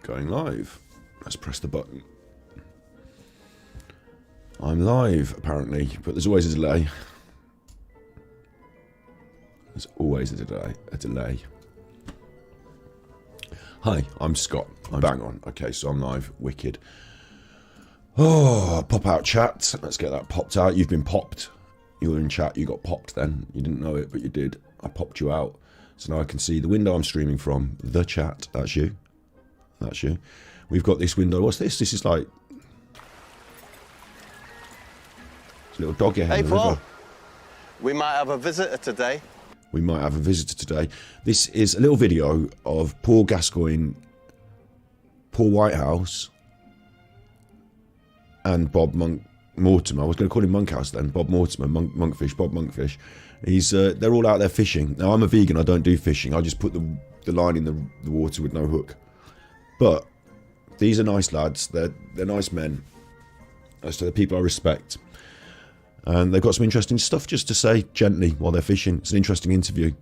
Going live. Let's press the button. I'm live, apparently, but there's always a delay. There's always a delay. Hi, I'm Scott. I'm bang on. Okay, so I'm live. Wicked. Oh, pop out chat. Let's get that popped out. You've been popped. You were in chat. You got popped then. You didn't know it, but you did. I popped you out. So now I can see the window I'm streaming from. The chat. That's you. That's you. We've got this window. What's this? This is like... It's a little doggy head. Hey, Paul. We might have a visitor today. We might have a visitor today. This is a little video of Paul Gascoigne, Paul Whitehouse, and Bob Mortimer. I was going to call him Monkhouse then. Bob Mortimer, Monkfish, Bob Monkfish. They're all out there fishing. Now, I'm a vegan. I don't do fishing. I just put the line in the water with no hook. But these are nice lads. They're nice men. So they're people I respect. And they've got some interesting stuff just to say gently while they're fishing. It's an interesting interview.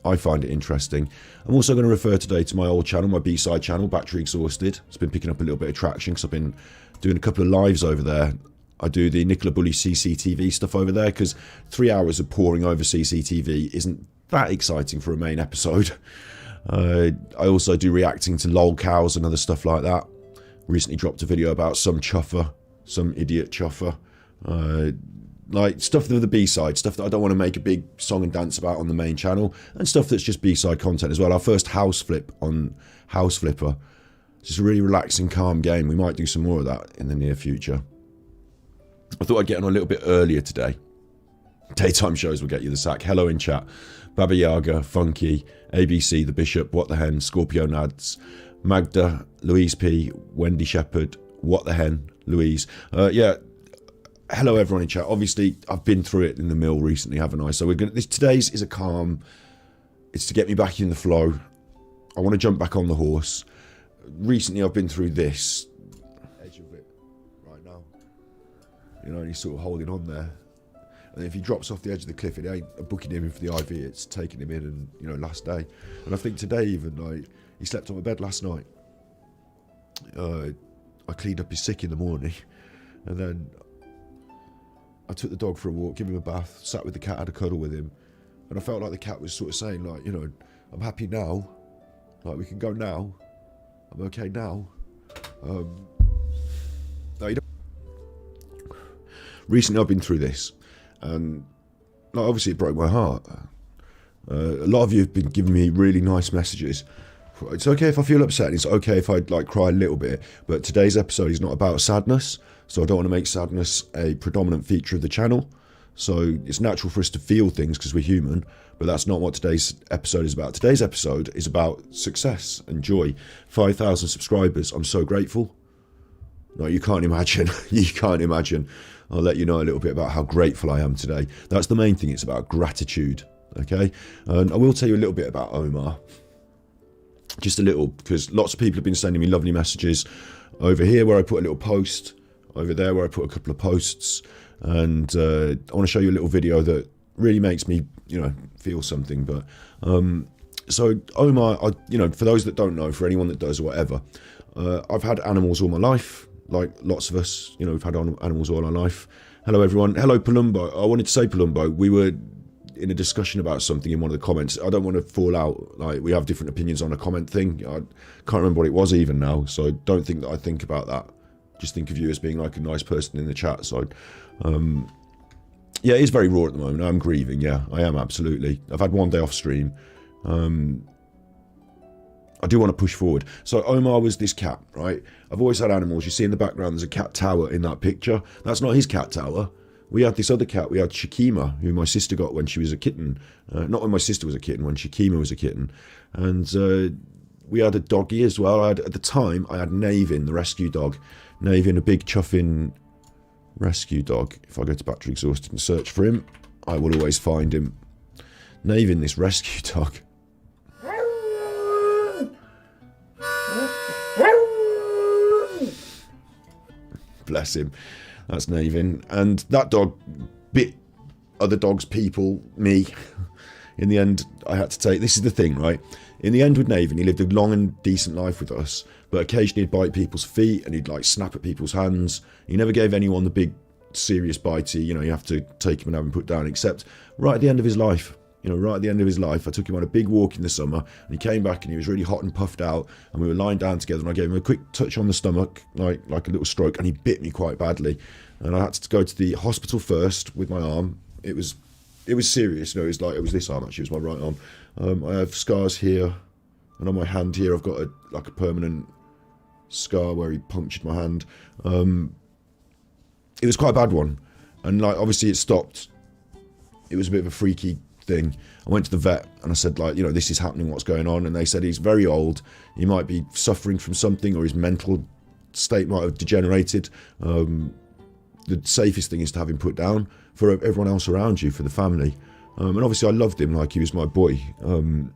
I find it interesting. I'm also going to refer today to my old channel, my B-side channel, Battery Exhausted. It's been picking up a little bit of traction because I've been doing a couple of lives over there. I do the Nicola Bully CCTV stuff over there because 3 hours of poring over CCTV isn't that exciting for a main episode. I also do reacting to lol cows and other stuff like that. Recently dropped a video about some chuffer, some idiot chuffer. Like stuff with the B-side, stuff that I don't want to make a big song and dance about on the main channel, and stuff that's just B-side content as well. Our first house flip on House Flipper. It's just a really relaxing, calm game. We might do some more of that in the near future. I thought I'd get on a little bit earlier today. Daytime shows will get you the sack. Hello in chat. Baba Yaga, Funky, ABC, The Bishop, What the Hen, Scorpio Nads, Magda, Louise P, Wendy Shepherd, What the Hen, Louise. Yeah. Hello everyone in chat. Obviously, I've been through it in the mill recently, haven't I? So we're gonna. Today's is a calm. It's to get me back in the flow. I want to jump back on the horse. Recently, I've been through this edge of it right now. You know, he's sort of holding on there. And if he drops off the edge of the cliff, it ain't booking him in for the IV. It's taking him in, and you know, last day. And I think today even like he slept on my bed last night. I cleaned up his sick in the morning, and then I took the dog for a walk, gave him a bath, sat with the cat, had a cuddle with him. And I felt like the cat was sort of saying, like, you know, I'm happy now. Like, we can go now. I'm okay now. No, you don't. Recently, I've been through this. And like, obviously, it broke my heart. A lot of you have been giving me really nice messages. It's okay if I feel upset. It's okay if I like cry a little bit. But today's episode is not about sadness. So I don't want to make sadness a predominant feature of the channel. So it's natural for us to feel things because we're human, but that's not what today's episode is about. Today's episode is about success and joy. 5,000 subscribers. I'm so grateful. No, you can't imagine. You can't imagine. I'll let you know a little bit about how grateful I am today. That's the main thing. It's about gratitude. Okay. And I will tell you a little bit about Omar. Just a little, because lots of people have been sending me lovely messages over here where I put a little post. Over there where I put a couple of posts, and I want to show you a little video that really makes me, you know, feel something. But so Omar, you know, for those that don't know, for anyone that does or whatever, I've had animals all my life, like lots of us, you know, we've had animals all our life. Hello everyone. Hello Palumbo. I wanted to say Palumbo, we were in a discussion about something in one of the comments. I don't want to fall out, like we have different opinions on a comment thing. I can't remember what it was even now, so don't think that I think about that. Just think of you as being like a nice person in the chat. So, yeah, it is very raw at the moment. I'm grieving. Yeah, I am absolutely. I've had one day off stream. I do want to push forward. So Omar was this cat, right? I've always had animals. You see in the background, there's a cat tower in that picture. That's not his cat tower. We had this other cat. We had Shakima, who my sister got when she was a kitten. Not when my sister was a kitten, when Shakima was a kitten. And we had a doggy as well. At the time, I had Navin, the rescue dog. Navin, a big chuffing rescue dog. If I go to Battery Exhausted and search for him, I will always find him. Navin, this rescue dog. Bless him. That's Navin. And that dog bit other dogs, people, me. in the end, I had to take... This is the thing, right? In the end with Nathan, he lived a long and decent life with us, but occasionally he'd bite people's feet and he'd like snap at people's hands. He never gave anyone the big serious bitey, you know, you have to take him and have him put down, except right at the end of his life. You know, right at the end of his life, I took him on a big walk in the summer, and he came back and he was really hot and puffed out, and we were lying down together, and I gave him a quick touch on the stomach, like a little stroke, and he bit me quite badly, and I had to go to the hospital first with my arm. It was serious, you know. It was this arm actually, it was my right arm. I have scars here, and on my hand here, I've got a permanent scar where he punctured my hand. It was quite a bad one, and like obviously it stopped. It was a bit of a freaky thing. I went to the vet and I said, like, you know, this is happening, what's going on? And they said he's very old, he might be suffering from something, or his mental state might have degenerated. The safest thing is to have him put down for everyone else around you, for the family. And obviously I loved him like he was my boy. And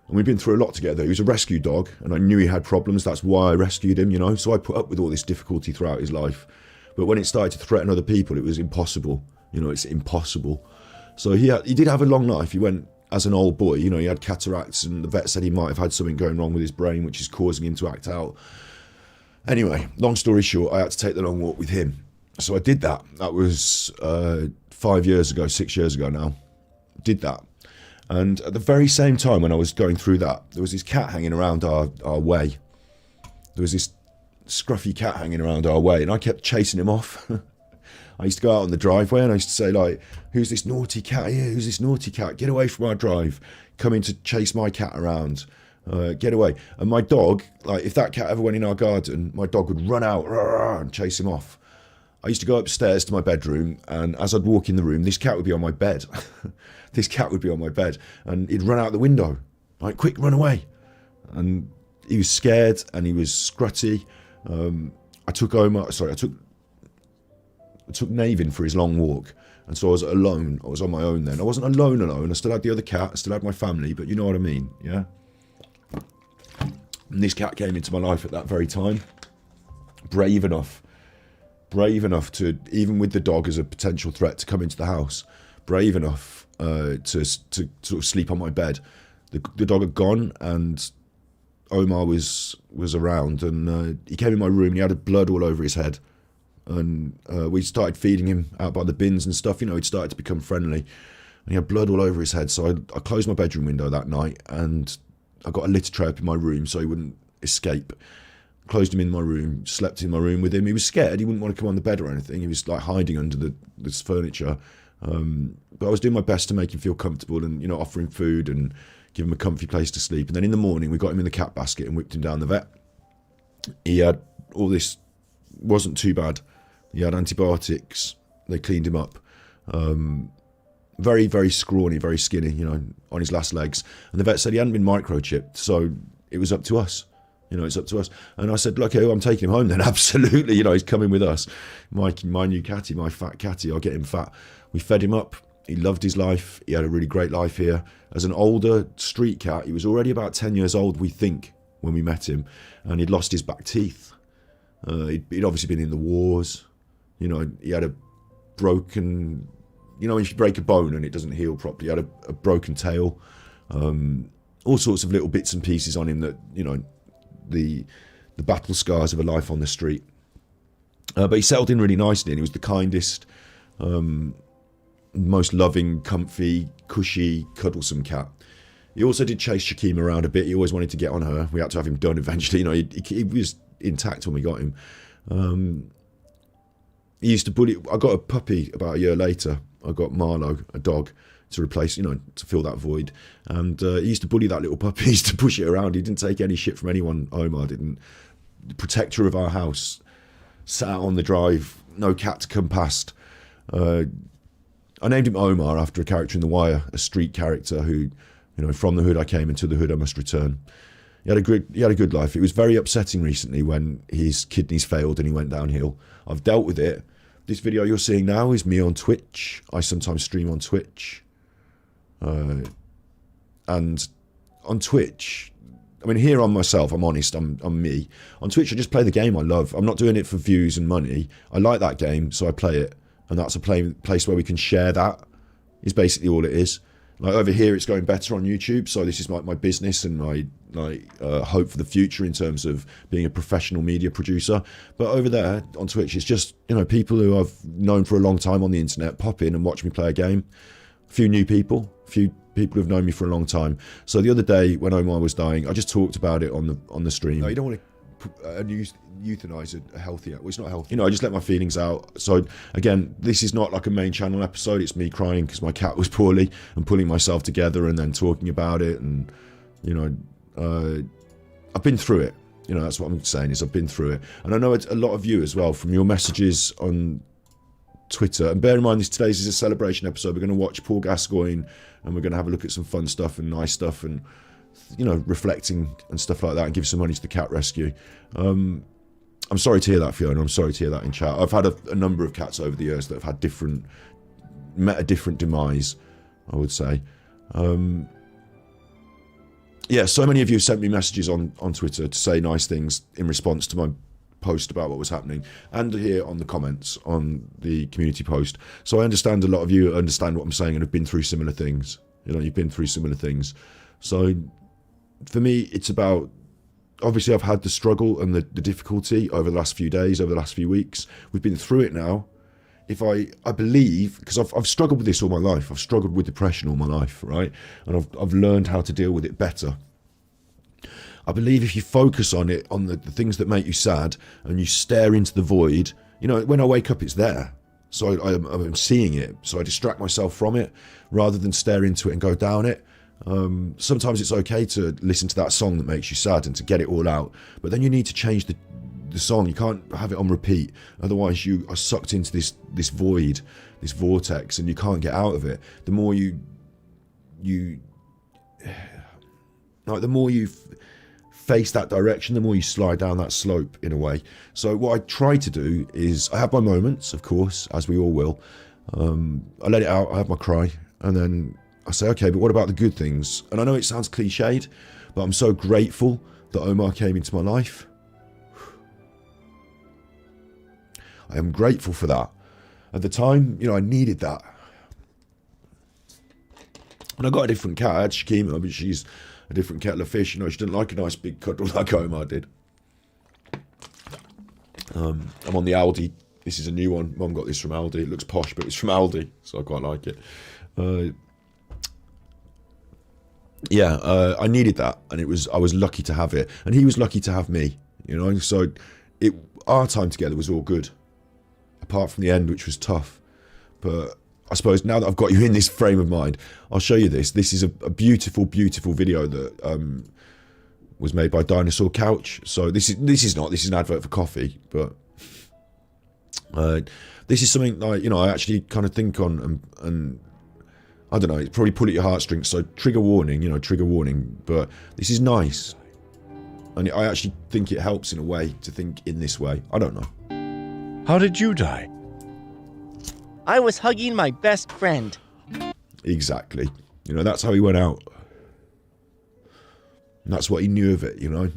we've been through a lot together. He was a rescue dog, and I knew he had problems. That's why I rescued him, you know. So I put up with all this difficulty throughout his life. But when it started to threaten other people, it was impossible. You know, it's impossible. So he did have a long life. He went as an old boy. You know, he had cataracts, and the vet said he might have had something going wrong with his brain, which is causing him to act out. Anyway, long story short, I had to take the long walk with him. So I did that. That was 5 years ago, 6 years ago now. Did that. And at the very same time when I was going through that, there was this cat hanging around our way. There was this scruffy cat hanging around our way, and I kept chasing him off. I used to go out on the driveway and I used to say, like, who's this naughty cat here? Who's this naughty cat? Get away from our drive. Coming to chase my cat around. Get away. And my dog, like, if that cat ever went in our garden, my dog would run out and chase him off. I used to go upstairs to my bedroom, and as I'd walk in the room, this cat would be on my bed. This cat would be on my bed, and he'd run out the window. Like, quick, run away. And he was scared, and he was scrutty. I took Navin for his long walk, and so I was alone. I was on my own then. I wasn't alone. I still had the other cat. I still had my family, but you know what I mean, yeah? And this cat came into my life at that very time. Brave enough to, even with the dog as a potential threat, to come into the house. Brave enough to sort of sleep on my bed. The dog had gone, and Omar was around, and he came in my room, and he had blood all over his head. And we started feeding him out by the bins and stuff. You know, he'd started to become friendly, and he had blood all over his head. So I closed my bedroom window that night, and I got a litter tray up in my room so he wouldn't escape. Closed him in my room, slept in my room with him. He was scared. He wouldn't want to come on the bed or anything. He was like hiding under this furniture. But I was doing my best to make him feel comfortable, and, you know, offering food and give him a comfy place to sleep. And then in the morning, we got him in the cat basket and whipped him down the vet. He had all this, wasn't too bad. He had antibiotics. They cleaned him up. Very, very scrawny, very skinny, you know, on his last legs. And the vet said he hadn't been microchipped, so it was up to us. You know, it's up to us. And I said, look, I'm taking him home then. Absolutely. You know, he's coming with us. My new catty, my fat catty, I'll get him fat. We fed him up. He loved his life. He had a really great life here. As an older street cat, he was already about 10 years old, we think, when we met him. And he'd lost his back teeth. He'd obviously been in the wars. You know, he had a broken, you know, when you break a bone and it doesn't heal properly, he had a broken tail. All sorts of little bits and pieces on him that, you know, the battle scars of a life on the street. But he settled in really nicely, and he was the kindest, most loving, comfy, cushy, cuddlesome cat. He also did chase Shakim around a bit. He always wanted to get on her. We had to have him done eventually. You know, he was intact when we got him. He used to bully. I got a puppy about a year later. I got Marlowe, a dog, to replace, you know, to fill that void. And he used to bully that little puppy. He used to push it around. He didn't take any shit from anyone. Omar didn't. The protector of our house, sat out on the drive, no cat to come past. I named him Omar after a character in The Wire, a street character who, you know, from the hood I came, and to the hood I must return. He had a good life. It was very upsetting recently when his kidneys failed and he went downhill. I've dealt with it. This video you're seeing now is me on Twitch. I sometimes stream on Twitch. And on Twitch, I mean, here I'm myself, I'm honest, I'm me. On Twitch, I just play the game I love. I'm not doing it for views and money. I like that game, so I play it. And that's a place where we can share that. is basically all it is. Like over here, it's going better on YouTube, so this is my business and my hope for the future in terms of being a professional media producer. But over there on Twitch, it's just, you know, people who I've known for a long time on the internet pop in and watch me play a game. A few new people, a few people who've known me for a long time. So the other day when Omar was dying, I just talked about it on the stream. No, you don't want to euthanize a healthy, well, it's not healthy, you know. I just let my feelings out. So again, this is not like a main channel episode. It's me crying because my cat was poorly and pulling myself together and then talking about it. And you know, I've been through it, you know. That's what I'm saying, is I've been through it. And I know it's a lot of you as well from your messages on Twitter. And bear in mind, today's is a celebration episode. We're going to watch Paul Gascoigne and we're going to have a look at some fun stuff and nice stuff and, you know, reflecting and stuff like that, and give some money to the cat rescue. I'm sorry to hear that, Fiona. I'm sorry to hear that in chat. I've had a number of cats over the years that have had met a different demise, I would say. Yeah, so many of you sent me messages on Twitter to say nice things in response to my post about what was happening, and here on the comments on the community post. So I understand a lot of you understand what I'm saying and have been through similar things. You know, you've been through similar things. So for me, it's about, obviously I've had the struggle and the difficulty over the last few days, over the last few weeks. We've been through it now. If I believe, because I've struggled with this all my life. I've struggled with depression all my life, right? And I've learned how to deal with it better. I believe if you focus on it, on the things that make you sad, and you stare into the void, you know, when I wake up, it's there. So I'm seeing it. So I distract myself from it rather than stare into it and go down it. Sometimes it's okay to listen to that song that makes you sad and to get it all out, but then you need to change the song. You can't have it on repeat, otherwise you are sucked into this void, this vortex, and you can't get out of it. The more you face that direction, the more you slide down that slope in a way. So what I try to do is, I have my moments, of course, as we all will. I let it out, I have my cry, and then I say, okay, but what about the good things? And I know it sounds cliched, but I'm so grateful that Omar came into my life. I am grateful for that. At the time, you know, I needed that. And I got a different cat. I had Shakima, but she's a different kettle of fish. You know, she didn't like a nice big cuddle like Omar did. I'm on the Aldi. This is a new one. Mum got this from Aldi. It looks posh, but it's from Aldi, so I quite like it. I needed that, and I was lucky to have it, and he was lucky to have me, you know. So our time together was all good, apart from the end, which was tough. But I suppose now that I've got you in this frame of mind, I'll show you this. This is a beautiful, beautiful video that was made by Dinosaur Couch. So this is an advert for coffee, but this is something like, you know, I actually kind of think on and I don't know, it's probably pull at your heartstrings, so trigger warning, you know, trigger warning, but this is nice. And I actually think it helps in a way to think in this way. I don't know. How did you die? I was hugging my best friend. Exactly. You know, that's how he went out. And that's what he knew of it, you know.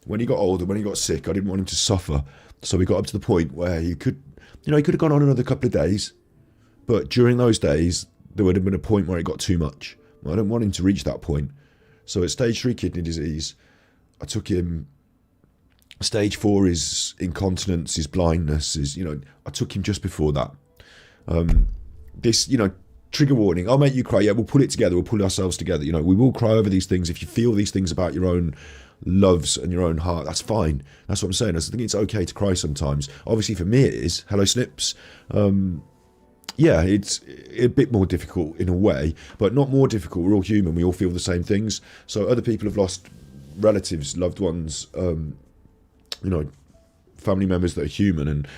When he got older, when he got sick, I didn't want him to suffer. So we got up to the point where he could have gone on another couple of days. But during those days, there would have been a point where it got too much. I don't want him to reach that point. So at stage 3 kidney disease, I took him. Stage 4 is incontinence, is blindness, is, you know, I took him just before that. This, you know, trigger warning, I'll make you cry. Yeah, we'll pull it together. We'll pull ourselves together. You know, we will cry over these things. If you feel these things about your own loves and your own heart, that's fine. That's what I'm saying. I think it's okay to cry sometimes. Obviously for me it is. Hello Snips. Yeah, it's a bit more difficult in a way, but not more difficult. We're all human. We all feel the same things. So other people have lost relatives, loved ones, you know, family members that are human. And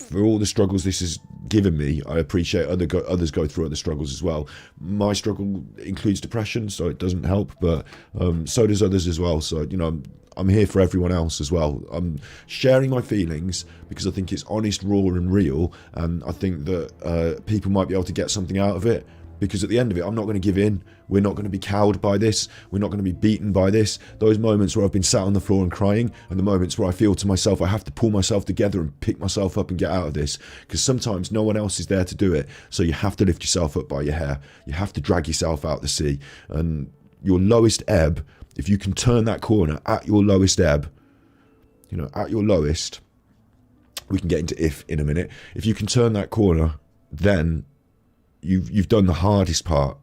for all the struggles this has given me, I appreciate others go through other struggles as well. My struggle includes depression, so it doesn't help, but so does others as well. So, you know, I'm here for everyone else as well. I'm sharing my feelings because I think it's honest, raw and real, and I think that people might be able to get something out of it. because at the end of it, I'm not going to give in. We're not going to be cowed by this. We're not going to be beaten by this. Those moments where I've been sat on the floor and crying, and the moments where I feel to myself, I have to pull myself together and pick myself up and get out of this, because sometimes no one else is there to do it. So you have to lift yourself up by your hair. You have to drag yourself out the sea. And your lowest ebb, if you can turn that corner at your lowest ebb, you know, at your lowest, we can get into if in a minute. If you can turn that corner, then you've done the hardest part.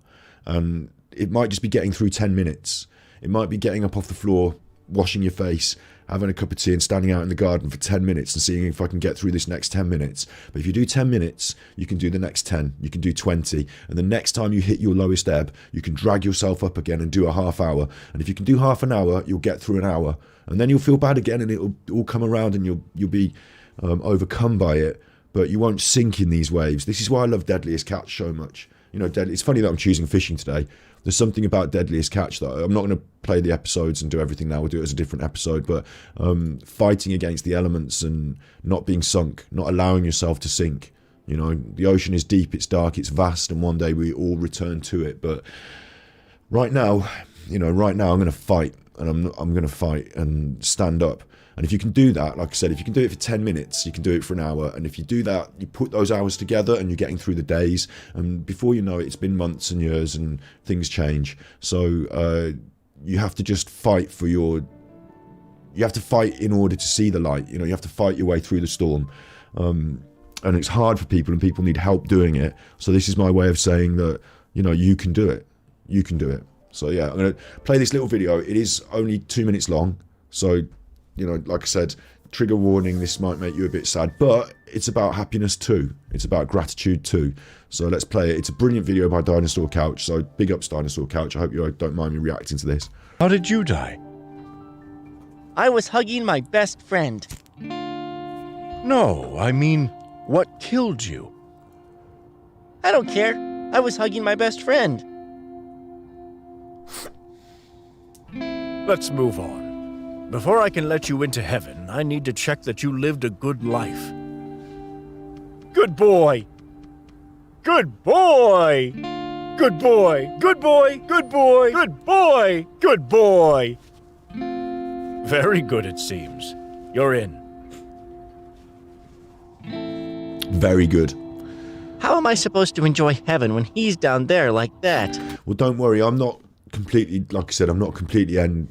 And it might just be getting through 10 minutes. It might be getting up off the floor, washing your face, having a cup of tea and standing out in the garden for 10 minutes and seeing if I can get through this next 10 minutes. But if you do 10 minutes, you can do the next 10, you can do 20. And the next time you hit your lowest ebb, you can drag yourself up again and do a half hour. And if you can do half an hour, you'll get through an hour. And then you'll feel bad again, and it'll all come around, and you'll be overcome by it. But you won't sink in these waves. This is why I love Deadliest Catch so much. You know, it's funny that I'm choosing fishing today. There's something about Deadliest Catch that I'm not going to play the episodes and do everything now. We'll do it as a different episode. But fighting against the elements and not being sunk, not allowing yourself to sink. You know, the ocean is deep, it's dark, it's vast, and one day we all return to it. But right now, I'm going to fight, and I'm going to fight and stand up. And if you can do that, like I said, if you can do it for 10 minutes, you can do it for an hour. And if you do that, you put those hours together and you're getting through the days. And before you know it, it's been months and years and things change. So you have to just fight you have to fight in order to see the light. You know, you have to fight your way through the storm. And it's hard for people, and people need help doing it. So this is my way of saying that, you know, you can do it. You can do it. So yeah, I'm going to play this little video. It is only 2 minutes long. So, you know, like I said, trigger warning, this might make you a bit sad, but it's about happiness too. It's about gratitude too. So let's play it. It's a brilliant video by Dinosaur Couch, so big ups Dinosaur Couch. I hope you don't mind me reacting to this. How did you die? I was hugging my best friend. No, I mean, what killed you? I don't care. I was hugging my best friend. Let's move on. Before I can let you into heaven, I need to check that you lived a good life. Good boy! Good boy! Good boy! Good boy! Good boy! Good boy! Good boy! Very good, it seems. You're in. Very good. How am I supposed to enjoy heaven when he's down there like that? Well, don't worry. I'm not completely, like I said, I'm not completely end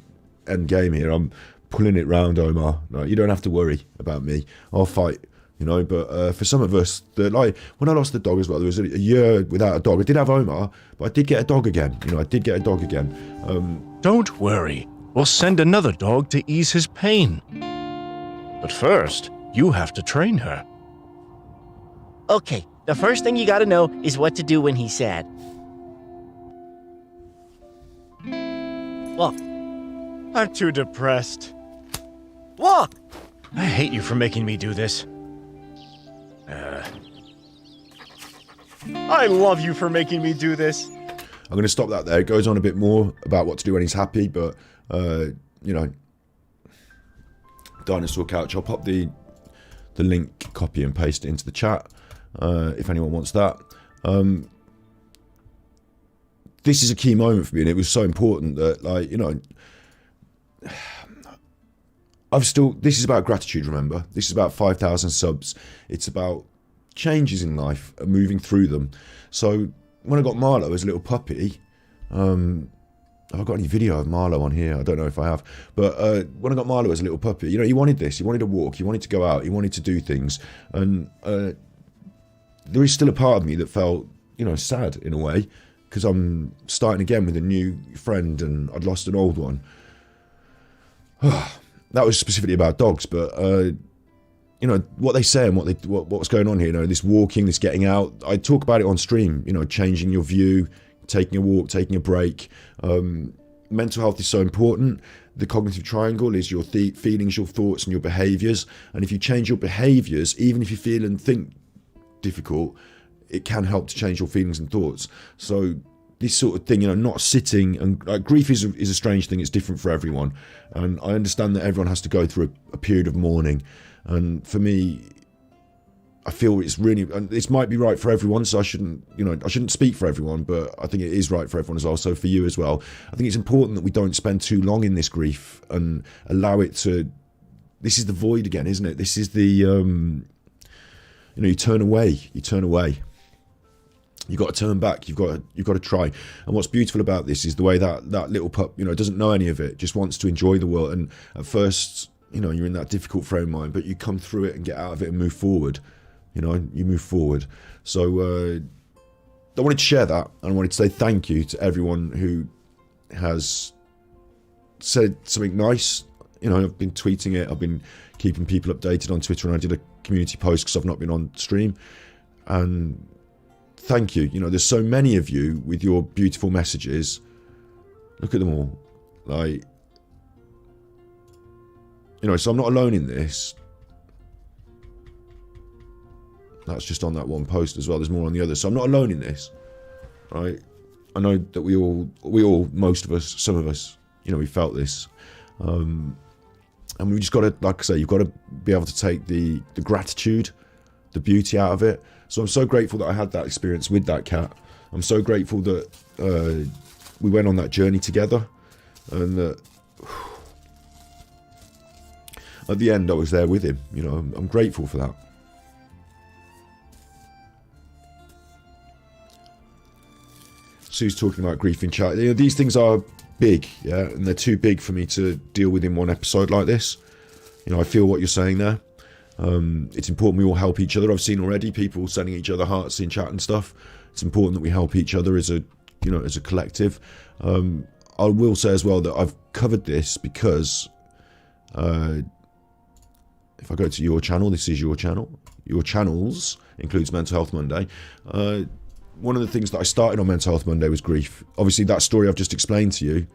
game here. I'm pulling it round, Omar. No, you don't have to worry about me. I'll fight, you know. But for some of us, like when I lost the dog as well, there was a year without a dog. I did have Omar, but I did get a dog again. You know, I did get a dog again. Don't worry. We'll send another dog to ease his pain. But first, you have to train her. Okay, the first thing you gotta know is what to do when he's sad. Walk. I'm too depressed. Walk! I hate you for making me do this. I love you for making me do this. I'm going to stop that there. It goes on a bit more about what to do when he's happy, but, you know, Dinosaur Couch, I'll pop the link, copy and paste it into the chat, if anyone wants that. This is a key moment for me, and it was so important that, like, you know, this is about gratitude, remember? This is about 5,000 subs. It's about changes in life and moving through them. So when I got Marlo as a little puppy, have I got any video of Marlo on here? I don't know if I have. But when I got Marlo as a little puppy, you know, he wanted this. He wanted to walk. He wanted to go out. He wanted to do things. And there is still a part of me that felt, you know, sad in a way, because I'm starting again with a new friend and I'd lost an old one. That was specifically about dogs, but you know what they say and what's going on here. You know, this walking, this getting out. I talk about it on stream. You know, changing your view, taking a walk, taking a break. Mental health is so important. The cognitive triangle is your feelings, your thoughts, and your behaviours. And if you change your behaviours, even if you feel and think difficult, it can help to change your feelings and thoughts. So this sort of thing, you know, not sitting and grief is a strange thing. It's different for everyone, and I understand that everyone has to go through a period of mourning. And for me, I feel it's really, and this might be right for everyone, so I shouldn't speak for everyone, but I think it is right for everyone as well, so for you as well. I think it's important that we don't spend too long in this grief and allow it to, this is the void again, isn't it? This is the, you turn away. You've got to turn back, you've got to try. And what's beautiful about this is the way that little pup, doesn't know any of it, just wants to enjoy the world. And at first, you're in that difficult frame of mind, but you come through it and get out of it and move forward. You move forward. So I wanted to share that, and I wanted to say thank you to everyone who has said something nice. I've been tweeting it, I've been keeping people updated on Twitter, and I did a community post because I've not been on stream. And thank you. There's so many of you with your beautiful messages. Look at them all. So I'm not alone in this. That's just on that one post as well. There's more on the other. So I'm not alone in this, right? I know that we all, most of us, some of us, we felt this. And we just got to, like I say, you've got to be able to take the gratitude, the beauty out of it. So I'm so grateful that I had that experience with that cat. I'm so grateful that we went on that journey together, and that at the end I was there with him. I'm grateful for that. Sue's talking about grief in chat. These things are big, yeah, and they're too big for me to deal with in one episode like this. I feel what you're saying there. It's important we all help each other. I've seen already people sending each other hearts in chat and stuff. It's important that we help each other as a collective. I will say as well that I've covered this because if I go to your channel, this is your channel. Your channels includes Mental Health Monday. One of the things that I started on Mental Health Monday was grief. Obviously, that story I've just explained to you,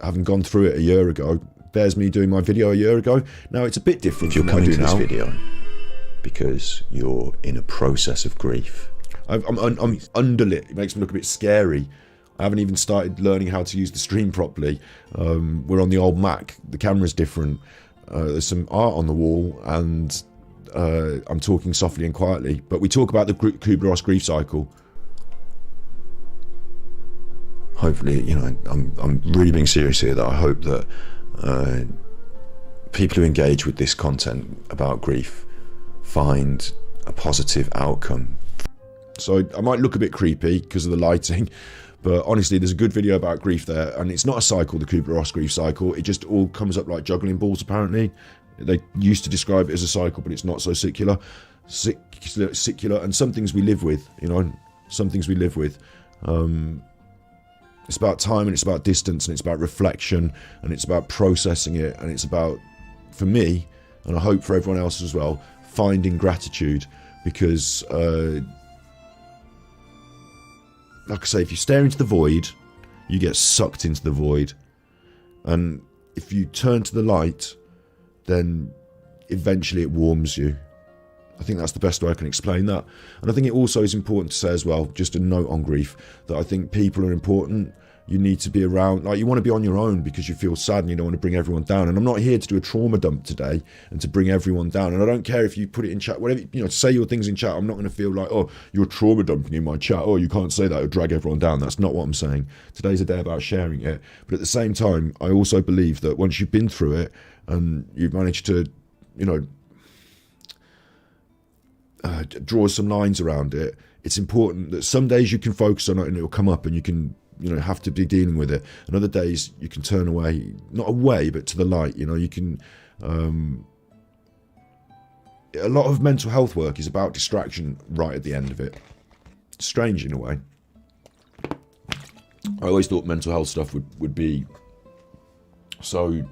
having gone through it a year ago, there's me doing my video a year ago. Now, it's a bit different. If you're coming to this video because you're in a process of grief, I'm underlit. It makes me look a bit scary. I haven't even started learning how to use the stream properly. We're on the old Mac. The camera's different. There's some art on the wall, and I'm talking softly and quietly. But we talk about the Kubler-Ross grief cycle. Hopefully, I'm really being serious here, that I hope that people who engage with this content about grief find a positive outcome. So I might look a bit creepy because of the lighting, but honestly, there's a good video about grief there, and it's not a cycle, the Kubler-Ross grief cycle. It just all comes up like juggling balls, apparently. They used to describe it as a cycle, but it's not so secular, and some things we live with, some things we live with. It's about time, and it's about distance, and it's about reflection, and it's about processing it, and it's about, for me, and I hope for everyone else as well, finding gratitude. Because like I say, if you stare into the void, you get sucked into the void, and if you turn to the light, then eventually it warms you. I think that's the best way I can explain that. And I think it also is important to say as well, just a note on grief, that I think people are important. You need to be around, you want to be on your own because you feel sad and you don't want to bring everyone down. And I'm not here to do a trauma dump today and to bring everyone down. And I don't care if you put it in chat, whatever, say your things in chat. I'm not going to feel like, oh, you're trauma dumping in my chat. Oh, you can't say that, it'll drag everyone down. That's not what I'm saying. Today's a day about sharing it. But at the same time, I also believe that once you've been through it and you've managed to, draw some lines around it, it's important that some days you can focus on it and it'll come up and you can have to be dealing with it, and other days you can turn away, not away but to the light. You can a lot of mental health work is about distraction right at the end of it. It's strange in a way. I always thought mental health stuff would be so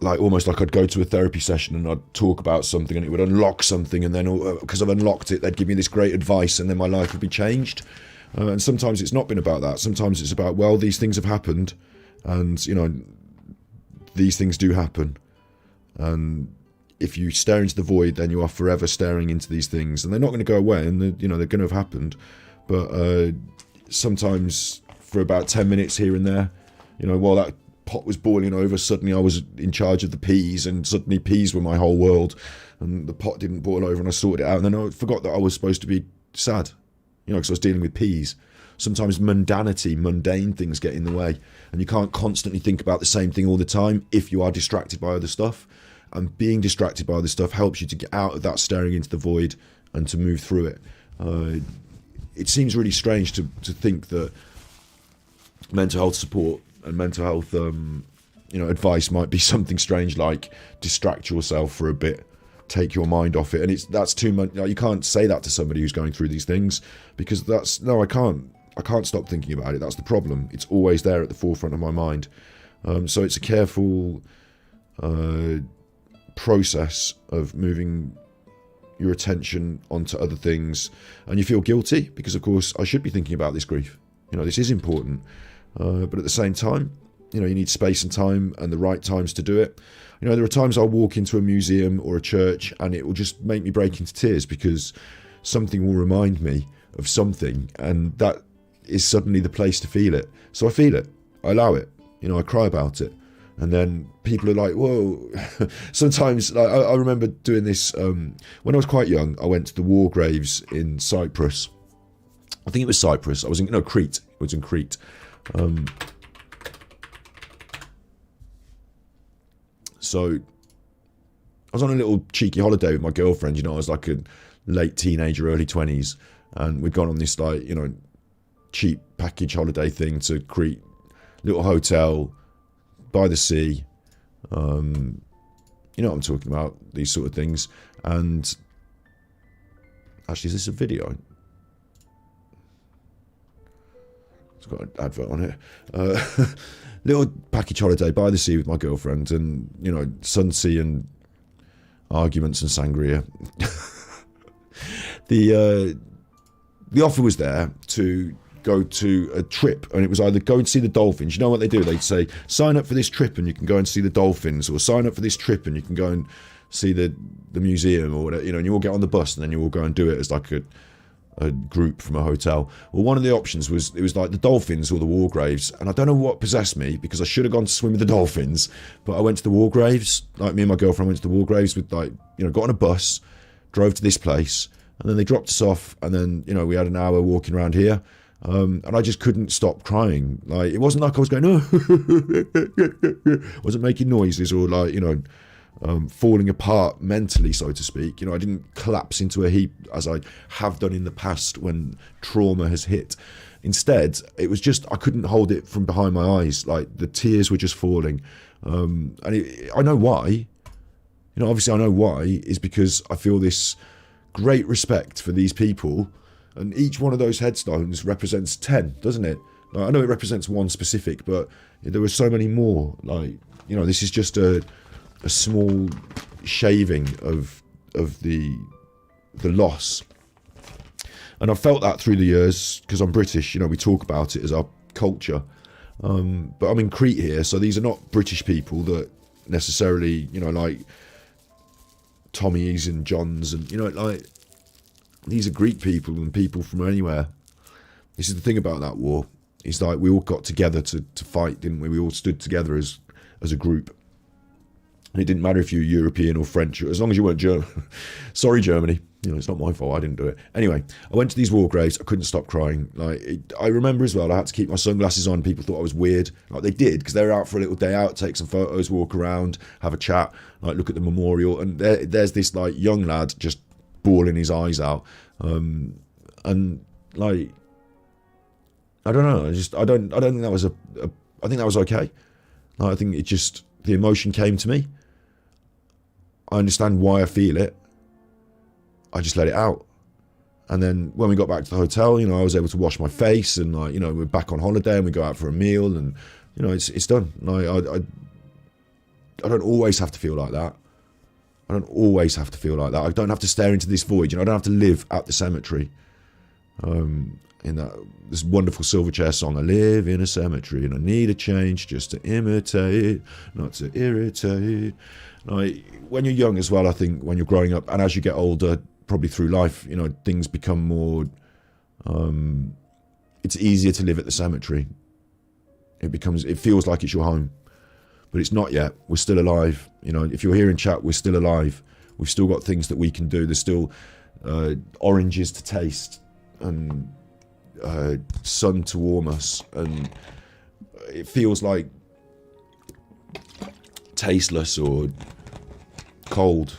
almost like I'd go to a therapy session and I'd talk about something and it would unlock something, and then because I've unlocked it, they'd give me this great advice and then my life would be changed. And sometimes it's not been about that. Sometimes it's about, well, these things have happened, and these things do happen, and if you stare into the void, then you are forever staring into these things, and they're not going to go away, and they're going to have happened. But sometimes for about 10 minutes here and there, while that pot was boiling over, suddenly I was in charge of the peas, and suddenly peas were my whole world, and the pot didn't boil over, and I sorted it out, and then I forgot that I was supposed to be sad, because I was dealing with peas. Sometimes mundane things get in the way, and you can't constantly think about the same thing all the time if you are distracted by other stuff. And being distracted by other stuff helps you to get out of that staring into the void and to move through it. It seems really strange to think that mental health support and mental health advice might be something strange like distract yourself for a bit, take your mind off it, and that's too much. You can't say that to somebody who's going through these things, because I can't stop thinking about it. That's the problem. It's always there at the forefront of my mind. So it's a careful process of moving your attention onto other things, and you feel guilty because, of course, I should be thinking about this grief. This is important, but at the same time, you need space and time and the right times to do it. There are times I'll walk into a museum or a church and it will just make me break into tears because something will remind me of something, and that is suddenly the place to feel it. So I feel it, I allow it, I cry about it. And then people are like, whoa. Sometimes, I remember doing this, when I was quite young, I went to the war graves in Cyprus. I think it was Cyprus. I was in, Crete. It was in Crete. So I was on a little cheeky holiday with my girlfriend. I was like a late teenager, early 20s. And we'd gone on this, cheap package holiday thing to Crete, little hotel by the sea. You know what I'm talking about, these sort of things. And actually, is this a video? It's got an advert on it. Little package holiday by the sea with my girlfriend, and Sunsea and arguments and sangria. The offer was there to go to a trip, and it was either go and see the dolphins. You know what they do? They'd say, sign up for this trip and you can go and see the dolphins, or sign up for this trip and you can go and see the museum, or whatever, and you all get on the bus and then you all go and do it as like a group from a hotel. Well, one of the options was, it was like the dolphins or the war graves, and I don't know what possessed me, because I should have gone to swim with the dolphins, but I went to the war graves. Like, me and my girlfriend went to the war graves with, got on a bus, drove to this place, and then they dropped us off, and then we had an hour walking around here. And I just couldn't stop crying. It wasn't like I was going, wasn't making noises or falling apart mentally, so to speak. I didn't collapse into a heap as I have done in the past when trauma has hit. Instead, it was just, I couldn't hold it from behind my eyes. The tears were just falling. And I know why. Obviously I know why, is because I feel this great respect for these people. And each one of those headstones represents 10, doesn't it? I know it represents one specific, but there were so many more. This is just a small shaving of the loss. And I've felt that through the years, because I'm British. We talk about it as our culture. But I'm in Crete here, so these are not British people that necessarily, like Tommies and Johns and, these are Greek people and people from anywhere. This is the thing about that war. It's like we all got together to fight, didn't we? We all stood together as a group. And it didn't matter if you were European or French, as long as you weren't German. Sorry, Germany. It's not my fault. I didn't do it. Anyway, I went to these war graves. I couldn't stop crying. I remember as well, I had to keep my sunglasses on. People thought I was weird. They did, because they were out for a little day out, take some photos, walk around, have a chat, look at the memorial. And there's this young lad just bawling his eyes out, and I don't know. I don't think that was I think that was okay. I think it just, the emotion came to me. I understand why I feel it. I just let it out. And then when we got back to the hotel, I was able to wash my face, and we're back on holiday and we go out for a meal, and it's done. I don't always have to feel like that. I don't always have to feel like that. I don't have to stare into this void. I don't have to live at the cemetery. In this wonderful Silverchair song, I live in a cemetery and I need a change just to imitate, not to irritate. When you're young as well, I think when you're growing up, and as you get older, probably through life, things become more, it's easier to live at the cemetery. It feels like it's your home. but it's not yet. We're still alive. You know, if you're here in chat, we're still alive. We've still got things that we can do. There's still oranges to taste and sun to warm us, and it feels like tasteless or cold,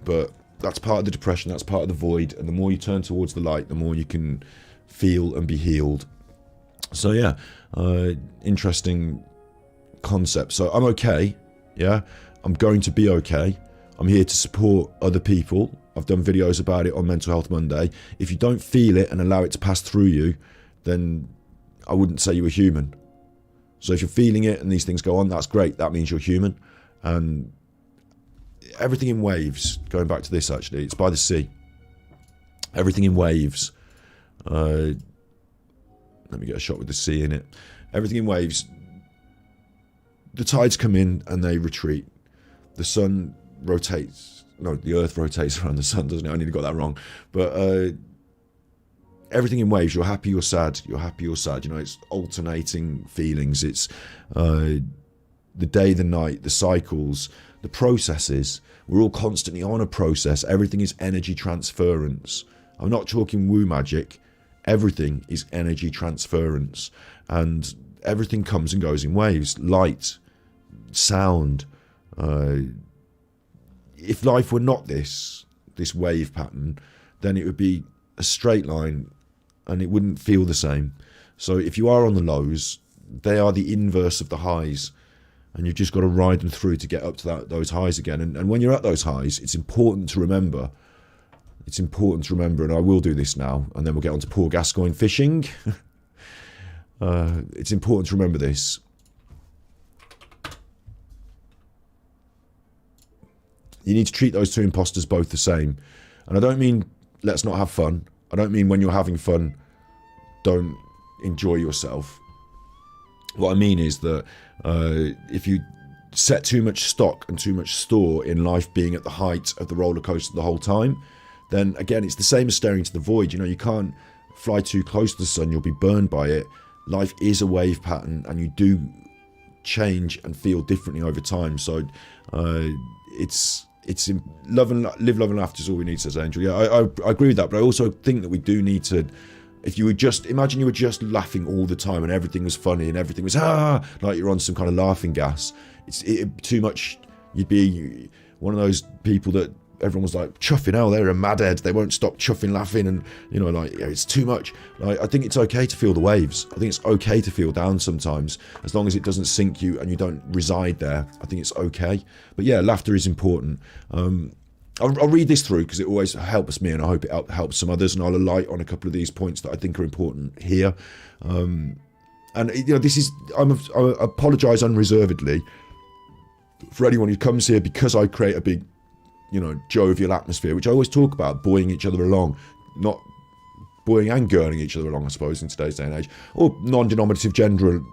but that's part of the depression, that's part of the void, and the more you turn towards the light, the more you can feel and be healed. So yeah, interesting concept. So I'm okay, yeah, I'm going to be okay. I'm here to support other people. I've done videos about it on Mental Health Monday. If you don't feel it and allow it to pass through you, then I wouldn't say you were human. So if you're feeling it and these things go on, that's great. That means you're human. And everything in waves, going back to this actually, it's by the sea. Everything in waves. Let me get a shot with the sea in it. Everything in waves. The tides come in and they retreat. The sun rotates. No, the earth rotates around the sun, doesn't it? I nearly got that wrong. But everything in waves. You're happy, you're sad. You're happy, you're sad. You know, it's alternating feelings. It's the day, the night, the cycles, the processes. We're all constantly on a process. Everything is energy transference. I'm not talking woo magic. Everything is energy transference. And everything comes and goes in waves. Light, sound. If life were not this wave pattern, then it would be a straight line and it wouldn't feel the same. So if you are on the lows, they are the inverse of the highs. And you've just got to ride them through to get up to those highs again. And when you're at those highs, it's important to remember. It's important to remember, and I will do this now, and then we'll get on to poor Gascoigne fishing. It's important to remember this. You need to treat those two imposters both the same. And I don't mean let's not have fun. I don't mean when you're having fun, don't enjoy yourself. What I mean is that if you set too much stock and too much store in life being at the height of the roller coaster the whole time, then again, it's the same as staring into the void. You know, you can't fly too close to the sun, you'll be burned by it. Life is a wave pattern and you do change and feel differently over time. So it's live, love and laughter is all we need, says Angel. Yeah, I agree with that, but I also think that we do need to. If you were just, imagine you were just laughing all the time and everything was funny and everything was, like you're on some kind of laughing gas. It's too much, you'd be one of those people that everyone was like, chuffing, oh, they're a madhead, they won't stop chuffing, laughing, and, you know, like, it's too much. Like, I think it's okay to feel the waves. I think it's okay to feel down sometimes, as long as it doesn't sink you and you don't reside there. I think it's okay. But yeah, laughter is important. I'll read this through because it always helps me, and I hope it helps some others, and I'll alight on a couple of these points that I think are important here. And you know, this is, I apologise unreservedly for anyone who comes here because I create a big, you know, jovial atmosphere, which I always talk about, buoying each other along, not buoying and gurning each other along, I suppose, in today's day and age, or non-denominative gendering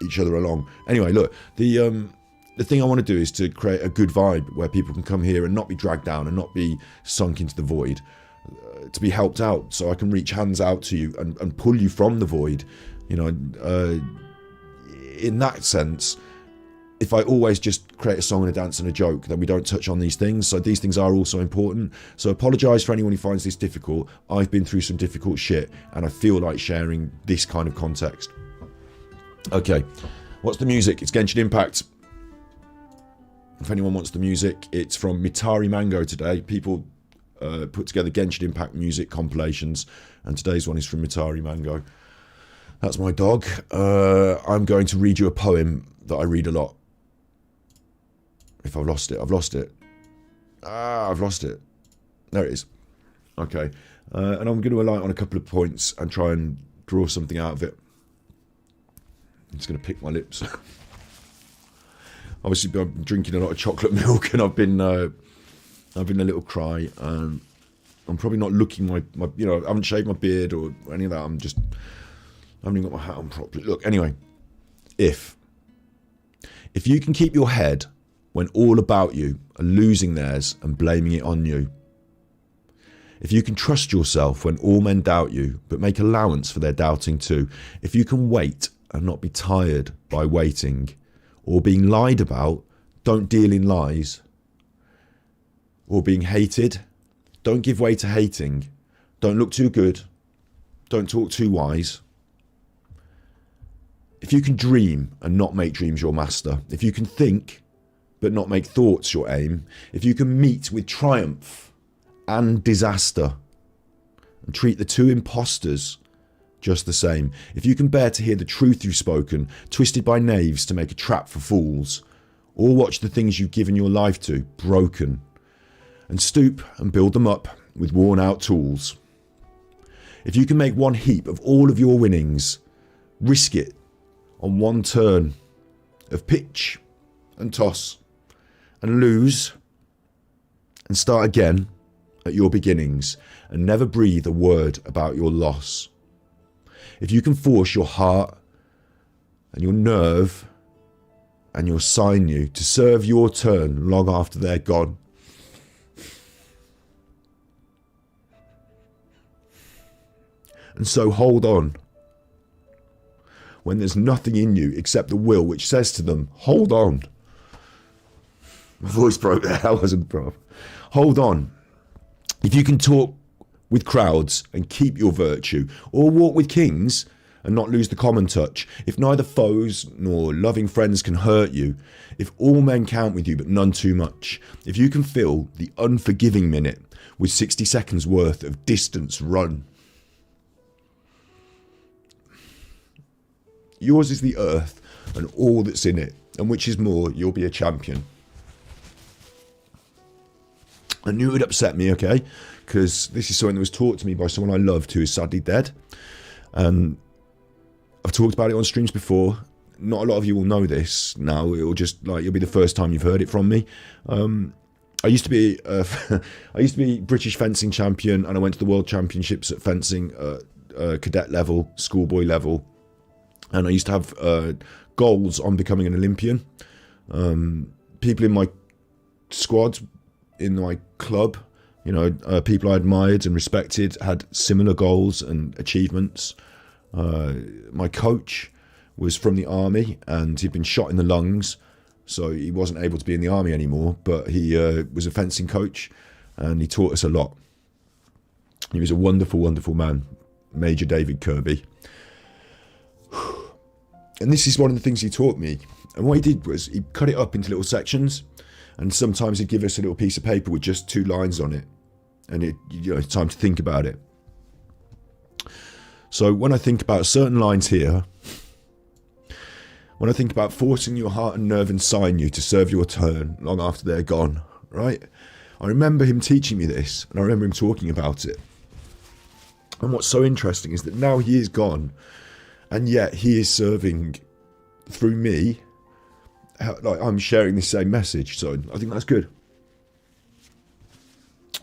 each other along. Anyway, look, the thing I want to do is to create a good vibe where people can come here and not be dragged down and not be sunk into the void, to be helped out, so I can reach hands out to you and pull you from the void. You know, in that sense, if I always just create a song and a dance and a joke, then we don't touch on these things. So these things are also important. So apologise for anyone who finds this difficult. I've been through some difficult shit and I feel like sharing this kind of context. Okay, what's the music? It's Genshin Impact. If anyone wants the music, it's from Mitari Mango today. People put together Genshin Impact music compilations, and today's one is from Mitari Mango. That's my dog. I'm going to read you a poem that I read a lot. If I've lost it, I've lost it. I've lost it. There it is. Okay. And I'm going to alight on a couple of points and try and draw something out of it. I'm just going to pick my lips. Obviously, I'm drinking a lot of chocolate milk, and I've been a little cry. I'm probably not looking my you know, I haven't shaved my beard or any of that. I haven't even got my hat on properly. Look, anyway, if you can keep your head when all about you are losing theirs and blaming it on you, if you can trust yourself when all men doubt you, but make allowance for their doubting too, if you can wait and not be tired by waiting, or being lied about, don't deal in lies. Or being hated, don't give way to hating. Don't look too good. Don't talk too wise. If you can dream and not make dreams your master, if you can think but not make thoughts your aim, if you can meet with triumph and disaster and treat the two impostors just the same, if you can bear to hear the truth you've spoken, twisted by knaves to make a trap for fools, or watch the things you've given your life to broken, and stoop and build them up with worn out tools. If you can make one heap of all of your winnings, risk it on one turn of pitch and toss, and lose and start again at your beginnings, and never breathe a word about your loss. If you can force your heart and your nerve and your sinew to serve your turn long after they're gone, and so hold on when there's nothing in you except the will which says to them, hold on. My voice broke there, I wasn't proud. Hold on. If you can talk with crowds and keep your virtue, or walk with kings and not lose the common touch, if neither foes nor loving friends can hurt you, if all men count with you but none too much, if you can fill the unforgiving minute with 60 seconds worth of distance run, yours is the earth and all that's in it, and which is more, you'll be a champion. I knew it would upset me, okay, because this is something that was taught to me by someone I loved who is sadly dead. And I've talked about it on streams before. Not a lot of you will know this now. It'll be the first time you've heard it from me. I used to be British fencing champion, and I went to the World Championships at fencing, cadet level, schoolboy level. And I used to have goals on becoming an Olympian. People in my squad, in my club, people I admired and respected had similar goals and achievements. My coach was from the army, and he'd been shot in the lungs, so he wasn't able to be in the army anymore, but he was a fencing coach, and he taught us a lot. He was a wonderful, wonderful man, Major David Kirby. And this is one of the things he taught me. And what he did was he cut it up into little sections, and sometimes he'd give us a little piece of paper with just 2 lines on it, and it's time to think about it. So when I think about certain lines here, when I think about forcing your heart and nerve and sinew to serve your turn long after they're gone, right? I remember him teaching me this, and I remember him talking about it. And what's so interesting is that now he is gone, and yet he is serving through me. Like, I'm sharing the same message, so I think that's good.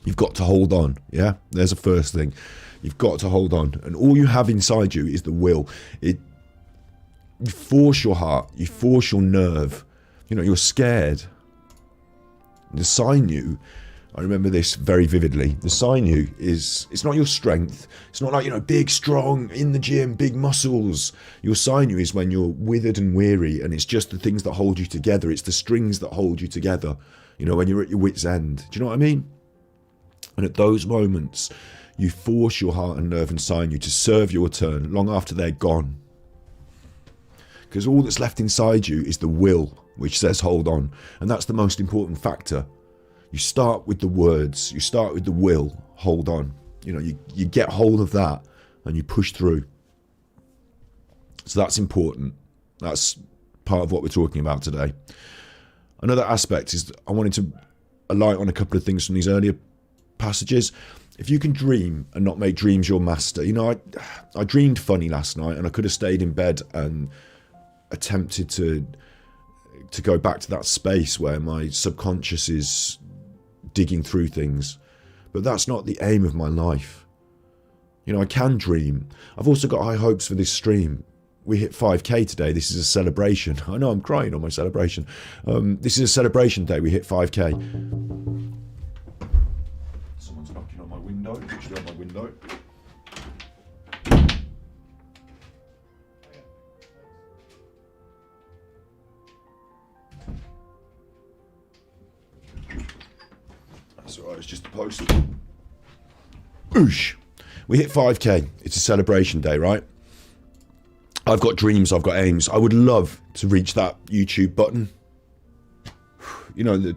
You've got to hold on, yeah? There's the first thing. You've got to hold on, and all you have inside you is the will. You force your heart, you force your nerve. You're scared. The sinew, I remember this very vividly. The sinew it's not your strength. It's not like, big, strong, in the gym, big muscles. Your sinew is when you're withered and weary, and it's just the things that hold you together. It's the strings that hold you together, when you're at your wit's end. Do you know what I mean? And at those moments, you force your heart and nerve and sinew to serve your turn long after they're gone. Because all that's left inside you is the will, which says hold on. And that's the most important factor. You start with the words, you start with the will, hold on. You get hold of that and you push through. So that's important. That's part of what we're talking about today. Another aspect is I wanted to alight on a couple of things from these earlier passages. If you can dream and not make dreams your master. I dreamed funny last night, and I could have stayed in bed and attempted to go back to that space where my subconscious is digging through things, but that's not the aim of my life. I can dream. I've also got high hopes for this stream. We hit 5k today. This is a celebration. I know I'm crying on my celebration. This is a celebration day. We hit 5k. Someone's knocking on my window. Literally on my window. It's alright, it's just a post. Oosh. We hit 5k. It's a celebration day, right? I've got dreams, I've got aims. I would love to reach that YouTube button. You know,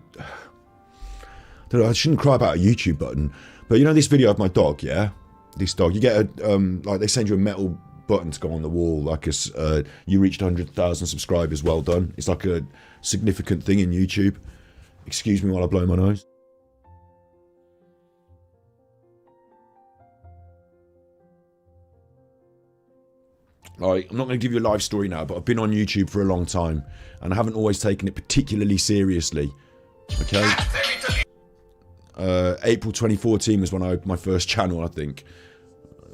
I shouldn't cry about a YouTube button, but you know this video of my dog, yeah? This dog, you get a, like they send you a metal button to go on the wall, like you reached 100,000 subscribers, well done. It's like a significant thing in YouTube. Excuse me while I blow my nose. Like, I'm not going to give you a life story now, but I've been on YouTube for a long time, and I haven't always taken it particularly seriously. Okay? April 2014 was when I opened my first channel, I think.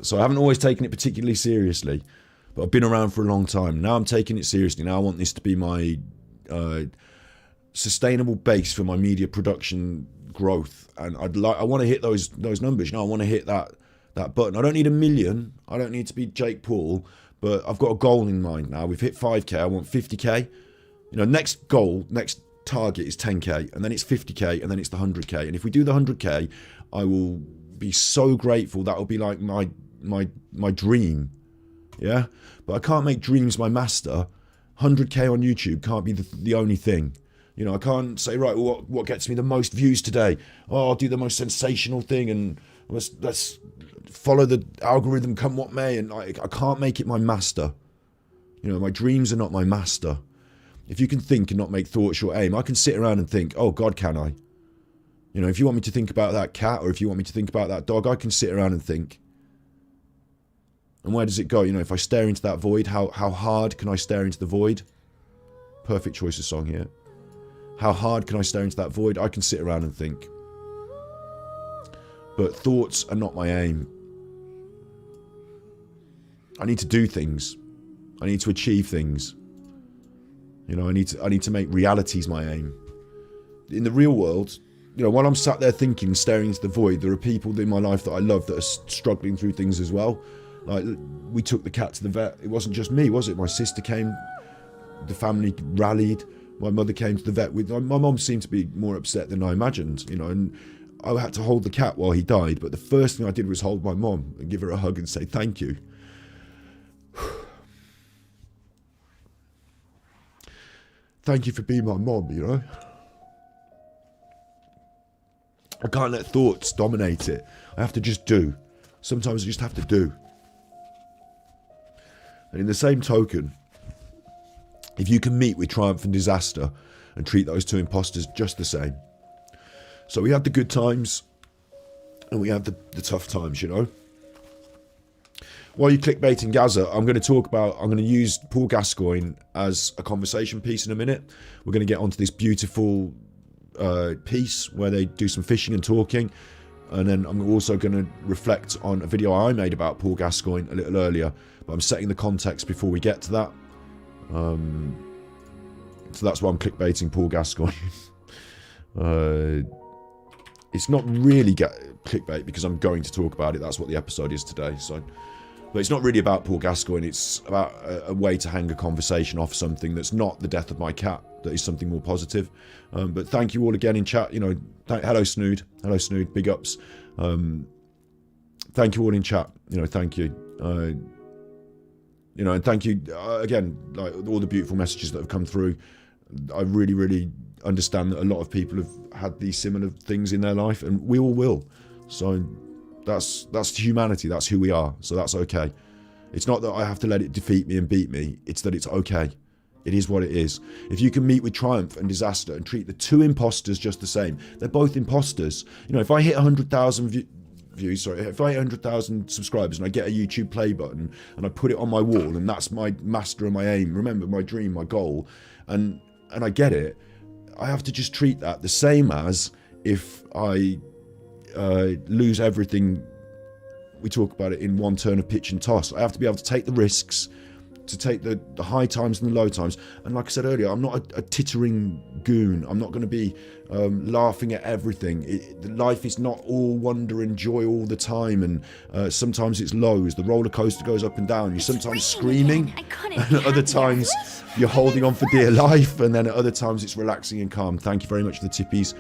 So I haven't always taken it particularly seriously, but I've been around for a long time. Now I'm taking it seriously. Now I want this to be my sustainable base for my media production growth, and I want to hit those numbers. You know, I want to hit that button. I don't need 1 million. I don't need to be Jake Paul. But I've got a goal in mind now. We've hit 5k. I want 50k. You know, next goal, next target is 10k, and then it's 50k, and then it's the 100k. And if we do the 100k, I will be so grateful. That will be like my dream. Yeah, but I can't make dreams my master. 100k on YouTube can't be the only thing. You know, I can't say, right, well, what gets me the most views today? Oh, I'll do the most sensational thing, and let's follow the algorithm come what may, and I can't make it my master. You know, my dreams are not my master. If you can think and not make thoughts your aim, I can sit around and think, oh God, can I? You know, if you want me to think about that cat, or if you want me to think about that dog, I can sit around and think. And where does it go? You know, if I stare into that void, how hard can I stare into the void? Perfect choice of song here. How hard can I stare into that void? I can sit around and think. But thoughts are not my aim. I need to do things. I need to achieve things. You know, I need to make realities my aim. In the real world, you know, while I'm sat there thinking, staring into the void, there are people in my life that I love that are struggling through things as well. Like, we took the cat to the vet. It wasn't just me, was it? My sister came, the family rallied. My mother came to the vet with. My mum seemed to be more upset than I imagined, you know, and I had to hold the cat while he died. But the first thing I did was hold my mum and give her a hug and say thank you. Thank you for being my mum, you know. I can't let thoughts dominate it. I have to just do. Sometimes I just have to do. And in the same token, if you can meet with triumph and disaster and treat those two imposters just the same. So we had the good times and we had the tough times, you know. While you're clickbaiting Gaza, I'm going to use Paul Gascoigne as a conversation piece in a minute. We're going to get onto this beautiful piece where they do some fishing and talking. And then I'm also going to reflect on a video I made about Paul Gascoigne a little earlier. But I'm setting the context before we get to that. So that's why I'm clickbaiting Paul Gascoigne. It's not really clickbait because I'm going to talk about it. That's what the episode is today. So, but it's not really about Paul Gascoigne. It's about a way to hang a conversation off something that's not the death of my cat. That is something more positive. But thank you all again in chat. You know, hello Snood. Hello Snood. Big ups. Thank you all in chat. You know, thank you. You know, and thank you again, like all the beautiful messages that have come through. I really, really understand that a lot of people have had these similar things in their life, and we all will. So that's humanity. That's who we are. So that's okay. It's not that I have to let it defeat me and beat me. It's that it's okay. It is what it is. If you can meet with triumph and disaster and treat the two imposters just the same, they're both imposters. You know, if I hit 100,000 views, sorry, if I hit 100,000 subscribers and I get a YouTube play button and I put it on my wall and that's my master and my aim, remember my dream, my goal, and I get it, I have to just treat that the same as if I lose everything. We talk about it in one turn of pitch and toss. I have to be able to take the risks, to take the high times and the low times. And like I said earlier, I'm not a tittering goon. I'm not going to be laughing at everything. Life is not all wonder and joy all the time, and sometimes it's lows. The roller coaster goes up and down. You're sometimes screaming, and at other times you're holding on for dear life, and then at other times it's relaxing and calm. Thank you very much for the tippies.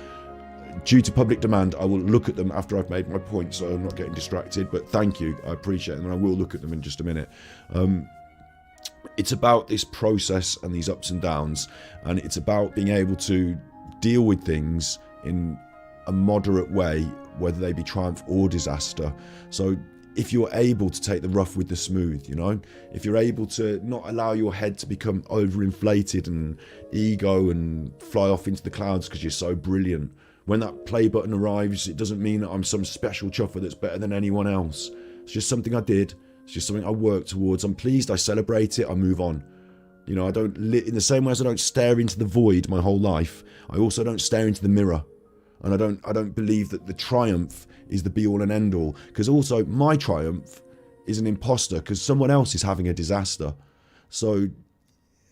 due to public demand, I will look at them after I've made my point, so I'm not getting distracted. But thank you, I appreciate them, and I will look at them in just a minute. It's about this process and these ups and downs, and it's about being able to deal with things in a moderate way, whether they be triumph or disaster. So if you're able to take the rough with the smooth, you know, if you're able to not allow your head to become overinflated and ego and fly off into the clouds because you're so brilliant. When that play button arrives, it doesn't mean that I'm some special chuffer that's better than anyone else. It's just something I did. It's just something I work towards. I'm pleased, I celebrate it, I move on. You know, I don't, in the same way as I don't stare into the void my whole life, I also don't stare into the mirror. And I don't believe that the triumph is the be all and end all. Because also my triumph is an imposter because someone else is having a disaster. So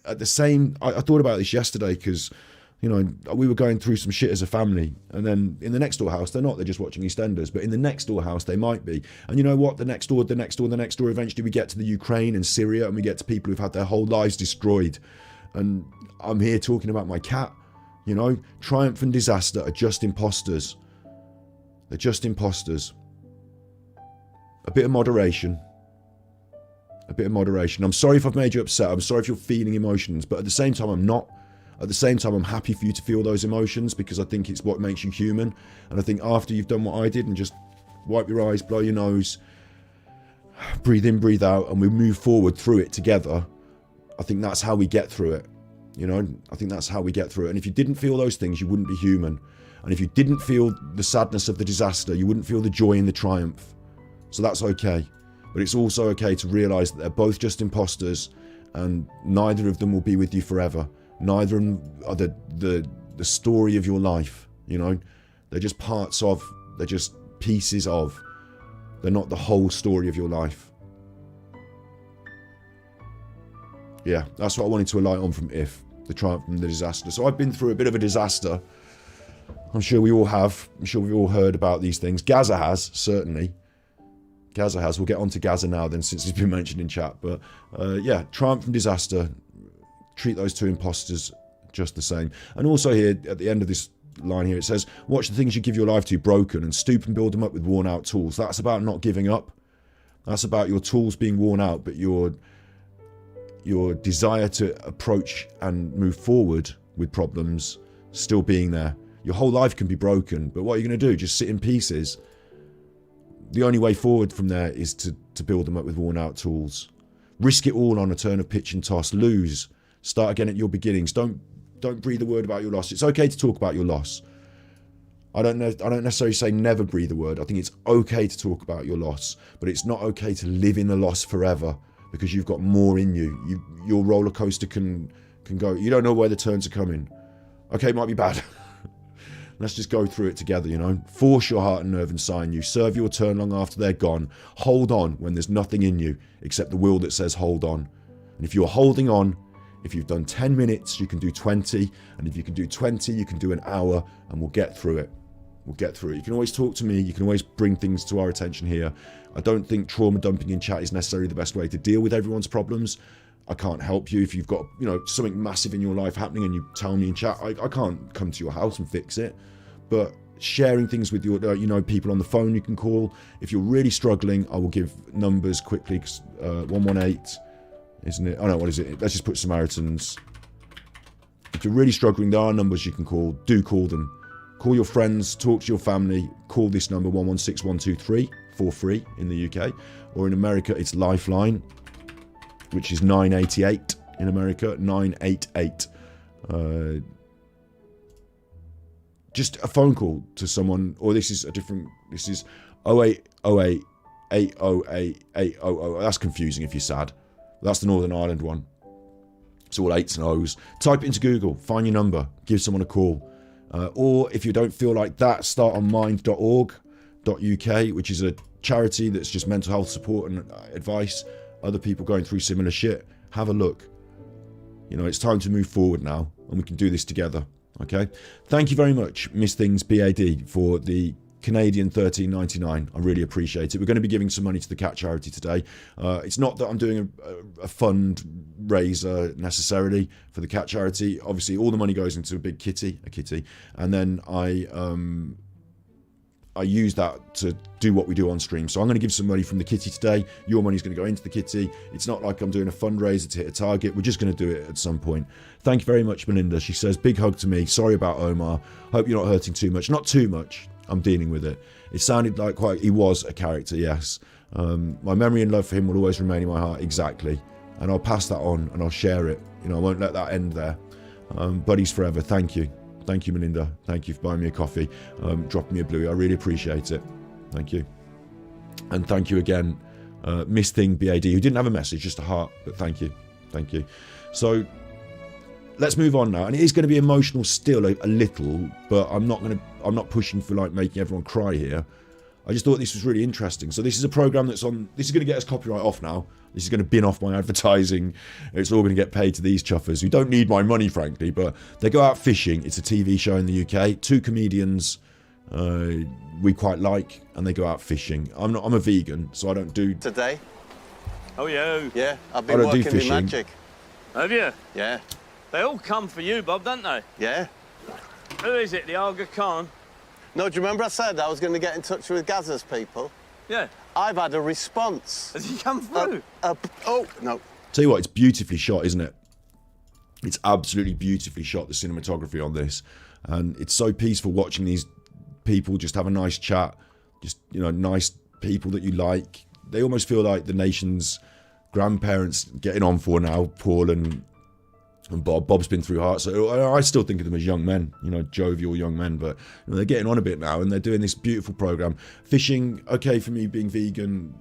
at the same, I thought about this yesterday because, you know, we were going through some shit as a family. And then in the next door house, they're not, they're just watching EastEnders. But in the next door house, they might be. And you know what? The next door, eventually we get to the Ukraine and Syria and we get to people who've had their whole lives destroyed. And I'm here talking about my cat. You know, triumph and disaster are just imposters. They're just imposters. A bit of moderation. A bit of moderation. I'm sorry if I've made you upset. I'm sorry if you're feeling emotions. But at the same time, I'm not. At the same time, I'm happy for you to feel those emotions because I think it's what makes you human. And I think after you've done what I did and just wipe your eyes, blow your nose, breathe in, breathe out, and we move forward through it together, I think that's how we get through it. You know, I think that's how we get through it. And if you didn't feel those things, you wouldn't be human. And if you didn't feel the sadness of the disaster, you wouldn't feel the joy in the triumph. So that's okay. But it's also okay to realise that they're both just imposters and neither of them will be with you forever. Neither of them are the story of your life, you know. They're just parts of, they're just pieces of. They're not the whole story of your life. Yeah, that's what I wanted to alight on from If. The triumph and the disaster. So I've been through a bit of a disaster. I'm sure we all have. I'm sure we've all heard about these things. Gaza has, certainly. Gaza has. We'll get on to Gaza now then, since it's been mentioned in chat. But yeah, triumph and disaster. Treat those two imposters just the same. And also here, at the end of this line here, it says, watch the things you give your life to broken and stoop and build them up with worn out tools. That's about not giving up. That's about your tools being worn out, but your desire to approach and move forward with problems still being there. Your whole life can be broken, but what are you going to do? Just sit in pieces? The only way forward from there is to build them up with worn out tools. Risk it all on a turn of pitch and toss. Lose. Start again at your beginnings. Don't breathe a word about your loss. It's okay to talk about your loss. I don't necessarily say never breathe a word. I think it's okay to talk about your loss, but it's not okay to live in the loss forever. Because you've got more in you. Your roller coaster can go. You don't know where the turns are coming. Okay, it might be bad. Let's just go through it together, you know. Force your heart and nerve and sign you. Serve your turn long after they're gone. Hold on when there's nothing in you except the will that says hold on. And if you're holding on, if you've done 10 minutes, you can do 20. And if you can do 20, you can do an hour, and we'll get through it. We'll get through it. You can always talk to me. You can always bring things to our attention here. I don't think trauma dumping in chat is necessarily the best way to deal with everyone's problems. I can't help you if you've got, you know, something massive in your life happening and you tell me in chat. I can't come to your house and fix it. But sharing things with your, you know, people on the phone you can call. If you're really struggling, I will give numbers quickly. 118, isn't it? Oh no, what is it? Let's just put Samaritans. If you're really struggling, there are numbers you can call. Do call them. Call your friends, talk to your family, call this number 116123 for free in the UK. Or in America, it's Lifeline, which is 988 in America, 988. Just a phone call to someone, or this is 0808 808 800. That's confusing if you're sad. That's the Northern Ireland one. It's all 8s and O's. Type it into Google, find your number, give someone a call. Or if you don't feel like that, start on mind.org.uk, which is a charity that's just mental health support and advice. Other people going through similar shit. Have a look. You know, it's time to move forward now, and we can do this together. Okay? Thank you very much, Miss Things BAD, for the Canadian $13.99. I really appreciate it. We're going to be giving some money to the cat charity today. It's not that I'm doing a fundraiser necessarily for the cat charity. Obviously, all the money goes into a big kitty, and then I use that to do what we do on stream. So I'm going to give some money from the kitty today. Your money's going to go into the kitty. It's not like I'm doing a fundraiser to hit a target. We're just going to do it at some point. Thank you very much, Melinda. She says, big hug to me. Sorry about Omar. Hope you're not hurting too much. Not too much. I'm dealing with it. It sounded like he was a character, yes. My memory and love for him will always remain in my heart, exactly. And I'll pass that on and I'll share it. You know, I won't let that end there. Buddies forever. Thank you. Thank you, Melinda. Thank you for buying me a coffee, dropping me a bluey. I really appreciate it. Thank you. And thank you again, Miss Thing BAD, who didn't have a message, just a heart, but thank you. Thank you. So let's move on now. And it is going to be emotional still a little, but I'm not pushing for like making everyone cry here. I just thought this was really interesting. So this is a program this is going to get us copyright off now. This is going to bin off my advertising. It's all going to get paid to these chuffers who don't need my money, frankly, but they go out fishing. It's a TV show in the UK. 2 comedians we quite like, and they go out fishing. I'm a vegan, so I don't do... Today? Oh, yeah. Yeah, I've been working my magic. Have you? Yeah. They all come for you, Bob, don't they? Yeah. Who is it, the Aga Khan? No, do you remember I said I was going to get in touch with Gazza's people? Yeah. I've had a response. Has he come through? Oh, no. Tell you what, it's beautifully shot, isn't it? It's absolutely beautifully shot, the cinematography on this. And it's so peaceful watching these people just have a nice chat. Just, you know, nice people that you like. They almost feel like the nation's grandparents getting on for now, Paul and Bob. Bob's been through heart, so I still think of them as young men, you know, jovial young men, but you know, they're getting on a bit now and they're doing this beautiful program. Fishing, okay, for me being vegan,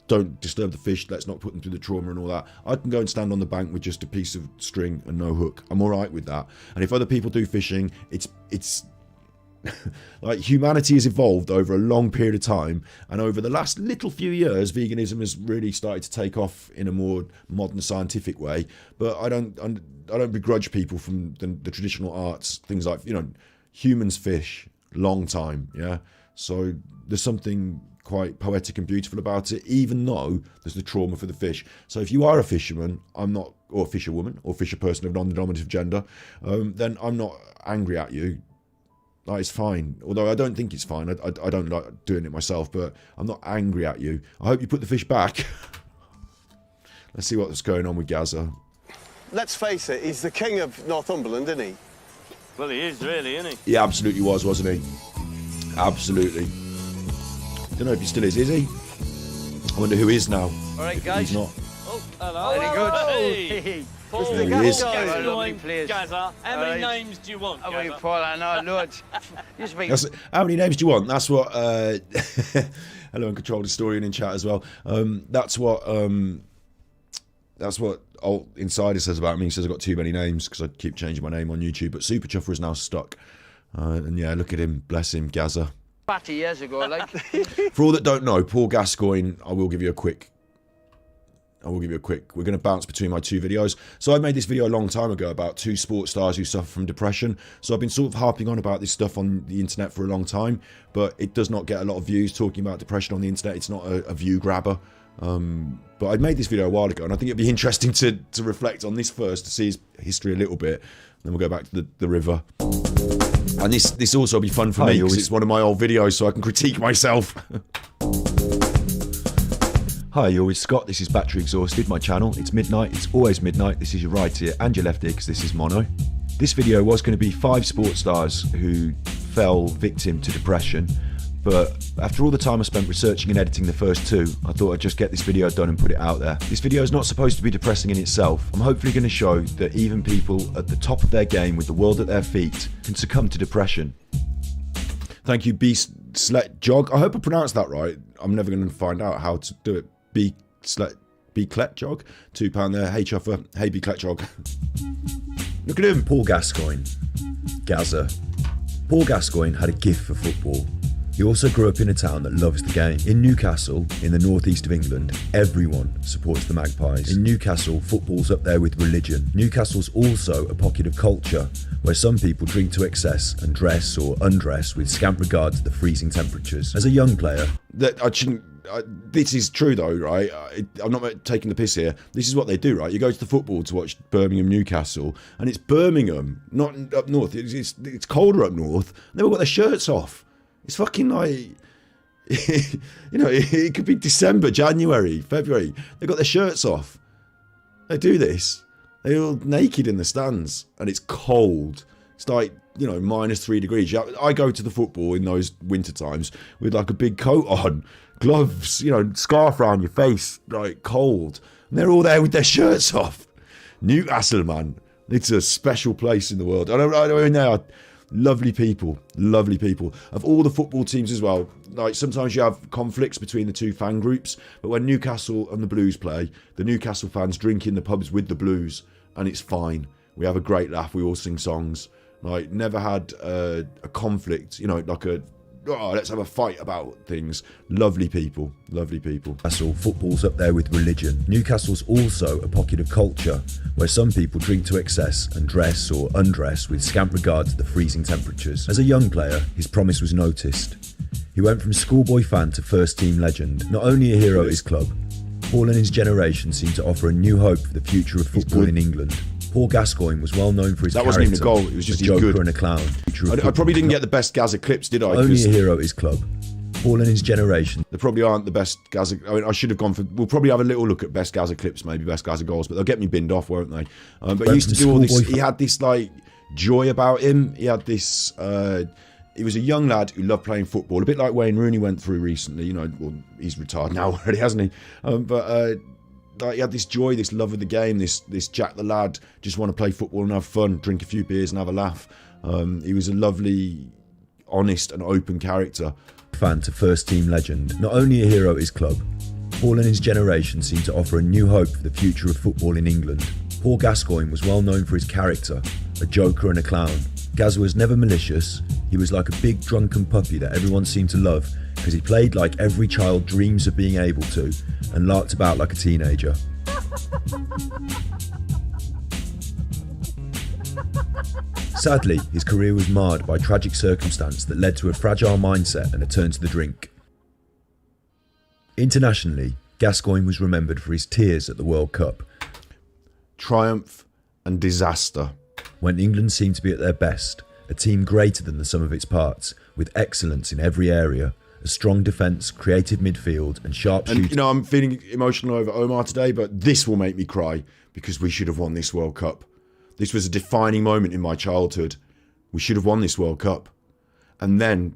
don't disturb the fish, let's not put them through the trauma and all that. I can go and stand on the bank with just a piece of string and no hook. I'm all right with that. And if other people do fishing, it's like humanity has evolved over a long period of time, and over the last little few years veganism has really started to take off in a more modern scientific way. But I don't begrudge people from the traditional arts, things like, you know, humans fish long time, yeah, so there's something quite poetic and beautiful about it, even though there's the trauma for the fish. So if you are a fisherman, I'm not, or a fisherwoman or fisher person of non-dominative gender, then I'm not angry at you. Like, it's fine, although I don't think it's fine. I don't like doing it myself, but I'm not angry at you. I hope you put the fish back. Let's see what's going on with Gaza. Let's face it, he's the king of Northumberland, isn't he? Well, he is really, isn't he? He absolutely was, wasn't he? Absolutely. Don't know if he still is he? I wonder who is now. All right, guys. He's not. Oh, hello. Very good. Hey. Paul, There he is. Gaza. How many names do you want, Oh, Gaza? Paul, I know, loads. You speak. How many names do you want? That's what... hello, Uncontrolled Historian in chat as well. That's what Alt Insider says about me. He says I've got too many names because I keep changing my name on YouTube. But Super Chuffer is now stuck. And yeah, look at him. Bless him, Gaza. 40 years ago, like. For all that don't know, Paul Gascoigne, I will give you a quick. We're going to bounce between my 2 videos. So I made this video a long time ago about 2 sports stars who suffer from depression. So I've been sort of harping on about this stuff on the internet for a long time, but it does not get a lot of views talking about depression on the internet. It's not a view grabber. But I made this video a while ago, and I think it'd be interesting to reflect on this first, to see his history a little bit. Then we'll go back to the river. And this also will be fun for me because it's one of my old videos, so I can critique myself. Hi, you're with Scott. This is Battery Exhausted, my channel. It's midnight. It's always midnight. This is your right ear and your left ear because this is mono. This video was going to be 5 sports stars who fell victim to depression, but after all the time I spent researching and editing the first 2, I thought I'd just get this video done and put it out there. This video is not supposed to be depressing in itself. I'm hopefully going to show that even people at the top of their game with the world at their feet can succumb to depression. Thank you, B-Slet Jog. I hope I pronounced that right. I'm never going to find out how to do it. B-Clet Jog. £2 there. Hey, Chuffer. Hey, B-Clet Jog. Look at him. Paul Gascoigne. Gaza. Paul Gascoigne had a gift for football. He also grew up in a town that loves the game. In Newcastle, in the northeast of England, everyone supports the Magpies. In Newcastle, football's up there with religion. Newcastle's also a pocket of culture, where some people drink to excess and dress or undress with scant regard to the freezing temperatures. As a young player, this is true though, right? I'm not taking the piss here. This is what they do, right? You go to the football to watch Birmingham Newcastle, and it's Birmingham, not up north. It's colder up north. They've all got their shirts off. It's fucking like, it could be December, January, February. They've got their shirts off. They do this. They're all naked in the stands, and it's cold. It's like, -3 degrees. I go to the football in those winter times with like a big coat on, gloves, scarf around your face, like cold. And they're all there with their shirts off. Newcastle, man. It's a special place in the world. I mean, they are lovely people. Of all the football teams as well, like sometimes you have conflicts between the two fan groups, but when Newcastle and the Blues play, the Newcastle fans drink in the pubs with the Blues, and it's fine. We have a great laugh. We all sing songs. Like, never had a conflict, like let's have a fight about things. Lovely people. Newcastle, football's up there with religion. Newcastle's also a pocket of culture, where some people drink to excess and dress or undress with scant regard to the freezing temperatures. As a young player, his promise was noticed. He went from schoolboy fan to first-team legend. Not only a hero at his club, Paul and his generation seemed to offer a new hope for the future of football in England. Paul Gascoigne was well known for his character. That wasn't even a goal, it was just a joker good. And a clown. I probably didn't get the best Gaza clips, did I? Only a hero at his club. Paul and his generation. They probably aren't the best Gaza. I mean, I should have gone for. We'll probably have a little look at best Gaza clips, maybe best Gaza goals, but they'll get me binned off, won't they? But he used to do all this. He had this like joy about him. He had this. He was a young lad who loved playing football, a bit like Wayne Rooney went through recently. Well, he's retired now already, hasn't he? He had this joy, this love of the game, this Jack the lad, just want to play football and have fun, drink a few beers and have a laugh. He was a lovely, honest and open character. Fan to first-team legend. Not only a hero at his club, Paul and his generation seemed to offer a new hope for the future of football in England. Paul Gascoigne was well known for his character, a joker and a clown. Gaz was never malicious. He was like a big drunken puppy that everyone seemed to love because he played like every child dreams of being able to and larked about like a teenager. Sadly, his career was marred by tragic circumstance that led to a fragile mindset and a turn to the drink. Internationally, Gascoigne was remembered for his tears at the World Cup. Triumph and disaster. When England seemed to be at their best, a team greater than the sum of its parts, with excellence in every area, a strong defence, creative midfield and sharp shooting. And, I'm feeling emotional over Omar today, but this will make me cry because we should have won this World Cup. This was a defining moment in my childhood. We should have won this World Cup. And then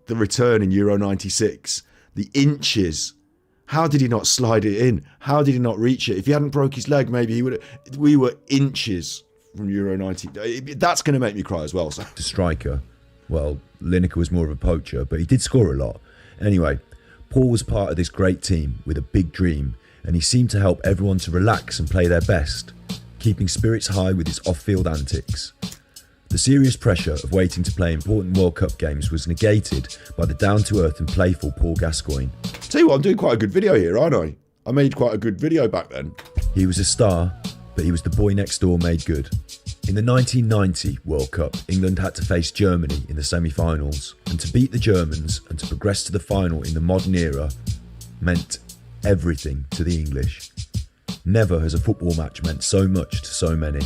the return in Euro 96, the inches. How did he not slide it in? How did he not reach it? If he hadn't broke his leg, maybe he would have. We were inches from Euro 90. That's going to make me cry as well. So. The striker. Well, Lineker was more of a poacher, but he did score a lot. Anyway, Paul was part of this great team with a big dream, and he seemed to help everyone to relax and play their best, keeping spirits high with his off-field antics. The serious pressure of waiting to play important World Cup games was negated by the down-to-earth and playful Paul Gascoigne. Tell you what, I'm doing quite a good video here, aren't I? I made quite a good video back then. He was a star, but he was the boy next door made good. In the 1990 World Cup, England had to face Germany in the semi-finals, and to beat the Germans and to progress to the final in the modern era meant everything to the English. Never has a football match meant so much to so many.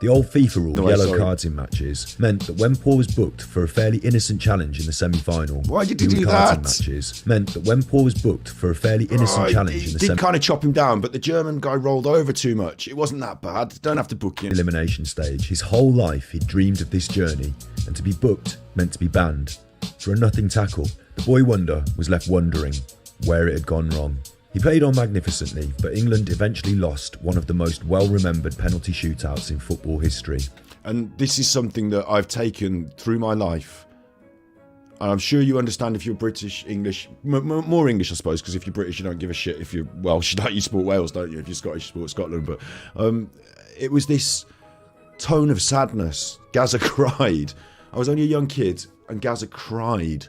The old FIFA rule, yellow cards in matches, meant that when Paul was booked for a fairly innocent challenge in the semi-final, why did you do that? Matches meant that when Paul was booked for a fairly innocent challenge in the did kind of chop him down, but the German guy rolled over too much. It wasn't that bad. Don't have to book him. Elimination stage. His whole life he'd dreamed of this journey, and to be booked meant to be banned for a nothing tackle. The boy wonder was left wondering where it had gone wrong. He played on magnificently, but England eventually lost one of the most well-remembered penalty shootouts in football history. And this is something that I've taken through my life. And I'm sure you understand if you're British, English, more English, I suppose, because if you're British, you don't give a shit. If you're Welsh, you support Wales, don't you? If you're Scottish, you support Scotland. But it was this tone of sadness. Gaza cried. I was only a young kid, and Gaza cried.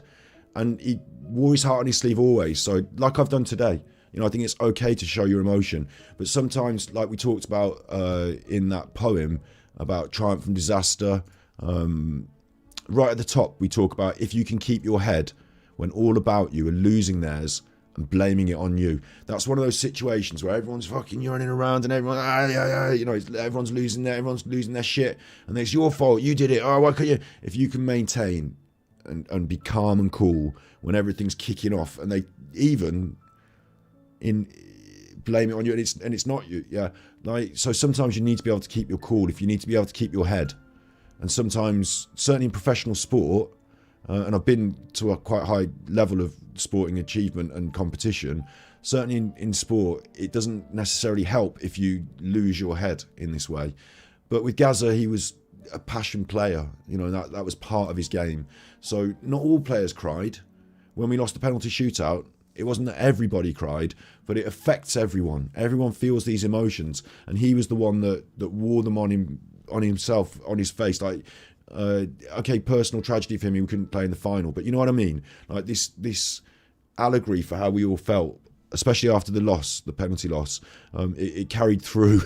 And he wore his heart on his sleeve always. So, like I've done today. I think it's okay to show your emotion, but sometimes, like we talked about in that poem, about triumph from disaster. Right at the top, we talk about if you can keep your head when all about you are losing theirs and blaming it on you. That's one of those situations where everyone's fucking running around and everyone's losing their shit, and it's your fault. You did it. Oh, why couldn't you? If you can maintain and be calm and cool when everything's kicking off, and they even blame it on you, and it's not you. Yeah, like, so sometimes you need to be able to keep your cool. If you need to be able to keep your head, and sometimes, certainly in professional sport, and I've been to a quite high level of sporting achievement and competition, certainly in sport, it doesn't necessarily help if you lose your head in this way. But with Gaza, he was a passion player. You know, that was part of his game. So not all players cried. When we lost the penalty shootout, it wasn't that everybody cried, but it affects everyone. Everyone feels these emotions, and he was the one that wore them on himself, on his face. Like, okay, personal tragedy for him, he couldn't play in the final, but you know what I mean? Like this allegory for how we all felt, especially after the penalty loss, it carried through,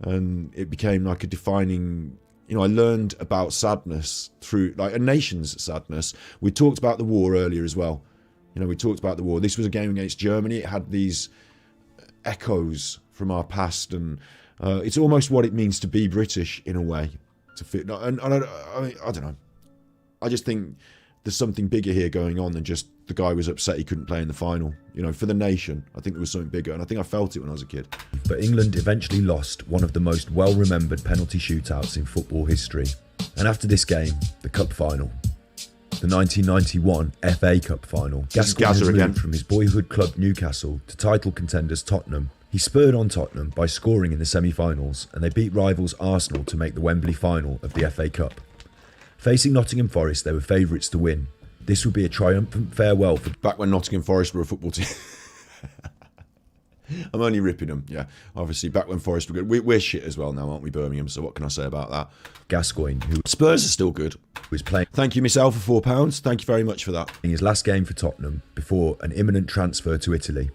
and it became like a defining. You know, I learned about sadness through like a nation's sadness. We talked about the war earlier as well. You know, we talked about the war. This was a game against Germany. It had these echoes from our past, and it's almost what it means to be British in a way. To fit, and I don't know. I just think there's something bigger here going on than just the guy was upset he couldn't play in the final. You know, for the nation, I think there was something bigger, and I think I felt it when I was a kid. But England eventually lost one of the most well-remembered penalty shootouts in football history. And after this game, the cup final, the 1991 FA Cup final, Gascoigne has moved from his boyhood club Newcastle to title contenders Tottenham. He spurred on Tottenham by scoring in the semi-finals, and they beat rivals Arsenal to make the Wembley final of the FA Cup. Facing Nottingham Forest, they were favourites to win. This would be a triumphant farewell for... Back when Nottingham Forest were a football team. I'm only ripping them, yeah. Obviously, back when Forest were good. We're shit as well now, aren't we, Birmingham? So what can I say about that? Gascoigne, who... Spurs are still good. ...was playing... Thank you, Miss Al, for £4. Thank you very much for that. ...in his last game for Tottenham before an imminent transfer to Italy.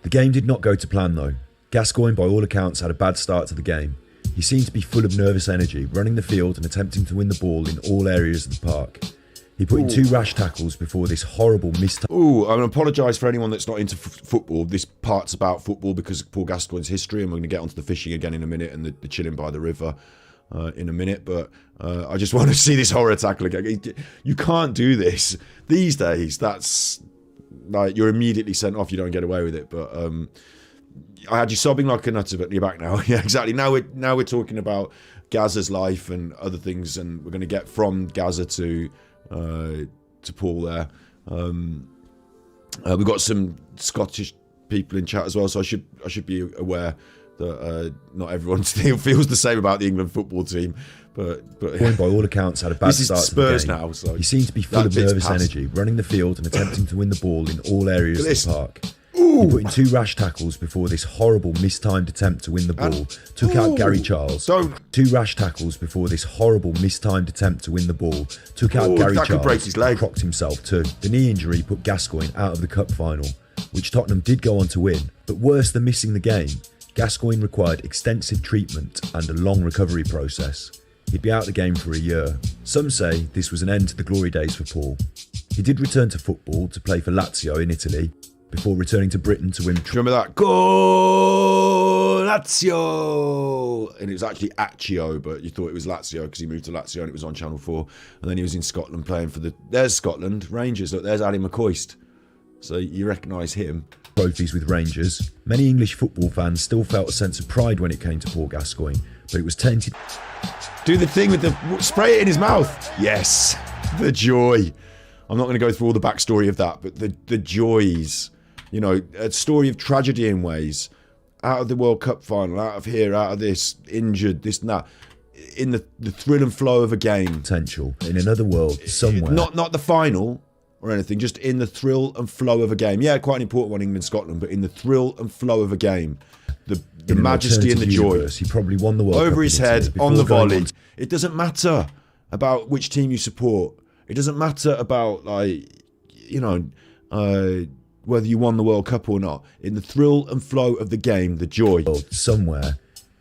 The game did not go to plan though. Gascoigne, by all accounts, had a bad start to the game. He seemed to be full of nervous energy, running the field and attempting to win the ball in all areas of the park. He put in 2 rash tackles before this horrible mistake. I'm going to apologise for anyone that's not into football. This part's about football because of Paul Gascoigne's history, and we're going to get onto the fishing again in a minute and the chilling by the river in a minute. But I just want to see this horror tackle again. You can't do this. These days, that's like you're immediately sent off. You don't get away with it. But I had you sobbing like a nutter, but you're back now. Yeah, exactly. Now we're talking about Gaza's life and other things, and we're going to get from Gaza to Paul there. We've got some Scottish people in chat as well, so I should be aware that not everyone still feels the same about the England football team. But by all accounts, had a bad start to the game. Now, so he seemed to be full of nervous energy, running the field and attempting to win the ball in all areas of the park. He put in 2 rash tackles before this horrible mistimed attempt to win the ball took out Gary Charles. 2 rash tackles before this horrible mistimed attempt to win the ball took out Gary Charles. Break his leg. Crocked himself too. The knee injury put Gascoigne out of the cup final, which Tottenham did go on to win. But worse than missing the game, Gascoigne required extensive treatment and a long recovery process. He'd be out the game for a year. Some say this was an end to the glory days for Paul. He did return to football to play for Lazio in Italy, before returning to Britain to win... Do you remember that? Go Lazio! And it was actually Accio, but you thought it was Lazio because he moved to Lazio and it was on Channel 4. And then he was in Scotland playing for there's Scotland, Rangers. Look, there's Ali McCoist. So you recognise him. Trophies with Rangers. Many English football fans still felt a sense of pride when it came to Paul Gascoigne, but it was tainted... Do the thing with the... Spray it in his mouth. Yes. The joy. I'm not going to go through all the backstory of that, but the joys... You know, a story of tragedy in ways. Out of the World Cup final, out of here, out of this, injured, this and that. In the thrill and flow of a game. Potential. In another world, somewhere. Not the final or anything, just in the thrill and flow of a game. Yeah, quite an important one, England-Scotland, but in the thrill and flow of a game. The majesty and the joy. Universe, he probably won the World Cup over his head, on the volley. It doesn't matter about which team you support. It doesn't matter about, like, you know... whether you won the World Cup or not. In the thrill and flow of the game, the joy. Somewhere,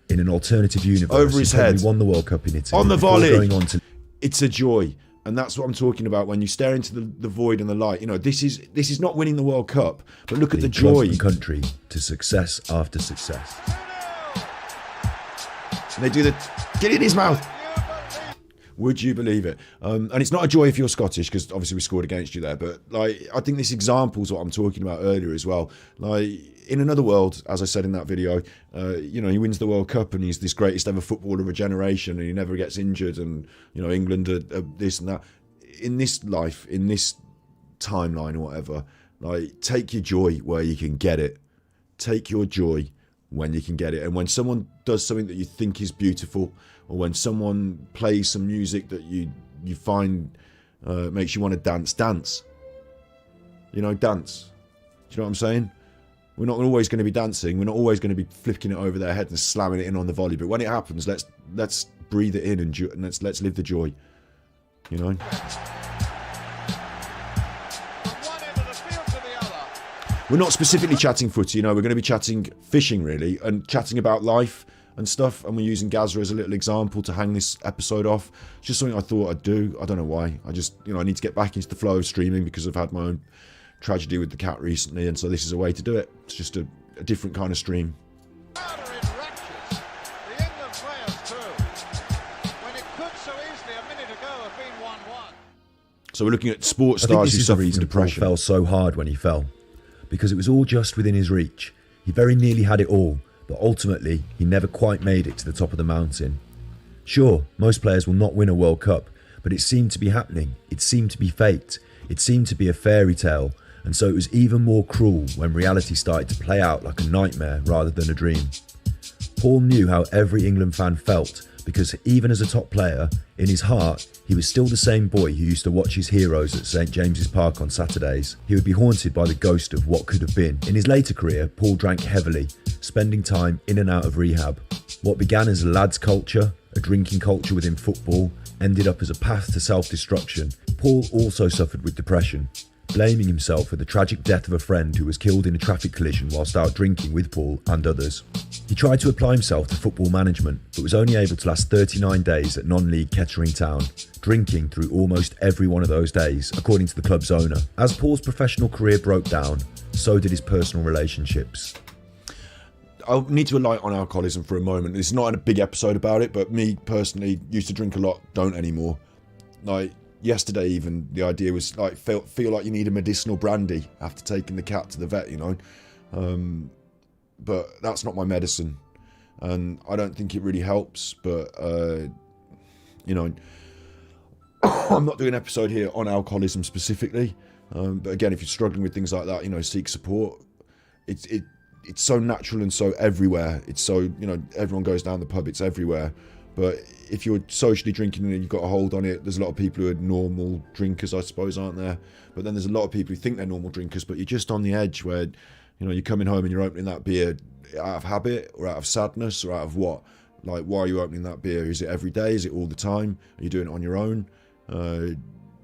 in an alternative universe, Over his he probably head. won the World Cup in Italy. On the before volley. Going on to It's a joy. And that's what I'm talking about when you stare into the void and the light. You know, this is not winning the World Cup, but look at the club joy. and country to success after success. And they do the get in his mouth. Would you believe it? And it's not a joy if you're Scottish, because obviously we scored against you there. But like, I think this example's what I'm talking about earlier as well. Like, in another world, as I said in that video, you know, he wins the World Cup and he's this greatest ever footballer of a generation, and he never gets injured, and you know, England are this and that. In this life, in this timeline or whatever, like, take your joy where you can get it. Take your joy when you can get it. And when someone does something that you think is beautiful, or when someone plays some music that you find makes you want to dance. You know, dance. Do you know what I'm saying? We're not always going to be dancing. We're not always going to be flicking it over their head and slamming it in on the volley. But when it happens, let's breathe it in and let's live the joy. You know. We're not specifically chatting footy. You know, we're going to be chatting fishing really, and chatting about life and stuff. And we're using Gazza as a little example to hang this episode off. It's just something I thought I'd do. I don't know why. I just, you know, I need to get back into the flow of streaming because I've had my own tragedy with the cat recently, and so this is a way to do it. It's just a different kind of stream. So we're looking at sports I think stars this who is the suffer from reason Paul depression. fell so hard when he fell, because it was all just within his reach. He very nearly had it all, but ultimately he never quite made it to the top of the mountain. Sure, most players will not win a World Cup, but it seemed to be happening. It seemed to be fate. It seemed to be a fairy tale, and so it was even more cruel when reality started to play out like a nightmare rather than a dream. Paul knew how every England fan felt, because even as a top player, in his heart, he was still the same boy who used to watch his heroes at St James's Park on Saturdays. He would be haunted by the ghost of what could have been. In his later career, Paul drank heavily, spending time in and out of rehab. What began as a lads culture, a drinking culture within football, ended up as a path to self-destruction. Paul also suffered with depression, blaming himself for the tragic death of a friend who was killed in a traffic collision whilst out drinking with Paul and others. He tried to apply himself to football management, but was only able to last 39 days at non-league Kettering Town, drinking through almost every one of those days, according to the club's owner. As Paul's professional career broke down, so did his personal relationships. I need to alight on alcoholism for a moment. It's not a big episode about it, but me personally used to drink a lot, don't anymore. Like yesterday even, the idea was like feel like you need a medicinal brandy after taking the cat to the vet, you know. But that's not my medicine, and I don't think it really helps. But you know, I'm not doing an episode here on alcoholism specifically. But again, if you're struggling with things like that, you know, seek support. It's so natural and so everywhere. It's so, you know, everyone goes down the pub, it's everywhere. But if you're socially drinking and you've got a hold on it, there's a lot of people who are normal drinkers, I suppose, aren't there? But then there's a lot of people who think they're normal drinkers, but you're just on the edge where, you know, you're coming home and you're opening that beer out of habit or out of sadness or out of what? Like, why are you opening that beer? Is it every day? Is it all the time? Are you doing it on your own?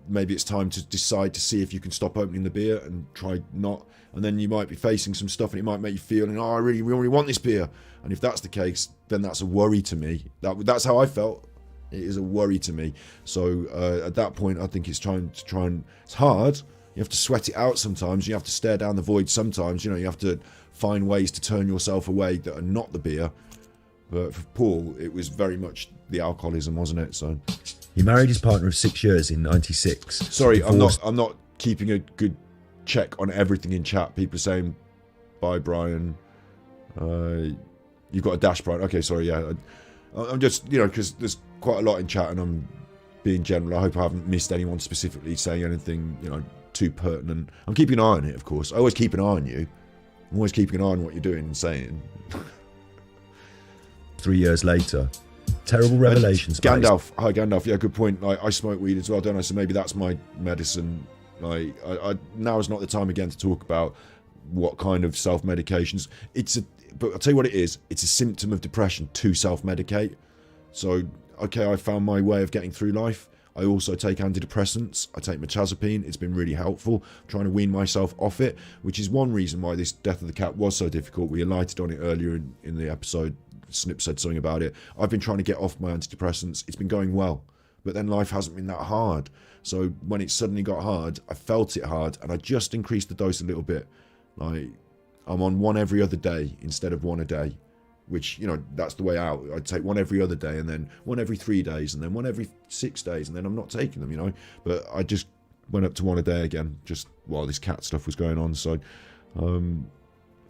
Maybe it's time to decide to see if you can stop opening the beer and try not. And then you might be facing some stuff and it might make you feel, I really want this beer. And if that's the case, then that's a worry to me. That's how I felt. It is a worry to me. So at that point, I think it's it's hard. You have to sweat it out sometimes. You have to stare down the void sometimes. You know, you have to find ways to turn yourself away that are not the beer. But for Paul, it was very much the alcoholism, wasn't it? So he married his partner of 6 years in '96. Sorry, I'm not keeping a good check on everything in chat. People are saying, bye, Brian. You've got a dash, Brian. Okay, sorry, yeah. I'm just, you know, because there's quite a lot in chat and I'm being general. I hope I haven't missed anyone specifically saying anything, you know, too pertinent. I'm keeping an eye on it, of course. I always keep an eye on you. I'm always keeping an eye on what you're doing and saying. 3 years later, terrible revelations. Gandalf, hi Gandalf. Yeah, good point. Like, I smoke weed as well, don't I? So maybe that's my medicine. Like, now is not the time again to talk about what kind of self-medications. But I'll tell you what it is. It's a symptom of depression to self-medicate. So, okay, I found my way of getting through life. I also take antidepressants. I take mirtazapine. It's been really helpful. I'm trying to wean myself off it, which is one reason why this death of the cat was so difficult. We alighted on it earlier in the episode Snip said something about it. I've been trying to get off my antidepressants. It's been going well, but then life hasn't been that hard. So when it suddenly got hard, I felt it hard, and I just increased the dose a little bit. Like, I'm on one every other day instead of one a day, which, you know, that's the way out. I'd take one every other day, and then one every 3 days, and then one every 6 days, and then I'm not taking them, you know. But I just went up to one a day again, just while this cat stuff was going on. So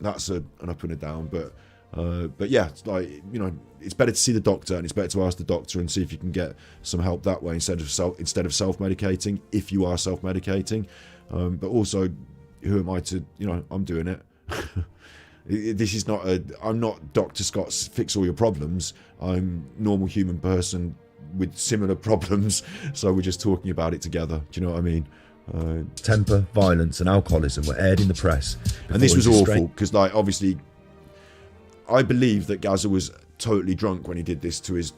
that's an up and a down. But yeah, it's like, you know, it's better to see the doctor, and it's better to ask the doctor and see if you can get some help that way instead of self-medicating, if you are self-medicating. But also, who am I to, you know, I'm doing it. This is not I'm not Dr. Scott's fix all your problems. I'm a normal human person with similar problems, so we're just talking about it together. Do you know what I mean? Temper, violence and alcoholism were aired in the press. And this was before his awful, because, like, obviously, I believe that Gaza was totally drunk when he did this to his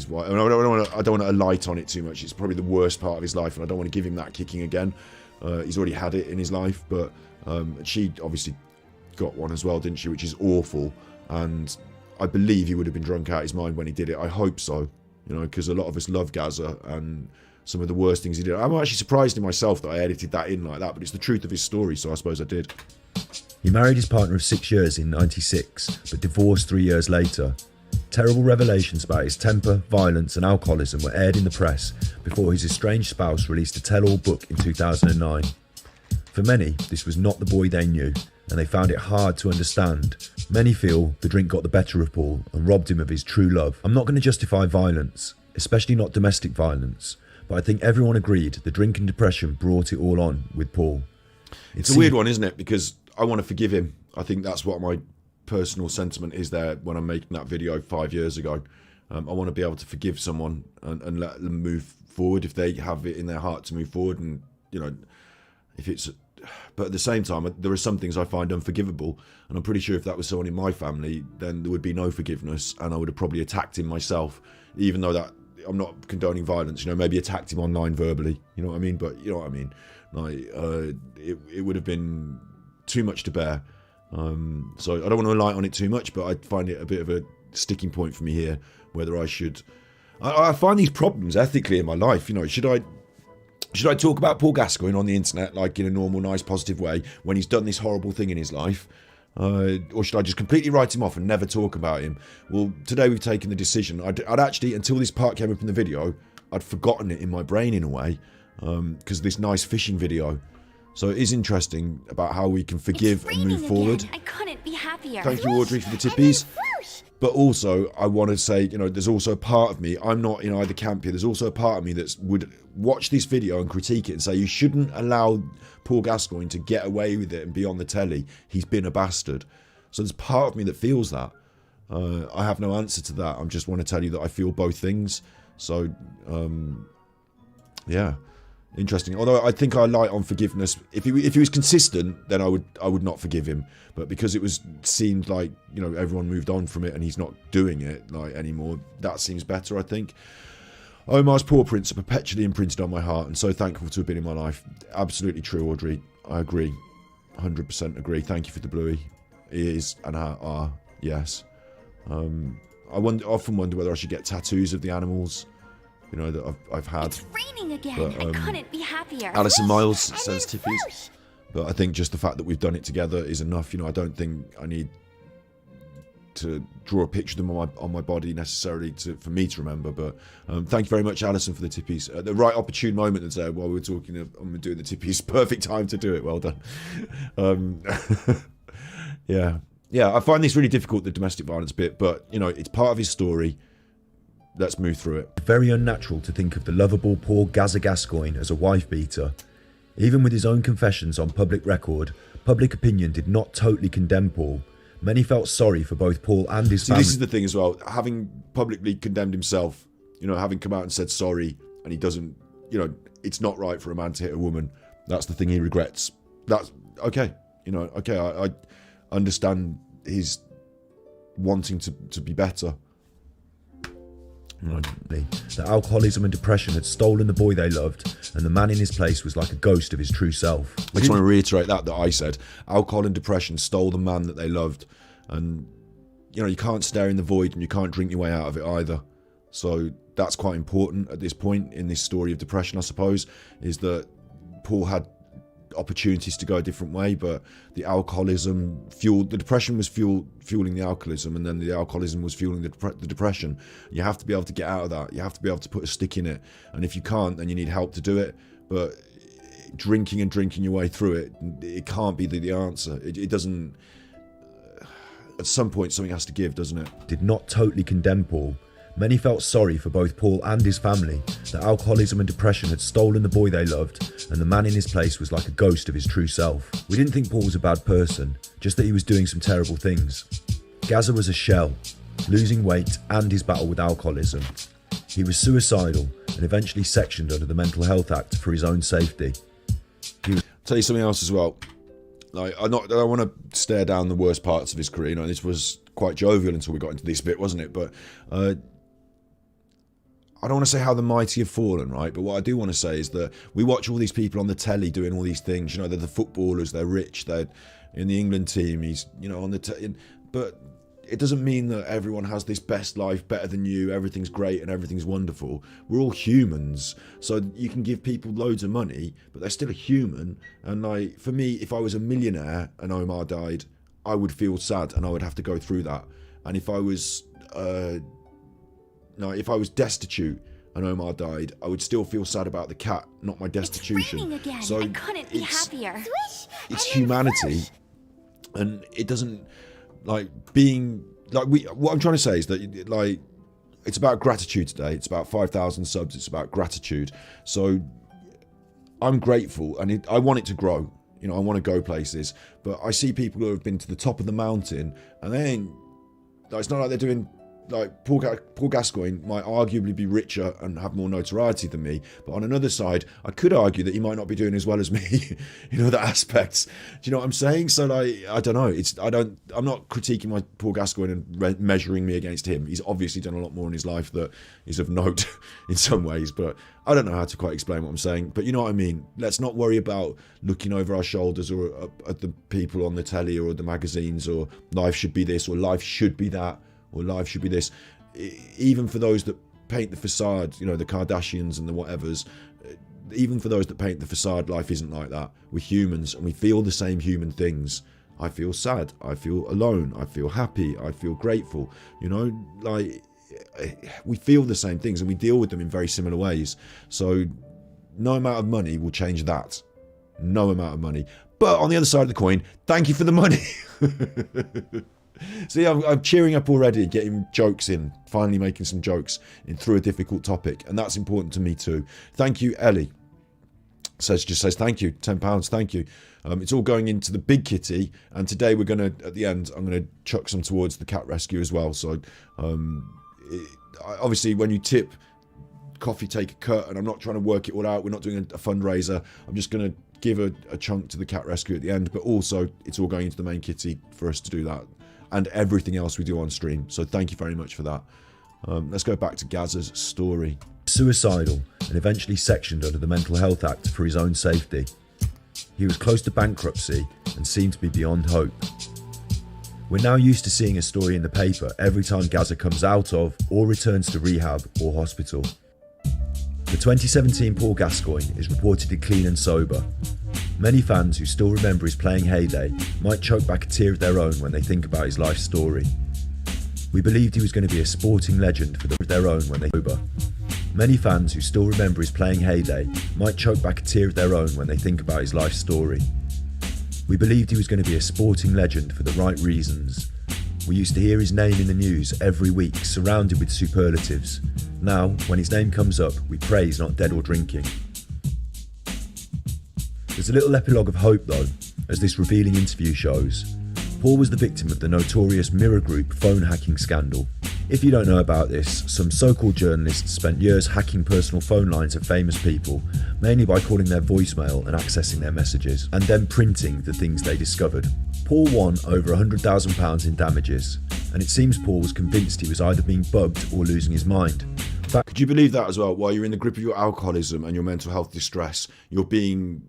wife. I don't want to alight on it too much. It's probably the worst part of his life, and I don't want to give him that kicking again. He's already had it in his life, but she obviously got one as well, didn't she? Which is awful, and I believe he would have been drunk out of his mind when he did it. I hope so, you know, because a lot of us love Gaza, and some of the worst things he did. I'm actually surprised in myself that I edited that in like that, but it's the truth of his story, so I suppose I did. He married his partner of 6 years in '96, but divorced 3 years later. Terrible revelations about his temper, violence and alcoholism were aired in the press before his estranged spouse released a tell-all book in 2009. For many, this was not the boy they knew, and they found it hard to understand. Many feel the drink got the better of Paul and robbed him of his true love. I'm not going to justify violence, especially not domestic violence, but I think everyone agreed the drink and depression brought it all on with Paul. It's a weird one, isn't it? Because I want to forgive him. I think that's what my personal sentiment is there when I'm making that video 5 years ago. I want to be able to forgive someone and let them move forward if they have it in their heart to move forward. And, you know, if it's... But at the same time, there are some things I find unforgivable, and I'm pretty sure if that was someone in my family, then there would be no forgiveness, and I would have probably attacked him myself, even though that I'm not condoning violence, you know, maybe attacked him online verbally, you know what I mean? But you know what I mean? Like, it would have been too much to bear. So I don't want to rely on it too much, but I find it a bit of a sticking point for me here, whether I should... I find these problems ethically in my life, you know, should I talk about Paul Gascoigne on the internet, like in a normal, nice, positive way, when he's done this horrible thing in his life? Or should I just completely write him off and never talk about him? Well, today we've taken the decision. I'd actually, until this part came up in the video, I'd forgotten it in my brain in a way, because of this nice fishing video. So it is interesting about how we can forgive and move forward. I couldn't be happier. Thank you, Audrey, for the tippies. But also, I want to say, you know, there's also a part of me, I'm not in either camp here, there's also a part of me that would watch this video and critique it and say, you shouldn't allow Paul Gascoigne to get away with it and be on the telly. He's been a bastard. So there's part of me that feels that. I have no answer to that. I just want to tell you that I feel both things. So, yeah. Interesting. Although I think I light on forgiveness. If he was consistent, then I would not forgive him. But because it seemed like, you know, everyone moved on from it and he's not doing it like anymore, that seems better, I think. Omar's paw prints are perpetually imprinted on my heart, and so thankful to have been in my life. Absolutely true, Audrey. I agree. 100% agree. Thank you for the bluey. Is and are, yes. I often wonder whether I should get tattoos of the animals, you know, that I've had. It's raining again. But, I couldn't be happier. Alison Miles says tippies. But I think just the fact that we've done it together is enough. You know, I don't think I need to draw a picture of them on my body necessarily for me to remember. But thank you very much, Alison, for the tippies. At the right opportune moment today, while we were talking, I'm doing the tippies. Perfect time to do it. Well done. Yeah. I find this really difficult, the domestic violence bit. But you know, it's part of his story. Let's move through it. Very unnatural to think of the lovable Paul Gascoigne as a wife beater. Even with his own confessions on public record, public opinion did not totally condemn Paul. Many felt sorry for both Paul and his family. This is the thing as well. Having publicly condemned himself, you know, having come out and said sorry, and he doesn't, you know, it's not right for a man to hit a woman. That's the thing he regrets. That's okay. You know, okay, I understand his wanting to be better. That alcoholism and depression had stolen the boy they loved, and the man in his place was like a ghost of his true self. I just want to reiterate that I said. Alcohol and depression stole the man that they loved, and you can't stare in the void and you can't drink your way out of it either. So that's quite important at this point in this story of depression, I suppose, is that Paul had opportunities to go a different way, but the alcoholism fueled the depression, was fueling the alcoholism, and then the alcoholism was fueling the depression. You have to be able to get out of that. You have to be able to put a stick in it, and if you can't, then you need help to do it. But drinking your way through it can't be the answer. It doesn't. At some point something has to give, doesn't it? Did not totally condemn Paul. Many felt sorry for both Paul and his family, that alcoholism and depression had stolen the boy they loved, and the man in his place was like a ghost of his true self. We didn't think Paul was a bad person, just that he was doing some terrible things. Gaza was a shell, losing weight and his battle with alcoholism. He was suicidal and eventually sectioned under the Mental Health Act for his own safety. Tell you something else as well. Like, I don't want to stare down the worst parts of his career. You know, this was quite jovial until we got into this bit, wasn't it? But I don't want to say how the mighty have fallen, right? But what I do want to say is that we watch all these people on the telly doing all these things. You know, they're the footballers, they're rich, they're in the England team. He's, you know, on the but it doesn't mean that everyone has this best life, better than you, everything's great and everything's wonderful. We're all humans. So you can give people loads of money, but they're still a human. And like, for me, if I was a millionaire and Omar died, I would feel sad and I would have to go through that. And if I was if I was destitute and Omar died, I would still feel sad about the cat, not my destitution. It's raining again. So I couldn't be happier. It's humanity, and it doesn't like being like we. What I'm trying to say is that like it's about gratitude today. It's about 5,000 subs. It's about gratitude. So I'm grateful, and I want it to grow. You know, I want to go places, but I see people who have been to the top of the mountain, and they ain't. Like, it's not like they're doing. Like Paul Gascoigne might arguably be richer and have more notoriety than me, but on another side, I could argue that he might not be doing as well as me in other aspects. Do you know what I'm saying? So like, I don't know. I'm not critiquing my Paul Gascoigne and measuring me against him. He's obviously done a lot more in his life that is of note in some ways, but I don't know how to quite explain what I'm saying. But you know what I mean? Let's not worry about looking over our shoulders or at the people on the telly or the magazines, or life should be this or life should be that. Or life should be this. Even for those that paint the facade, you know, the Kardashians and the whatevers, even for those that paint the facade, life isn't like that. We're humans and we feel the same human things. I feel sad, I feel alone, I feel happy, I feel grateful. You know, like, we feel the same things and we deal with them in very similar ways. So no amount of money will change that. No amount of money. But on the other side of the coin, thank you for the money. See, I'm cheering up already, getting jokes in, finally making some jokes through a difficult topic, and that's important to me too. Thank you, Ellie. Just says thank you, £10, thank you. It's all going into the big kitty, and today we're gonna, at the end, I'm gonna chuck some towards the cat rescue as well. So, obviously, when you tip, coffee take a cut, and I'm not trying to work it all out. We're not doing a fundraiser. I'm just gonna give a chunk to the cat rescue at the end, but also it's all going into the main kitty for us to do that. And everything else we do on stream. So thank you very much for that. Let's go back to Gaza's story. Suicidal and eventually sectioned under the Mental Health Act for his own safety. He was close to bankruptcy and seemed to be beyond hope. We're now used to seeing a story in the paper every time Gaza comes out of or returns to rehab or hospital. The 2017 Paul Gascoigne is reportedly clean and sober. Many fans who still remember his playing heyday might choke back a tear of their own when they think about his life story. We believed he was going to be a sporting legend for their own when they sober. Many fans who still remember his playing heyday might choke back a tear of their own when they think about his life story. We believed he was going to be a sporting legend for the right reasons. We used to hear his name in the news every week, surrounded with superlatives. Now, when his name comes up, we praise not dead or drinking. There's a little epilogue of hope though, as this revealing interview shows. Paul was the victim of the notorious Mirror Group phone hacking scandal. If you don't know about this, some so-called journalists spent years hacking personal phone lines of famous people, mainly by calling their voicemail and accessing their messages, and then printing the things they discovered. Paul won over £100,000 in damages, and it seems Paul was convinced he was either being bugged or losing his mind. Could you believe that as well? While you're in the grip of your alcoholism and your mental health distress, you're being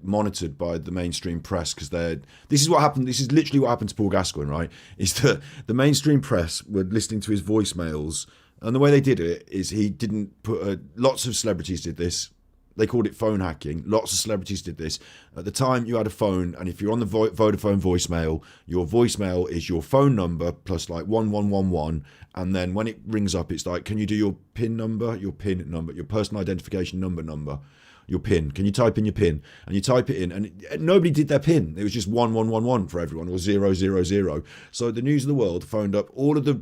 monitored by the mainstream press because this is what happened. This is literally what happened to Paul Gascoigne, right? Is that the mainstream press were listening to his voicemails, and the way they did it is he didn't put. Lots of celebrities did this. They called it phone hacking. Lots of celebrities did this. At the time, you had a phone, and if you're on the Vodafone voicemail, your voicemail is your phone number plus like 1111, and then when it rings up, it's like, can you do your PIN number, your personal identification number, your PIN. Can you type in your PIN? And you type it in, and nobody did their PIN. It was just 1111 for everyone, or 000. So the News of the World phoned up all of the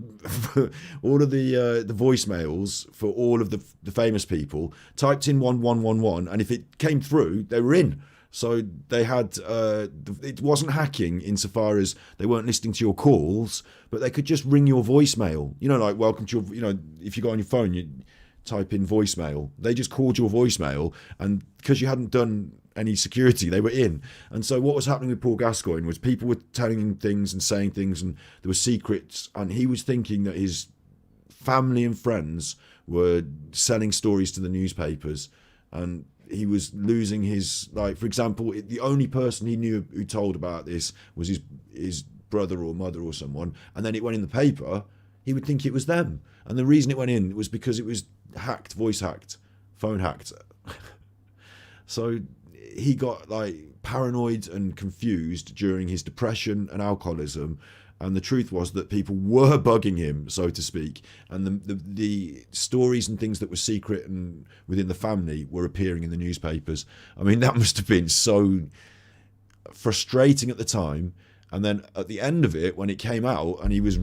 voicemails for all of the famous people, typed in 1111, and if it came through, they were in. So they had, it wasn't hacking insofar as they weren't listening to your calls, but they could just ring your voicemail. You know, like welcome to your, you know, if you got on your phone, you type in voicemail. They just called your voicemail, and because you hadn't done any security, they were in. And so what was happening with Paul Gascoigne was people were telling him things and saying things, and there were secrets, and he was thinking that his family and friends were selling stories to the newspapers, and he was losing his, like, for example, the only person he knew who told about this was his brother or mother or someone, and then it went in the paper. He would think it was them, and the reason it went in was because it was hacked, voice hacked, phone hacked. So he got like paranoid and confused during his depression and alcoholism, and the truth was that people were bugging him, so to speak, and the stories and things that were secret and within the family were appearing in the newspapers. I mean, that must have been so frustrating at the time, and then at the end of it, when it came out and he was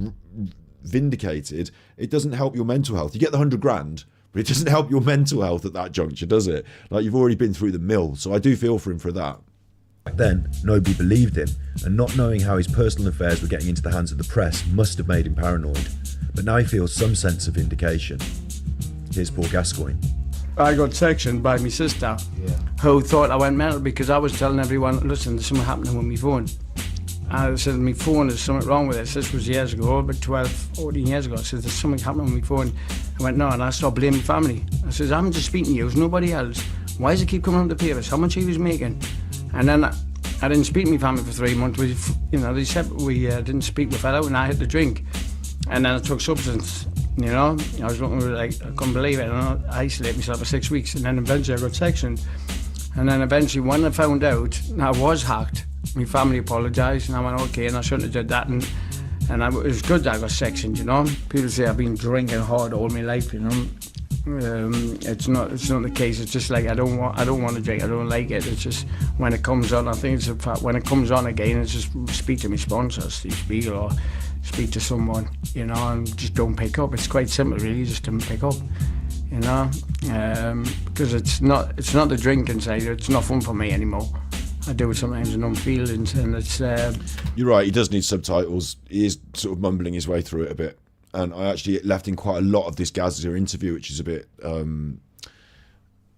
vindicated, it doesn't help your mental health. You get the 100 grand, but it doesn't help your mental health at that juncture, does it? Like, you've already been through the mill. So I do feel for him for that. Back then, nobody believed him, and not knowing how his personal affairs were getting into the hands of the press must have made him paranoid. But now he feels some sense of vindication. Here's Paul Gascoigne. I got sectioned by my sister, who thought I went mental because I was telling everyone, listen, there's something happening with my phone. I said, my phone, there's something wrong with it. This was years ago, about 12, 14 years ago. I said, there's something happening with my phone. I went, no, and I started blaming family. I said, I'm just speaking to you, it's nobody else. Why does it keep coming on the papers? How much he was making? And then I didn't speak to my family for 3 months. They said we didn't speak, we fell out, and I had to drink. And then I took substance, you know. I was looking like, I couldn't believe it. And I isolated myself for 6 weeks, and then eventually I got sectioned. And then eventually, when I found out I was hacked, my family apologised, and I went, okay, and I shouldn't have did that, and it was good that I got sectioned, you know. People say I've been drinking hard all my life, you know. It's not the case. It's just like I don't want to drink. I don't like it. It's just when it comes on, I think it's the fact when it comes on again, it's just speak to my sponsor, Steve Spiegel, or speak to someone, you know, and just don't pick up. It's quite simple, really, just don't pick up, you know, because it's not the drinking side. It's not fun for me anymore. I do it sometimes and I'm feeling, and it's... You're right, he does need subtitles. He is sort of mumbling his way through it a bit. And I actually left in quite a lot of this Gazza interview, which is a bit...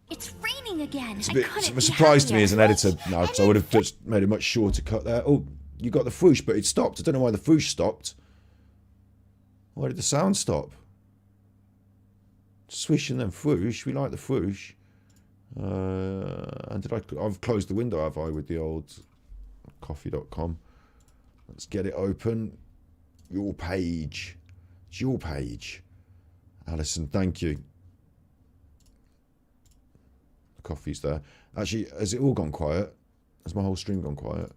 It's raining again. It's a bit of a surprise to me as an editor now, because I would have just made a much shorter cut there. Oh, you got the whoosh, but it stopped. I don't know why the whoosh stopped. Why did the sound stop? Swish and then whoosh. We like the whoosh. And I've closed the window, have I, with the old coffee.com. Let's get it open. Your page. It's your page. Alison, thank you. The coffee's there. Actually, has it all gone quiet? Has my whole stream gone quiet?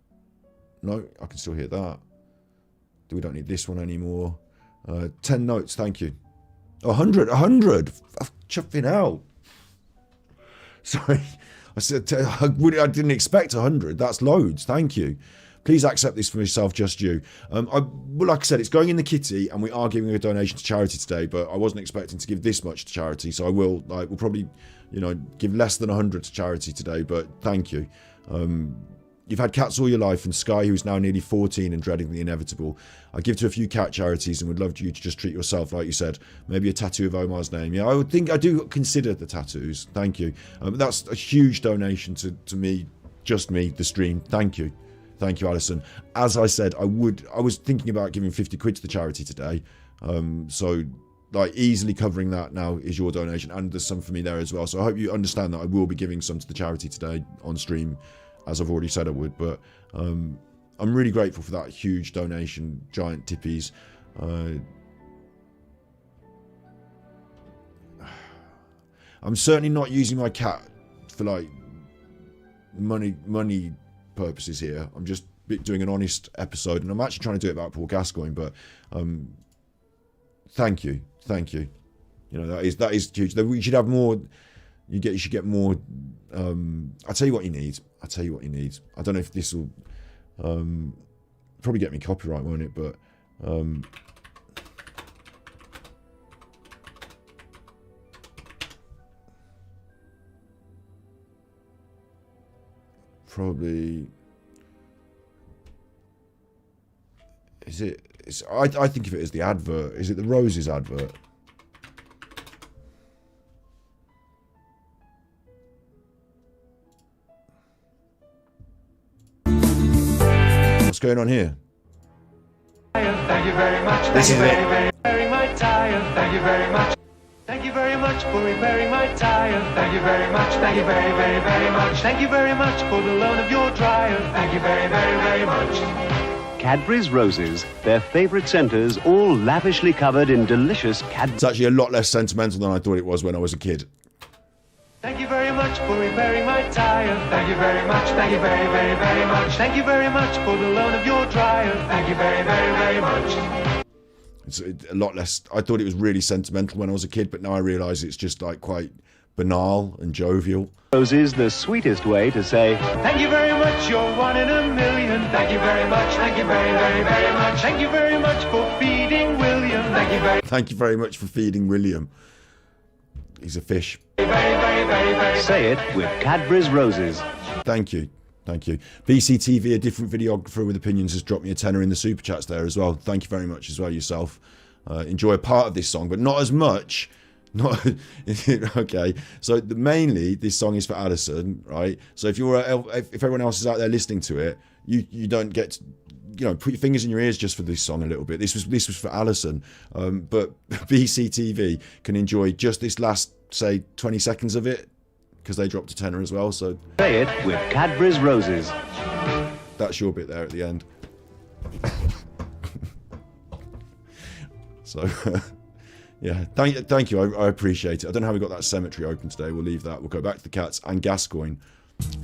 No, I can still hear that. We don't need this one anymore. 10 notes, thank you. 100. Chuffing out. Sorry, I said I didn't expect 100. That's loads. Thank you. Please accept this for myself, just you. Well, like I said, it's going in the kitty, and we are giving a donation to charity today. But I wasn't expecting to give this much to charity, so I will. We'll probably, give less than 100 to charity today. But thank you. You've had cats all your life, and Sky, who's now nearly 14 and dreading the inevitable. I give to a few cat charities and would love you to just treat yourself, like you said. Maybe a tattoo of Omar's name. Yeah, I do consider the tattoos. Thank you. That's a huge donation to me, just me, the stream. Thank you. Thank you, Alison. As I said, I was thinking about giving 50 quid to the charity today. So easily covering that now is your donation, and there's some for me there as well. So I hope you understand that I will be giving some to the charity today on stream. as I've already said I would. But I'm really grateful for that huge donation, giant tippies. I'm certainly not using my cat for like money purposes here. I'm just doing an honest episode, and I'm actually trying to do it about Paul Gascoigne. But thank you. You know, that is huge. We should have more. You should get more. I'll tell you what you need. I don't know if this will probably get me copyright, won't it? But probably is it? I think of it as the advert. Is it the Roses advert? What's going on here? Thank you very much. This is it. Very my tire. Thank you very much. Thank you very much for repairing my tire. Thank you very much. Thank you very, very, very much. Thank you very much for the loan of your dryer. Thank you very, very, very much. Cadbury's Roses, their favourite centres, all lavishly covered in delicious Cadbury. It's actually a lot less sentimental than I thought it was when I was a kid. Thank you very much for repairing my tire. Thank you very much. Thank you very, very, very much. Thank you very much for the loan of your dryer. Thank you very, very, very much. It's a lot less. I thought it was really sentimental when I was a kid, but now I realise it's just like quite banal and jovial. Roses, the sweetest way to say thank you very much, you're one in a million. Thank you very much, thank you very, very, very much. Thank you very much for feeding William. Thank you very much for feeding William. He's a fish. Very, very, very, very. Say it with Cadbury's Roses. Thank you. BCTV, a different videographer with opinions, has dropped me a tenner in the super chats there as well. Thank you very much as well yourself. Enjoy a part of this song, but not as much. Not okay. So mainly this song is for Alison, right? So if everyone else is out there listening to it, you don't get to, you know, put your fingers in your ears just for this song a little bit. This was for Alison, but BCTV can enjoy just this last, say, 20 seconds of it because they dropped a tenner as well. So say it with Cadbury's Roses. That's your bit there at the end. So. Yeah, thank you. I appreciate it. I don't know how we got that cemetery open today. We'll leave that. We'll go back to the cats and Gascoigne.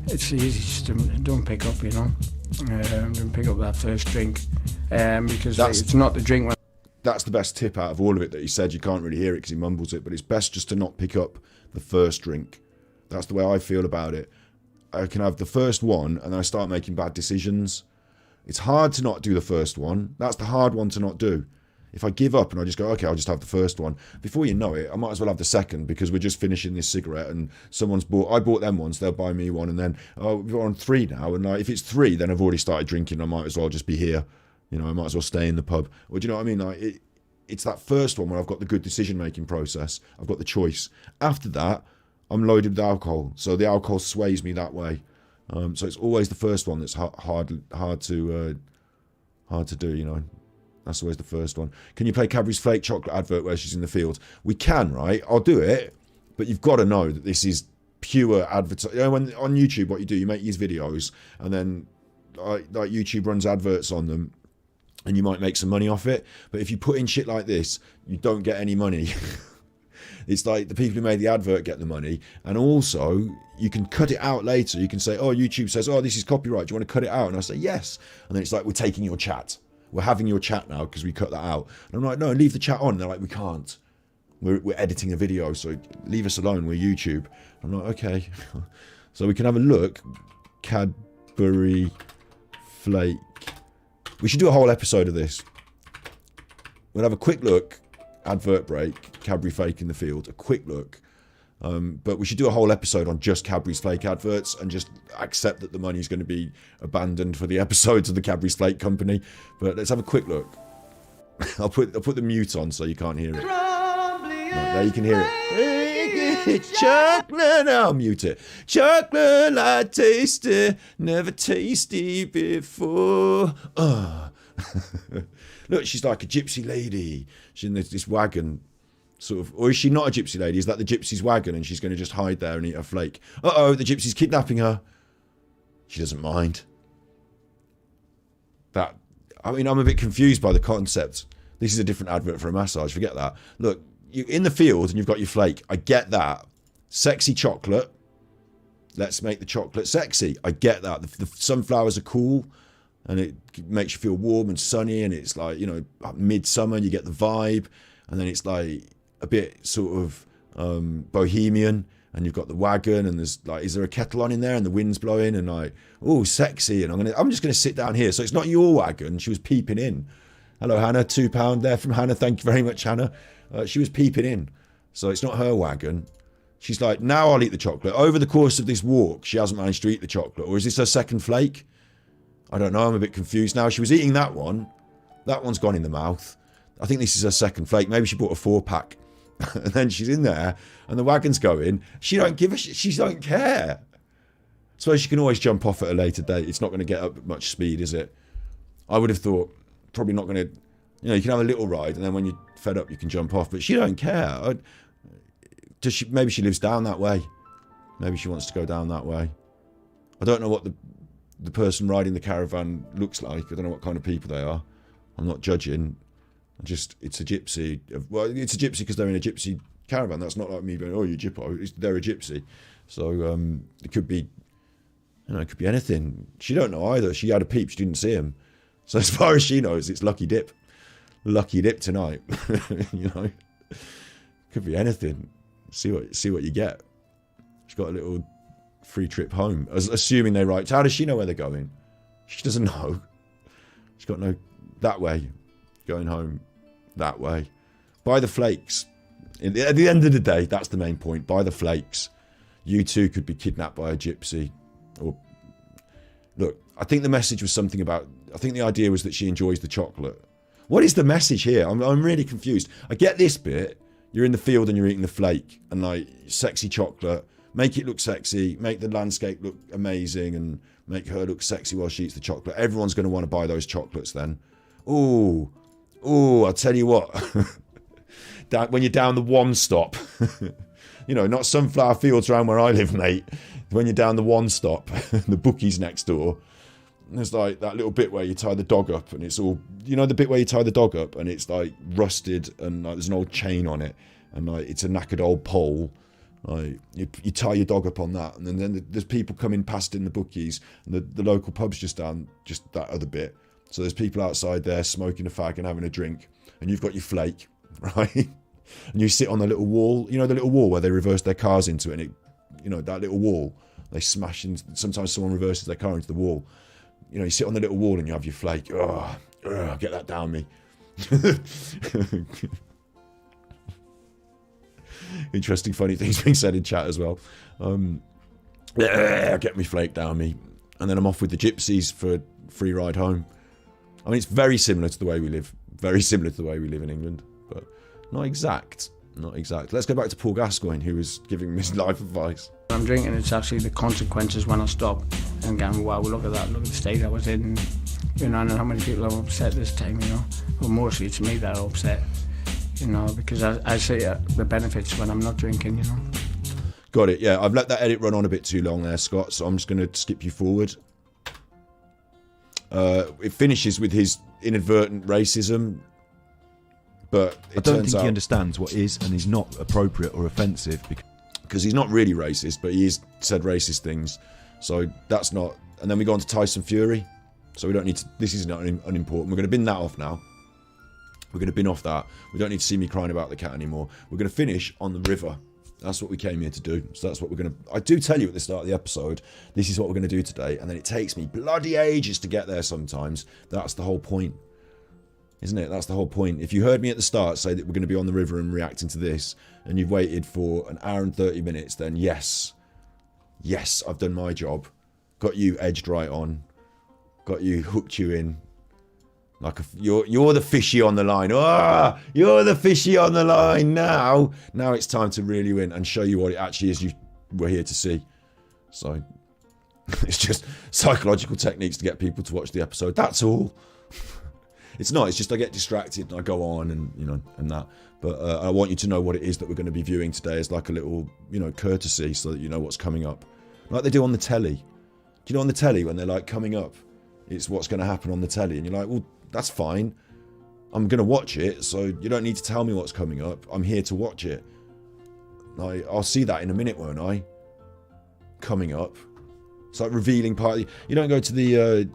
It's easy, just don't pick up, you know. Don't pick up that first drink because it's not the drink. That's the best tip out of all of it that he said. You can't really hear it because he mumbles it, but it's best just to not pick up the first drink. That's the way I feel about it. I can have the first one and then I start making bad decisions. It's hard to not do the first one. That's the hard one to not do. If I give up and I just go, okay, I'll just have the first one. Before you know it, I might as well have the second because we're just finishing this cigarette and I bought them once, they'll buy me one, and then we're on 3 now, and like, if it's 3, then I've already started drinking. I might as well just be here. You know, I might as well stay in the pub. Or do you know what I mean? Like, it's that first one where I've got the good decision-making process. I've got the choice. After that, I'm loaded with alcohol, so the alcohol sways me that way. So it's always the first one that's hard to do, you know. That's always the first one. Can you play Cadbury's Flake Chocolate advert where she's in the field? We can, right? I'll do it, but you've got to know that this is pure advertising. You know, on YouTube, what you do, you make these videos, and then like YouTube runs adverts on them, and you might make some money off it. But if you put in shit like this, you don't get any money. It's like the people who made the advert get the money, and also you can cut it out later. You can say, oh, YouTube says, oh, this is copyright. Do you want to cut it out? And I say, yes. And then it's like, we're taking your chat. We're having your chat now because we cut that out. And I'm like, no, leave the chat on. And they're like, we can't. We're editing a video, so leave us alone. We're YouTube. I'm like, okay. So we can have a look. Cadbury Flake. We should do a whole episode of this. We'll have a quick look. Advert break. Cadbury Flake in the field. A quick look. But we should do a whole episode on just Cadbury's Flake adverts and just accept that the money is going to be abandoned for the episodes of the Cadbury's Flake company. But let's have a quick look. I'll put the mute on so you can't hear it. Right, there you can hear it. Chocolate, I'll mute it. Chocolate like tasty, never tasty before. Look, she's like a gypsy lady. She's in this wagon. Sort of, or is she not a gypsy lady? Is that the gypsy's wagon and she's going to just hide there and eat her flake? Uh-oh, the gypsy's kidnapping her. She doesn't mind. I mean, I'm a bit confused by the concept. This is a different advert for a massage. Forget that. Look, you're in the field and you've got your flake. I get that. Sexy chocolate. Let's make the chocolate sexy. I get that. The sunflowers are cool and it makes you feel warm and sunny, and it's like, you know, midsummer, you get the vibe, and then it's like a bit sort of bohemian, and you've got the wagon, and there's like, is there a kettle on in there, and the wind's blowing, and like, oh, sexy, and I'm just gonna sit down here. So it's not your wagon. She was peeping in. Hello, Hannah. £2 there from Hannah. Thank you very much, Hannah. She was peeping in, so it's not her wagon. She's like, now I'll eat the chocolate. Over the course of this walk, she hasn't managed to eat the chocolate, or is this her second flake? I don't know. I'm a bit confused now. She was eating that one. That one's gone in the mouth. I think this is her second flake. Maybe she bought a 4-pack. And then she's in there, and the wagon's going. She don't give a shit. She don't care. So she can always jump off at a later date. It's not going to get up at much speed, is it? I would have thought probably not going to. You know, you can have a little ride, and then when you're fed up, you can jump off. But she don't care. Maybe she lives down that way. Maybe she wants to go down that way. I don't know what the person riding the caravan looks like. I don't know what kind of people they are. I'm not judging. It's a gypsy. Well, it's a gypsy because they're in a gypsy caravan. That's not like me going, oh, you're gyppo. They're a gypsy. So it could be, you know, it could be anything. She don't know either. She had a peep. She didn't see him. So as far as she knows, it's lucky dip. Lucky dip tonight. You know, could be anything. See what you get. She's got a little free trip home. Assuming they write. How does she know where they're going? She doesn't know. She's got no that way. Going home that way. Buy the flakes. At the end of the day, that's the main point. Buy the flakes. You too could be kidnapped by a gypsy. Or look, I think the message was something about. I think the idea was that she enjoys the chocolate. What is the message here? I'm really confused. I get this bit. You're in the field and you're eating the flake and like sexy chocolate. Make it look sexy. Make the landscape look amazing and make her look sexy while she eats the chocolate. Everyone's going to want to buy those chocolates then. Ooh, I'll tell you what. When you're down the one stop, you know, not sunflower fields around where I live, mate. When you're down the one stop, the bookies next door, there's like that little bit where you tie the dog up and it's all, you know, the bit where you tie the dog up and it's like rusted and like there's an old chain on it and like it's a knackered old pole. Like you tie your dog up on that, and then there's people coming past in the bookies, and the local pub's just down just that other bit. So there's people outside there smoking a fag and having a drink, and you've got your flake, right? And you sit on the little wall, you know, the little wall where they reverse their cars into it, and it, you know, that little wall, they smash in. Sometimes someone reverses their car into the wall. You know, you sit on the little wall and you have your flake. Get that down me. Interesting, funny things being said in chat as well. Get me flake down me. And then I'm off with the gypsies for a free ride home. I mean, it's very similar to the way we live. Very similar to the way we live in England. But not exact. Not exact. Let's go back to Paul Gascoigne, who was giving me life advice. I'm drinking, it's actually the consequences when I stop. And going, wow, look at that, look at the state I was in. You know, and how many people are upset this time, you know. Well, mostly it's me that are upset. You know, because I see the benefits when I'm not drinking, you know. Got it, yeah. I've let that edit run on a bit too long there, Scott, so I'm just going to skip you forward. It finishes with his inadvertent racism, but I don't think he understands what is and is not appropriate or offensive. Because he's not really racist, but he has said racist things. So that's not... And then we go on to Tyson Fury. So we don't need to... This is not unimportant. We're going to bin that off now. We're going to bin off that. We don't need to see me crying about the cat anymore. We're going to finish on the river. That's what we came here to do. So that's what we're going to... I do tell you at the start of the episode, this is what we're going to do today. And then it takes me bloody ages to get there sometimes. That's the whole point. Isn't it? That's the whole point. If you heard me at the start say that we're going to be on the river and reacting to this, and you've waited for an hour and 30 minutes, then yes. Yes, I've done my job. Got you edged right on. Got you, hooked you in. Like you're the fishy on the line. You're the fishy on the line now. Now it's time to really win and show you what it actually is you were here to see. So it's just psychological techniques to get people to watch the episode. That's all. It's not. It's just I get distracted and I go on and you know and that. But I want you to know what it is that we're going to be viewing today as like a little courtesy so that you know what's coming up, like they do on the telly. Do you know on the telly when they're like coming up, it's what's going to happen on the telly, and you're like, well, that's fine. I'm going to watch it, so you don't need to tell me what's coming up. I'm here to watch it. Like, I'll see that in a minute, won't I? Coming up. It's like revealing part. You don't go to the,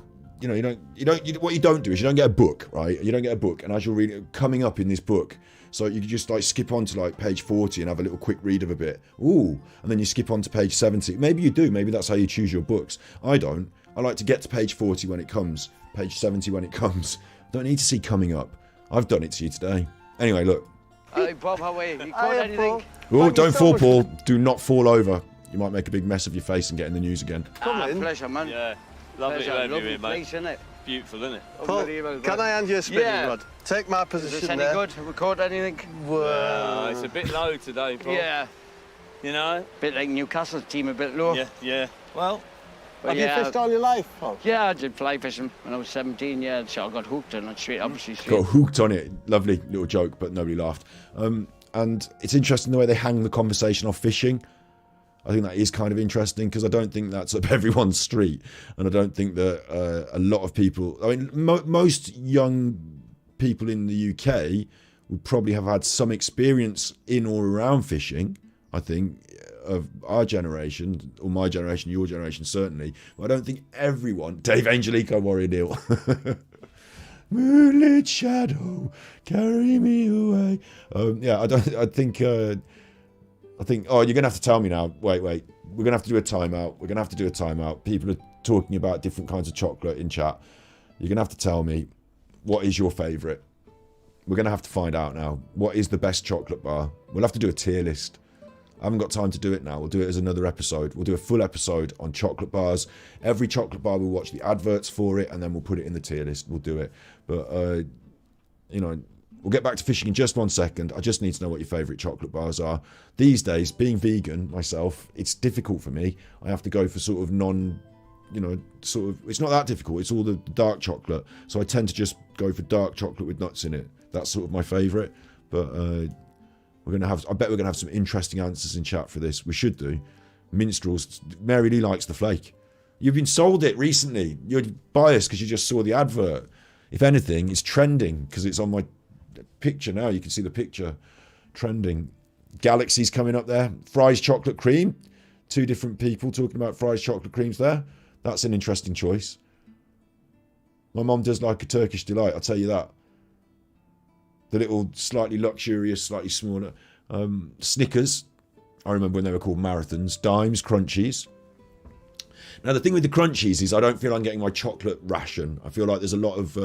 what you don't do is you don't get a book, right? You don't get a book, and as you're reading, coming up in this book, so you can just like skip on to like page 40 and have a little quick read of a bit. Ooh, and then you skip on to page 70. Maybe you do. Maybe that's how you choose your books. I don't. I like to get to page 40 when it comes, page 70 when it comes. Don't need to see coming up. I've done it to you today. Anyway, look. Hey, Bob, how are you? You caught anything? Oh, don't fall, Paul. Do not fall over. You might make a big mess of your face and get in the news again. Pleasure, man. Yeah, lovely to have you here, mate. Place, isn't it? Beautiful, isn't it? Paul, can I hand you a spinning rod? Take my position Is this any there. good? Have we caught anything? Whoa. It's a bit low today, Paul. Yeah. You know? Bit like Newcastle's team, a bit low. Yeah. Well, have you fished all your life, Paul? Yeah, I did fly fishing when I was 17 years, so I got hooked on it straight, obviously. Got hooked on it. Lovely little joke, but nobody laughed. And it's interesting the way they hang the conversation off fishing. I think that is kind of interesting because I don't think that's up everyone's street, and I don't think that a lot of people. I mean, most young people in the UK would probably have had some experience in or around fishing. I think of our generation, or my generation, your generation, certainly. But I don't think everyone. Dave Angelico, Warrior Neil. Moonlit shadow, carry me away. I think. Oh, you're gonna have to tell me now. Wait. We're gonna have to do a timeout. People are talking about different kinds of chocolate in chat. You're gonna have to tell me what is your favourite. We're gonna have to find out now. What is the best chocolate bar? We'll have to do a tier list. I haven't got time to do it now. We'll do it as another episode. We'll do a full episode on chocolate bars. Every chocolate bar, we'll watch the adverts for it, and then we'll put it in the tier list. We'll do it. But, we'll get back to fishing in just 1 second. I just need to know what your favourite chocolate bars are. These days, being vegan myself, it's difficult for me. I have to go for sort of it's not that difficult. It's all the dark chocolate. So I tend to just go for dark chocolate with nuts in it. That's sort of my favourite. But I bet we're gonna have some interesting answers in chat for this. We should do. Minstrels. Mary Lee likes the flake. You've been sold it recently. You're biased because you just saw the advert. If anything, it's trending because it's on my picture now. You can see the picture trending. Galaxy's coming up there. Fries chocolate cream. 2 different people talking about Fries chocolate creams there. That's an interesting choice. My mom does like a Turkish delight, I'll tell you that. The little slightly luxurious, slightly smaller Snickers. I remember when they were called marathons. Dimes, Crunchies. Now the thing with the Crunchies is I don't feel I'm getting my chocolate ration. I feel like there's a lot of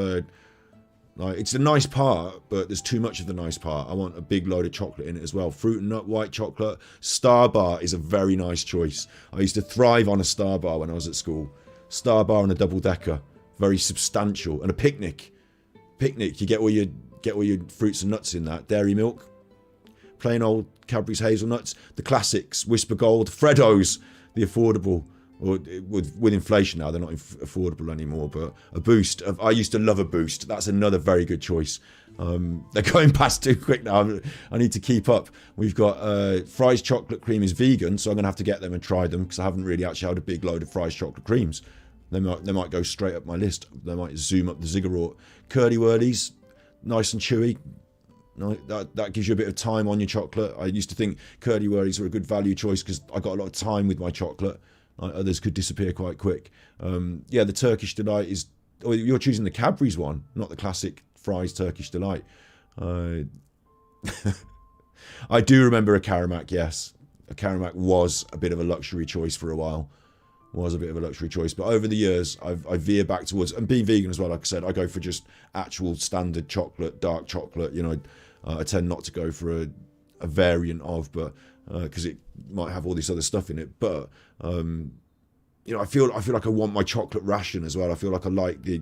it's the nice part, but there's too much of the nice part. I want a big load of chocolate in it as well. Fruit and nut, white chocolate. Star Bar is a very nice choice. I used to thrive on a Star Bar when I was at school. Star Bar and a double decker, very substantial. And a picnic. You get all your fruits and nuts in that. Dairy milk, plain old Cadbury's hazelnuts, the classics, Whisper Gold, Freddos, the affordable. Or with inflation now, they're not affordable anymore. But a Boost, I used to love a Boost. That's another very good choice. They're going past too quick now. I need to keep up. We've got Fries chocolate cream is vegan, so I'm gonna have to get them and try them because I haven't really actually had a big load of Fries chocolate creams. They might go straight up my list. They might zoom up the ziggurat. Curly Whirlies, nice and chewy. No, that gives you a bit of time on your chocolate. I used to think Curly Whirlies were a good value choice because I got a lot of time with my chocolate. Others could disappear quite quick. The Turkish Delight is... Oh, you're choosing the Cadbury's one, not the classic Fries Turkish Delight. I do remember a Karamak, yes. A Karamak was a bit of a luxury choice for a while. But over the years, I veer back towards... And being vegan as well, like I said, I go for just actual standard chocolate, dark chocolate. I tend not to go for a variant of, but... because it might have all this other stuff in it, but I feel like I want my chocolate ration as well. I feel like I like the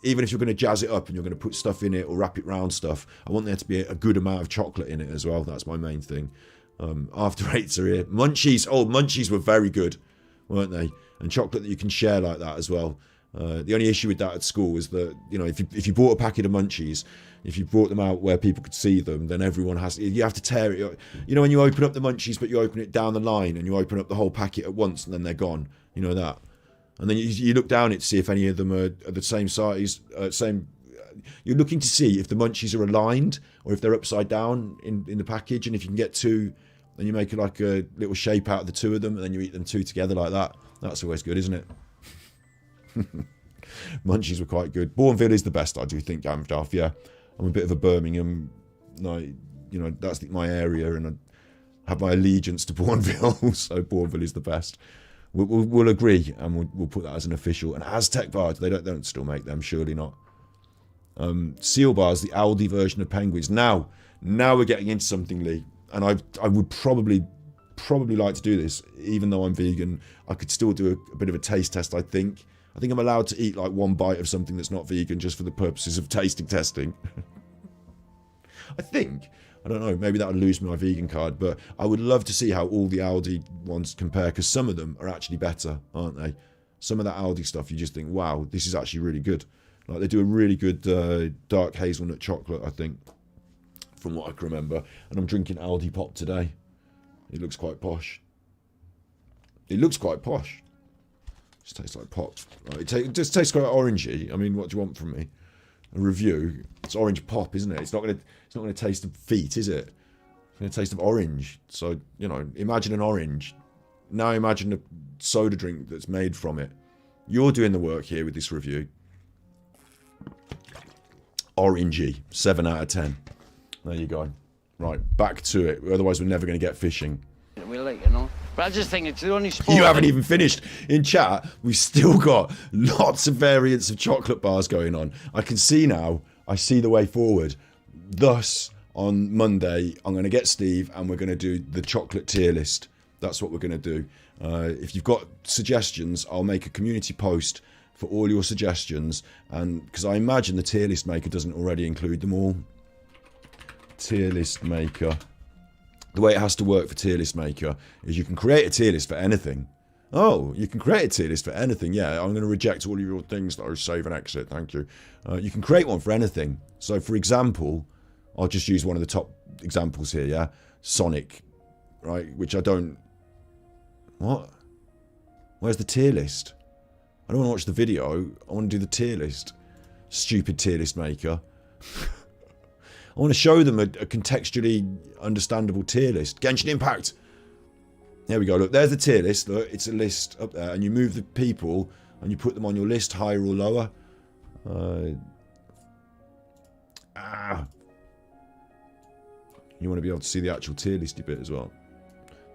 even if you're going to jazz it up and you're going to put stuff in it or wrap it round stuff, I want there to be a good amount of chocolate in it as well. That's my main thing. After Eights are here. Munchies were very good, weren't they? And chocolate that you can share like that as well. The only issue with that at school is that, you know, if you bought a packet of munchies, if you brought them out where people could see them, then everyone you have to tear it. You know, when you open up the munchies, but you open it down the line and you open up the whole packet at once and then they're gone. You know that. And then you look down it to see if any of them are the same size, you're looking to see if the munchies are aligned or if they're upside down in the package. And if you can get two, then you make like a little shape out of the two of them and then you eat them two together like that. That's always good, isn't it? Munchies were quite good. Bourneville is the best, I do think, Gamdaff, yeah. I'm a bit of a Birmingham, like, you know, that's my area, and I have my allegiance to Bourneville, so Bourneville is the best. We'll agree, and we'll put that as an official. And Aztec bars, they don't still make them, surely not. Seal bars, the Aldi version of penguins. Now we're getting into something, Lee, and I would probably like to do this, even though I'm vegan. I could still do a bit of a taste test, I think. I think I'm allowed to eat like one bite of something that's not vegan just for the purposes of tasting testing. I think. I don't know, maybe that would lose me my vegan card, but I would love to see how all the Aldi ones compare, because some of them are actually better, aren't they? Some of that Aldi stuff, you just think, wow, this is actually really good. Like, they do a really good dark hazelnut chocolate, I think, from what I can remember. And I'm drinking Aldi Pop today. It looks quite posh. It looks quite posh. Just tastes like pop. Right, it just tastes quite orangey. I mean, what do you want from me? A review. It's orange pop, isn't it? It's not gonna taste of feet, is it? It's gonna taste of orange. So, you know, imagine an orange. Now imagine a soda drink that's made from it. You're doing the work here with this review. Orangey. 7 out of 10. There you go. Right, back to it. Otherwise we're never gonna get fishing. We like, you know. But I just think it's the only sport. You haven't even finished. In chat, we've still got lots of variants of chocolate bars going on. I can see now, I see the way forward. Thus, on Monday, I'm going to get Steve and we're going to do the chocolate tier list. That's what we're going to do. If you've got suggestions, I'll make a community post for all your suggestions. And because I imagine the tier list maker doesn't already include them all. Tier list maker. The way it has to work for tier list maker is you can create a tier list for anything. Oh, you can create a tier list for anything. Yeah, I'm going to reject all of your things though. Save and exit. Thank you. You can create one for anything. So, for example, I'll just use one of the top examples here. Yeah, Sonic, right? Which I don't. What? Where's the tier list? I don't want to watch the video. I want to do the tier list. Stupid tier list maker. I want to show them a contextually understandable tier list. Genshin Impact. There we go. Look, there's the tier list. Look, it's a list up there. And you move the people and you put them on your list, higher or lower. You want to be able to see the actual tier listy bit as well.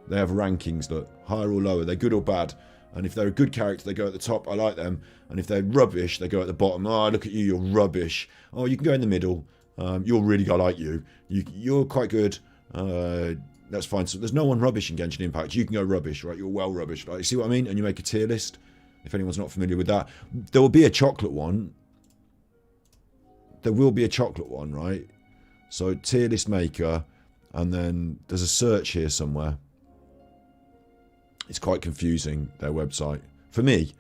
They have rankings, look. Higher or lower. They're good or bad. And if they're a good character, they go at the top. I like them. And if they're rubbish, they go at the bottom. Oh, look at you. You're rubbish. Oh, you can go in the middle. You're really good, I like you. You're quite good. That's fine. So there's no one rubbish in Genshin Impact. You can go rubbish, right? You're well rubbish. Right? You see what I mean? And you make a tier list. If anyone's not familiar with that. There will be a chocolate one. There will be a chocolate one, right? So tier list maker. And then there's a search here somewhere. It's quite confusing, their website. For me,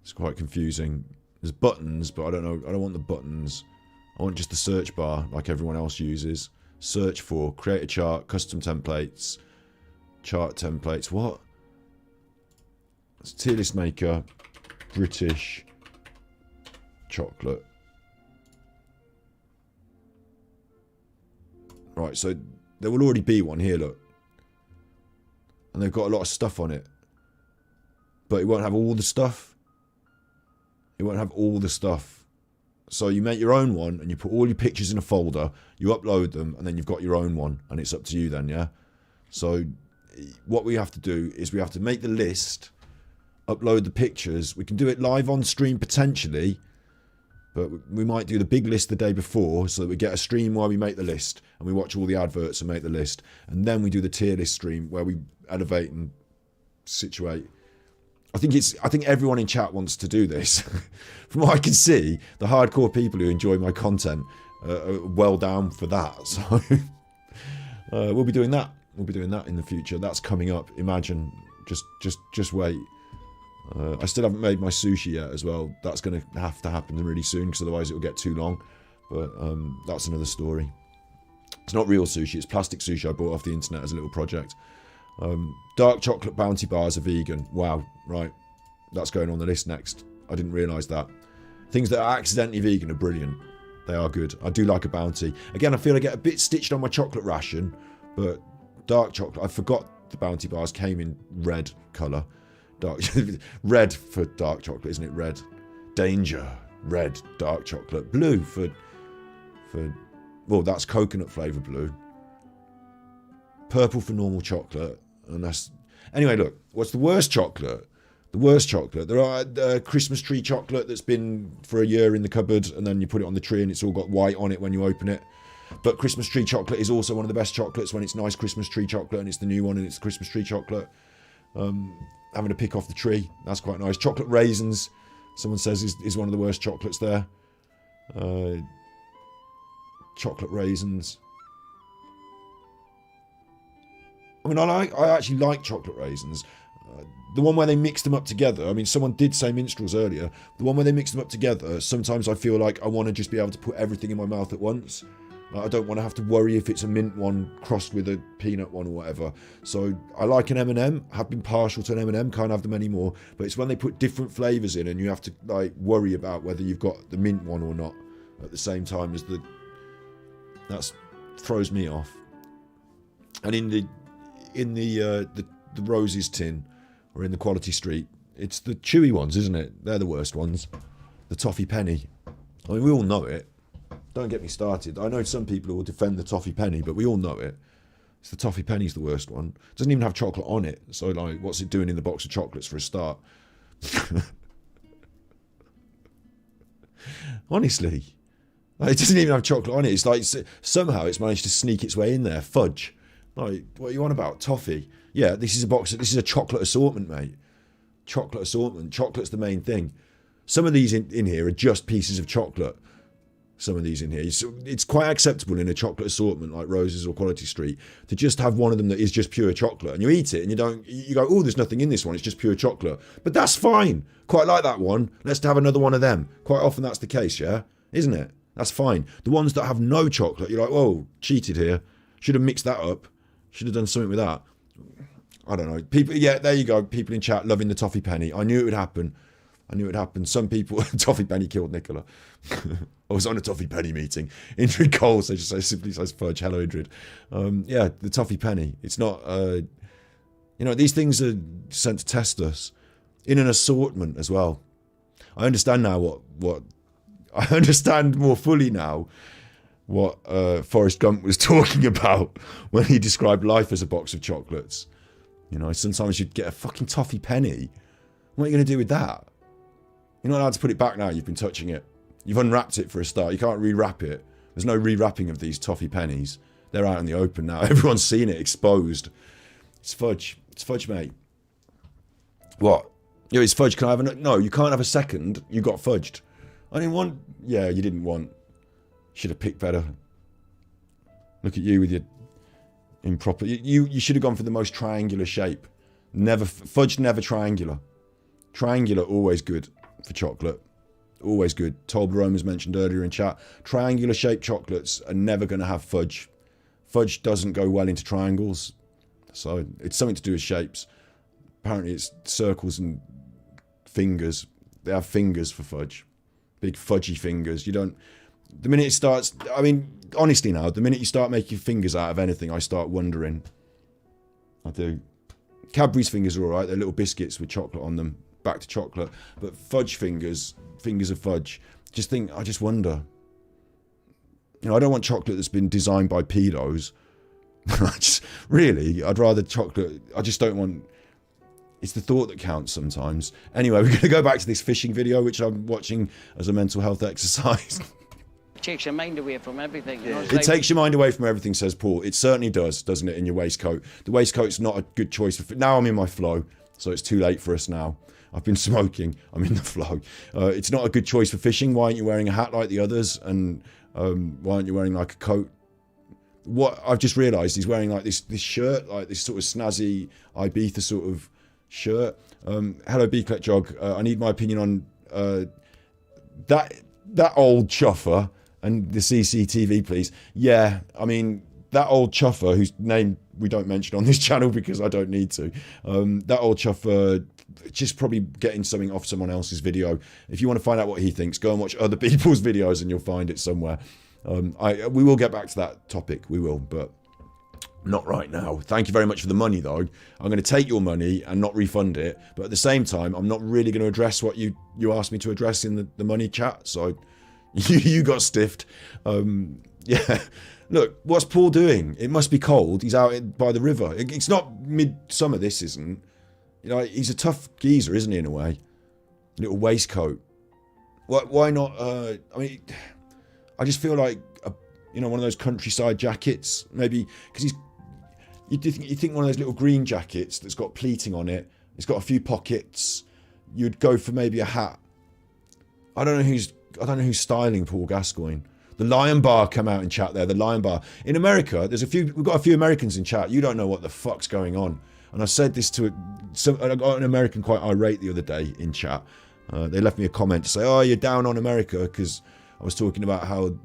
it's quite confusing. There's buttons, but I don't know. I don't want the buttons. I want just the search bar like everyone else uses. Search for, create a chart, custom templates, chart templates. What? It's tier list maker, British chocolate. Right, so there will already be one here, look. And they've got a lot of stuff on it. But it won't have all the stuff. It won't have all the stuff. So you make your own one and you put all your pictures in a folder, you upload them, and then you've got your own one, and it's up to you then, yeah? So what we have to do is we have to make the list, upload the pictures. We can do it live on stream potentially, but we might do the big list the day before so that we get a stream where we make the list and we watch all the adverts and make the list. And then we do the tier list stream where we elevate and situate. I think everyone in chat wants to do this. From what I can see, the hardcore people who enjoy my content are well down for that. So we'll be doing that. We'll be doing that in the future. That's coming up. Imagine. Just wait. I still haven't made my sushi yet as well. That's going to have to happen really soon because otherwise it will get too long. But that's another story. It's not real sushi, it's plastic sushi I bought off the internet as a little project. Dark chocolate bounty bars are vegan. Wow, right. That's going on the list next. I didn't realise that. Things that are accidentally vegan are brilliant. They are good. I do like a bounty. Again, I feel I get a bit stitched on my chocolate ration, but dark chocolate, I forgot the bounty bars came in red colour. Dark red for dark chocolate, isn't it? Red. Danger. Red, dark chocolate. Blue for well, that's coconut flavour blue. Purple for normal chocolate. And that's... Anyway, look. What's the worst chocolate? The worst chocolate. There are Christmas tree chocolate that's been for a year in the cupboard and then you put it on the tree and it's all got white on it when you open it. But Christmas tree chocolate is also one of the best chocolates when it's nice Christmas tree chocolate and it's the new one and it's Christmas tree chocolate. Having to pick off the tree. That's quite nice. Chocolate raisins, someone says, is one of the worst chocolates there. Chocolate raisins. I mean, I actually like chocolate raisins. The one where they mix them up together. I mean, someone did say minstrels earlier. The one where they mix them up together, sometimes I feel like I want to just be able to put everything in my mouth at once. I don't want to have to worry if it's a mint one crossed with a peanut one or whatever. So I like an M&M. Have been partial to an M&M. Can't have them anymore. But it's when they put different flavours in and you have to like worry about whether you've got the mint one or not at the same time as the... That throws me off. And in the Roses tin or in the Quality Street, it's the chewy ones, isn't it? They're the worst ones. The toffee penny. I mean, we all know it. Don't get me started. I know some people who will defend the toffee penny, but we all know it. It's the toffee penny's the worst one. It doesn't even have chocolate on it. So, like, what's it doing in the box of chocolates for a start? Honestly. Like, it doesn't even have chocolate on it. It's like, somehow it's managed to sneak its way in there. Fudge. Like, what are you on about? Toffee. Yeah, this is a chocolate assortment, mate. Chocolate assortment. Chocolate's the main thing. Some of these in here are just pieces of chocolate. Some of these in here. It's quite acceptable in a chocolate assortment like Roses or Quality Street to just have one of them that is just pure chocolate. And you eat it and you go, oh, there's nothing in this one. It's just pure chocolate. But that's fine. Quite like that one. Let's have another one of them. Quite often that's the case, yeah? Isn't it? That's fine. The ones that have no chocolate, you're like, whoa, cheated here. Should have mixed that up. Should have done something with that. I don't know. People, yeah, there you go. People in chat loving the toffee penny. I knew it would happen. Some people, toffee penny killed Nicola. I was on a toffee penny meeting. Indrid Cole simply says fudge. Hello, Indrid. Yeah, the toffee penny. It's not, these things are sent to test us in an assortment as well. I understand now I understand more fully now what Forrest Gump was talking about when he described life as a box of chocolates. You know, sometimes you'd get a fucking toffee penny. What are you going to do with that? You're not allowed to put it back now. You've been touching it. You've unwrapped it for a start. You can't rewrap it. There's no rewrapping of these toffee pennies. They're out in the open now. Everyone's seen it exposed. It's fudge. It's fudge, mate. What? Yeah, it's fudge. Can I have a... No, you can't have a second. You got fudged. I didn't want... Yeah, you didn't want... Should have picked better. Look at you with your improper... You should have gone for the most triangular shape. Never... Fudge never triangular. Triangular, always good for chocolate. Always good. Toblerone was mentioned earlier in chat. Triangular shaped chocolates are never going to have fudge. Fudge doesn't go well into triangles. So it's something to do with shapes. Apparently it's circles and fingers. They have fingers for fudge. Big fudgy fingers. You don't... The minute it starts... I mean, honestly now, the minute you start making fingers out of anything, I start wondering. I do. Cadbury's fingers are alright. They're little biscuits with chocolate on them. Back to chocolate. But fudge fingers of fudge. I just wonder. You know, I don't want chocolate that's been designed by pedos. I'd rather chocolate. I just don't want... It's the thought that counts sometimes. Anyway, we're going to go back to this fishing video, which I'm watching as a mental health exercise. It takes your mind away from everything. You know, it takes your mind away from everything, says Paul. It certainly does, doesn't it, in your waistcoat? The waistcoat's not a good choice. Now I'm in my flow, so it's too late for us now. I've been smoking. I'm in the flow. It's not a good choice for fishing. Why aren't you wearing a hat like the others? And why aren't you wearing like a coat? What I've just realised, he's wearing like this shirt, like this sort of snazzy Ibiza sort of shirt. Hello, Beaclet Jog. I need my opinion on that old chuffer and the CCTV, please. Yeah, I mean, that old chuffer, whose name we don't mention on this channel because I don't need to. That old chuffer, just probably getting something off someone else's video. If you want to find out what he thinks, go and watch other people's videos and you'll find it somewhere. We will get back to that topic, we will, but not right now. Thank you very much for the money, though. I'm going to take your money and not refund it, but at the same time, I'm not really going to address what you asked me to address in the money chat, so you got stiffed. Yeah. Look, what's Paul doing? It must be cold. He's out by the river. It's not midsummer, this isn't. You know, he's a tough geezer, isn't he, in a way? Little waistcoat. Why not, I mean, I just feel like, one of those countryside jackets. Maybe, because you think one of those little green jackets that's got pleating on it, it's got a few pockets, you'd go for maybe a hat. I don't know who's styling Paul Gascoigne. The Lion Bar come out in chat there. The Lion Bar in America. We've got a few Americans in chat. You don't know what the fuck's going on. And I said this to I got an American quite irate the other day in chat. They left me a comment to say, "Oh, you're down on America," because I was talking about how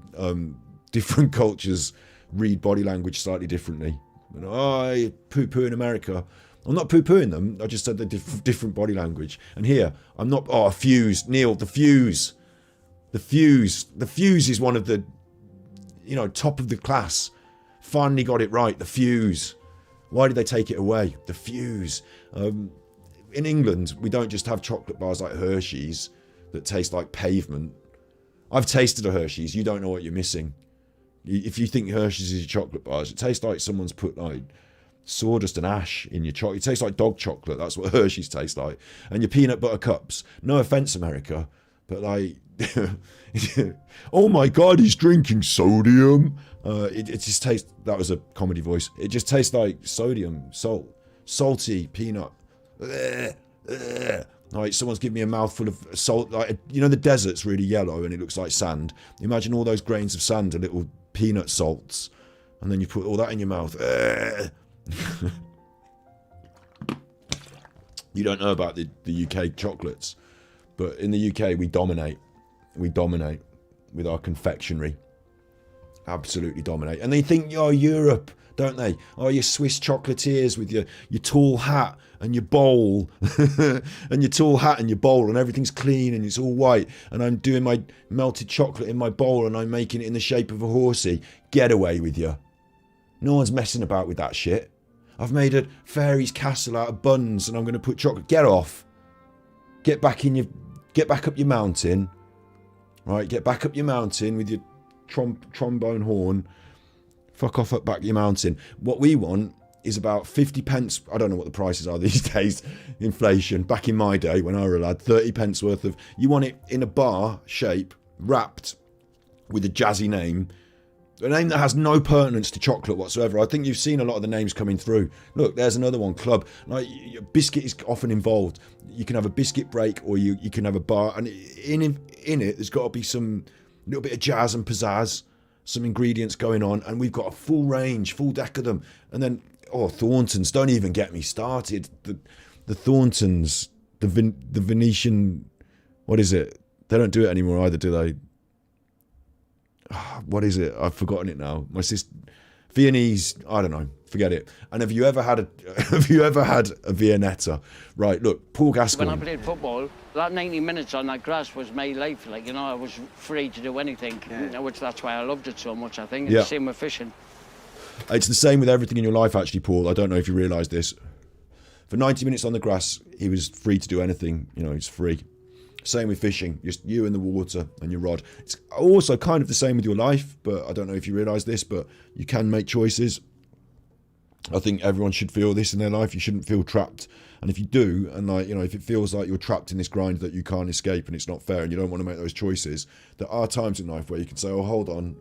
different cultures read body language slightly differently. And, oh, you poo-poo in America. I'm not poo-pooing them. I just said they're different body language. And here, I'm not. Oh, a fuse, Neil. The fuse. The fuse is one of the, top of the class. Finally got it right. The fuse. Why did they take it away? The fuse. In England, we don't just have chocolate bars like Hershey's that taste like pavement. I've tasted a Hershey's. You don't know what you're missing. If you think Hershey's is your chocolate bars, it tastes like someone's put like sawdust and ash in your chocolate. It tastes like dog chocolate. That's what Hershey's tastes like. And your peanut butter cups. No offense, America, but like, oh my God, he's drinking sodium. It just tastes. That was a comedy voice. It just tastes like sodium, salty peanut. Like someone's giving me a mouthful of salt. Like, the desert's really yellow and it looks like sand. Imagine all those grains of sand are little peanut salts, and then you put all that in your mouth. You don't know about the UK chocolates, but in the UK we dominate. We dominate with our confectionery. Absolutely dominate. And they think, oh, Europe, don't they? Oh, you Swiss chocolatiers with your tall hat and your bowl. And your tall hat and your bowl, and everything's clean and it's all white. And I'm doing my melted chocolate in my bowl and I'm making it in the shape of a horsey. Get away with you. No one's messing about with that shit. I've made a fairy's castle out of buns and I'm going to put chocolate. Get off. Get back up your mountain. Right, get back up your mountain with your trombone horn. Fuck off up back your mountain. What we want is about 50 pence. I don't know what the prices are these days. Inflation. Back in my day when I was a lad, 30 pence worth of. You want it in a bar shape, wrapped with a jazzy name. A name that has no pertinence to chocolate whatsoever. I think you've seen a lot of the names coming through. Look, there's another one, Club. Like, biscuit is often involved. You can have a biscuit break or you can have a bar. And in it, there's got to be some little bit of jazz and pizzazz, some ingredients going on. And we've got a full range, full deck of them. And then, Thorntons, don't even get me started. The Thorntons, the Venetian, what is it? They don't do it anymore either, do they? What is it? I've forgotten it now. My sister, Viennese. I don't know. Forget it. And have you ever had a Viennetta? Right. Look, Paul Gascoigne. When I played football, that 90 minutes on that grass was my life. Like, I was free to do anything. Which that's why I loved it so much. I think it's the same with fishing. It's the same with everything in your life, actually, Paul. I don't know if you realise this. For 90 minutes on the grass, he was free to do anything. He's free. Same with fishing, just you and the water and your rod. It's also kind of the same with your life, but I don't know if you realise this, but you can make choices. I think everyone should feel this in their life. You shouldn't feel trapped. And if you do, and if it feels like you're trapped in this grind that you can't escape and it's not fair and you don't want to make those choices, there are times in life where you can say, oh, hold on,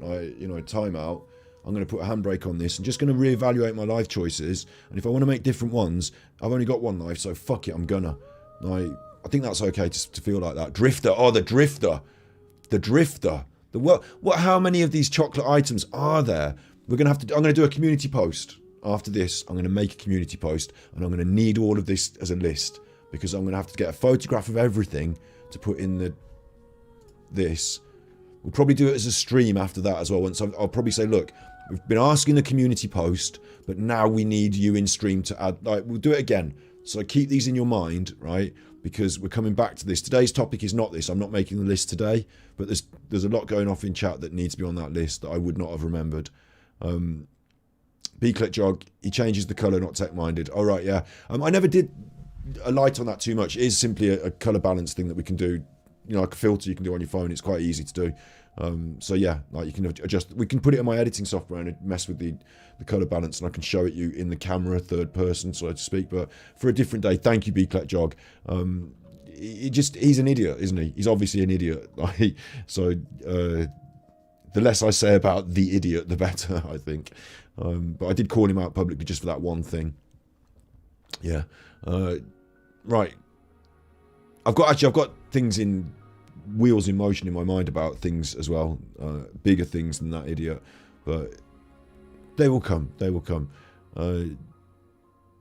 time out. I'm going to put a handbrake on this and just going to reevaluate my life choices. And if I want to make different ones, I've only got one life, so fuck it, I'm gonna. I think that's okay to feel like that. Drifter. Oh, the drifter. The drifter. How many of these chocolate items are there? I'm going to do a community post. after this, I'm going to make a community post, and I'm going to need all of this as a list, because I'm going to have to get a photograph of everything to put in this. We'll probably do it as a stream after that as well. Once I'll probably say, look, we've been asking the community post, but now we need you in stream to add. Like, we'll do it again. So keep these in your mind, right? Because we're coming back to this. Today's topic is not this. I'm not making the list today, but there's a lot going off in chat that needs to be on that list that I would not have remembered. B-Click Jog, he changes the colour, not tech-minded. All right, yeah. I never did a light on that too much. It is simply a colour balance thing that we can do. You know, like a filter you can do on your phone. It's quite easy to do. So yeah, like you can adjust. We can put it in my editing software and mess with the color balance, and I can show it you in the camera, third person, so to speak. But for a different day, thank you, B-Click Jog. He's an idiot, isn't he? He's obviously an idiot. So the less I say about the idiot, the better, I think. But I did call him out publicly just for that one thing. Yeah. Right. I've got things in wheels in motion in my mind about things as well, bigger things than that idiot, but they will come. But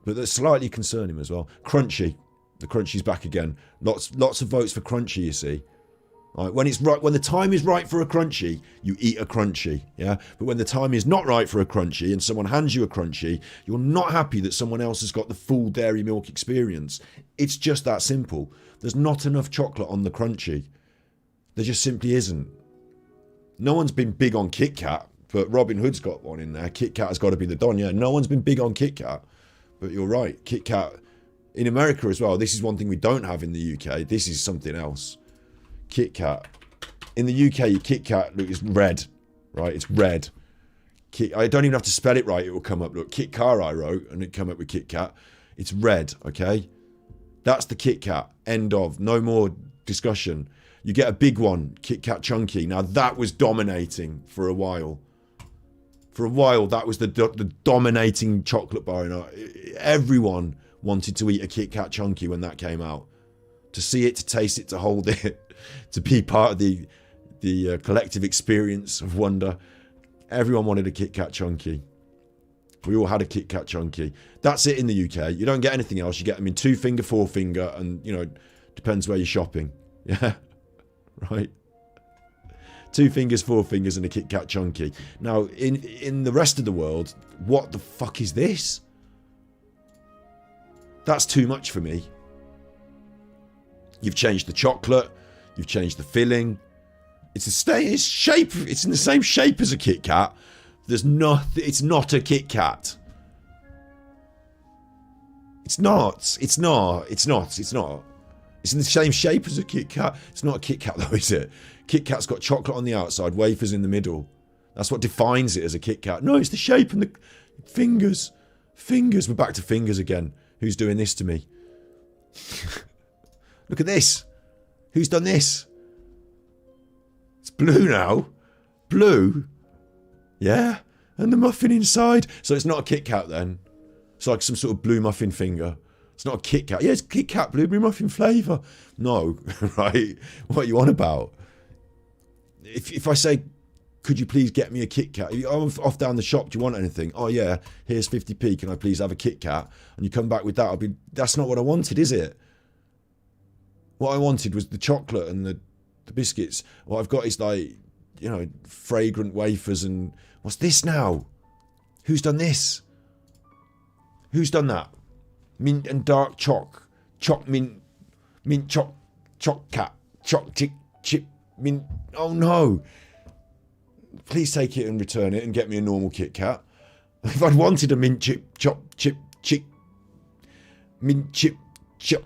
they're slightly concerning as well. Crunchy, the Crunchy's back again. Lots of votes for Crunchy, you see. Right, when it's right, when the time is right for a Crunchy, you eat a Crunchy, yeah. But when the time is not right for a Crunchy and someone hands you a Crunchy, you're not happy that someone else has got the full dairy milk experience. It's just that simple. There's not enough chocolate on the Crunchy. There just simply isn't. No one's been big on Kit Kat, but Robin Hood's got one in there. Kit Kat has got to be the Don. Yeah, no one's been big on Kit Kat, but you're right. Kit Kat in America as well. This is one thing we don't have in the UK. This is something else. Kit Kat. In the UK, your Kit Kat, look, it's red, right? It's red. I don't even have to spell it right. It will come up. Look, Kit Kat I wrote, and it come up with Kit Kat. It's red, okay? That's the Kit Kat. End of. No more discussion. You get a big one, Kit Kat Chunky. Now, that was dominating for a while. For a while, that was the dominating chocolate bar. Everyone wanted to eat a Kit Kat Chunky when that came out. To see it, to taste it, to hold it, to be part of the collective experience of wonder. Everyone wanted a Kit Kat Chunky. We all had a Kit Kat Chunky. That's it in the UK. You don't get anything else. You get them in 2 finger, 4 finger, and, you know, depends where you're shopping. Yeah, right. 2 fingers, 4 fingers, and a Kit Kat Chunky. Now, in the rest of the world, what the fuck is this? That's too much for me. You've changed the chocolate. You've changed the filling. It's shape. It's in the same shape as a Kit Kat. It's not a Kit Kat. It's not. It's in the same shape as a Kit Kat. It's not a Kit Kat though, is it? Kit Kat's got chocolate on the outside, wafers in the middle. That's what defines it as a Kit Kat. No, it's the shape and the fingers. Fingers. We're back to fingers again. Who's doing this to me? Look at this. Who's done this? It's blue now. Blue. Yeah. And the muffin inside. So it's not a Kit Kat then. It's like some sort of blue muffin finger. It's not a Kit Kat. Yeah, it's Kit Kat blueberry muffin flavour. No. Right? What are you on about? If I say, could you please get me a Kit Kat? I'm off down the shop. Do you want anything? Oh yeah. Here's 50p. Can I please have a Kit Kat? And you come back with that. That's not what I wanted, is it? What I wanted was the chocolate and the biscuits. What I've got is like, you know, fragrant wafers and... What's this now? Who's done this? Who's done that? Mint and dark choc. Choc mint. Mint choc cat. Choc chip mint. Oh no. Please take it and return it and get me a normal Kit Kat. If I'd wanted a mint chip mint chip chop.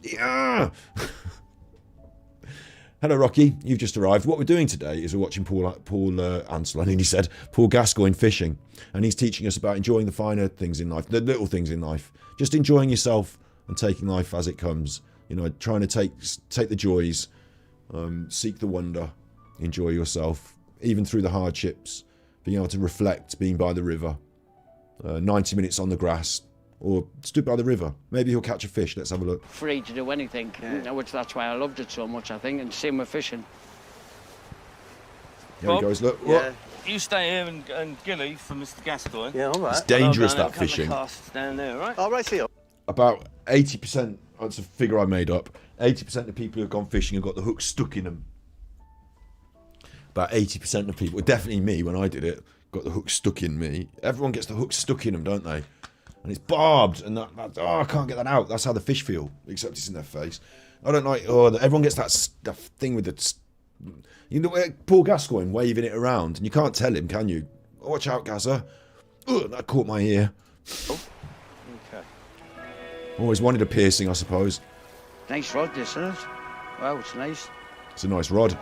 Yeah. Hello, Rocky. You've just arrived. What we're doing today is we're watching Paul Ansel, I nearly said, Paul Gascoigne fishing. And he's teaching us about enjoying the finer things in life, the little things in life. Just enjoying yourself and taking life as it comes. You know, trying to take the joys, seek the wonder, enjoy yourself, even through the hardships, being able to reflect, being by the river, 90 minutes on the grass, or stood by the river. Maybe he'll catch a fish. Let's have a look. Free to do anything, which that's why I loved it so much, I think, and same with fishing. There he Bob? goes, look. Yeah. What? You stay here and Gilly for Mr. Gascoigne. Yeah, all right. It's dangerous, I'll go that down and fishing. couple of casts down there, right? All right, see you. About 80%, that's a figure I made up, 80% of people who have gone fishing have got the hook stuck in them. About 80% of people, definitely me when I did it, got the hook stuck in me. Everyone gets the hook stuck in them, don't they? And it's barbed, and oh, I can't get that out. That's how the fish feel, except it's in their face. I don't like, everyone gets that thing with the, you know, Paul Gascoigne waving it around, and you can't tell him, can you? Oh, watch out, Gazza. Ugh, that caught my ear. Oh. Okay. Always wanted a piercing, I suppose. Nice rod, this, isn't it? Wow, it's nice. It's a nice rod.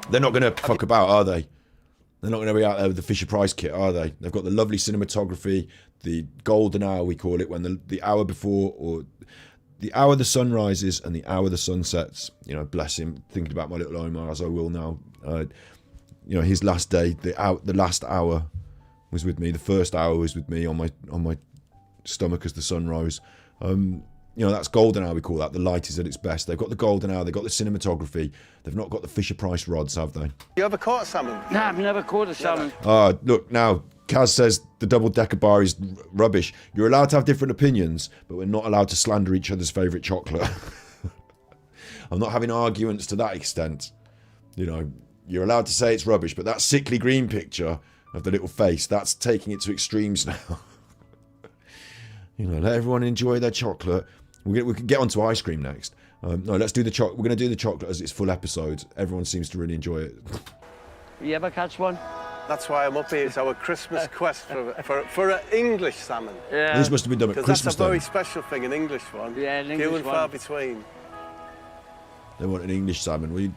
They're not going to fuck about, are they? They're not going to be out there with the Fisher Price kit, are they? They've got the lovely cinematography, the golden hour, we call it, when the hour before, or the hour the sun rises and the hour the sun sets. You know, bless him, thinking about my little Omar, as I will now. You know, his last day, the last hour was with me. The first hour was with me on my stomach as the sun rose. You know, that's golden hour, we call that. The light is at its best. They've got the golden hour, they've got the cinematography. They've not got the Fisher Price rods, have they? You ever caught a salmon? No, I've never caught a salmon. Look, now, Kaz says the double-decker bar is rubbish. You're allowed to have different opinions, but we're not allowed to slander each other's favourite chocolate. I'm not having arguments to that extent. You know, you're allowed to say it's rubbish, but that sickly green picture of the little face, that's taking it to extremes now. You know, let everyone enjoy their chocolate. We can get onto ice cream next. No, let's do the chocolate. We're going to do the chocolate as its full episode. Everyone seems to really enjoy it. You ever catch one? That's why I'm up here. It's our Christmas quest for an English salmon. Yeah. This must have been done at Christmas Because that's a very then. special thing, an English one. Yeah, an Few English and far one. between. They want an English salmon.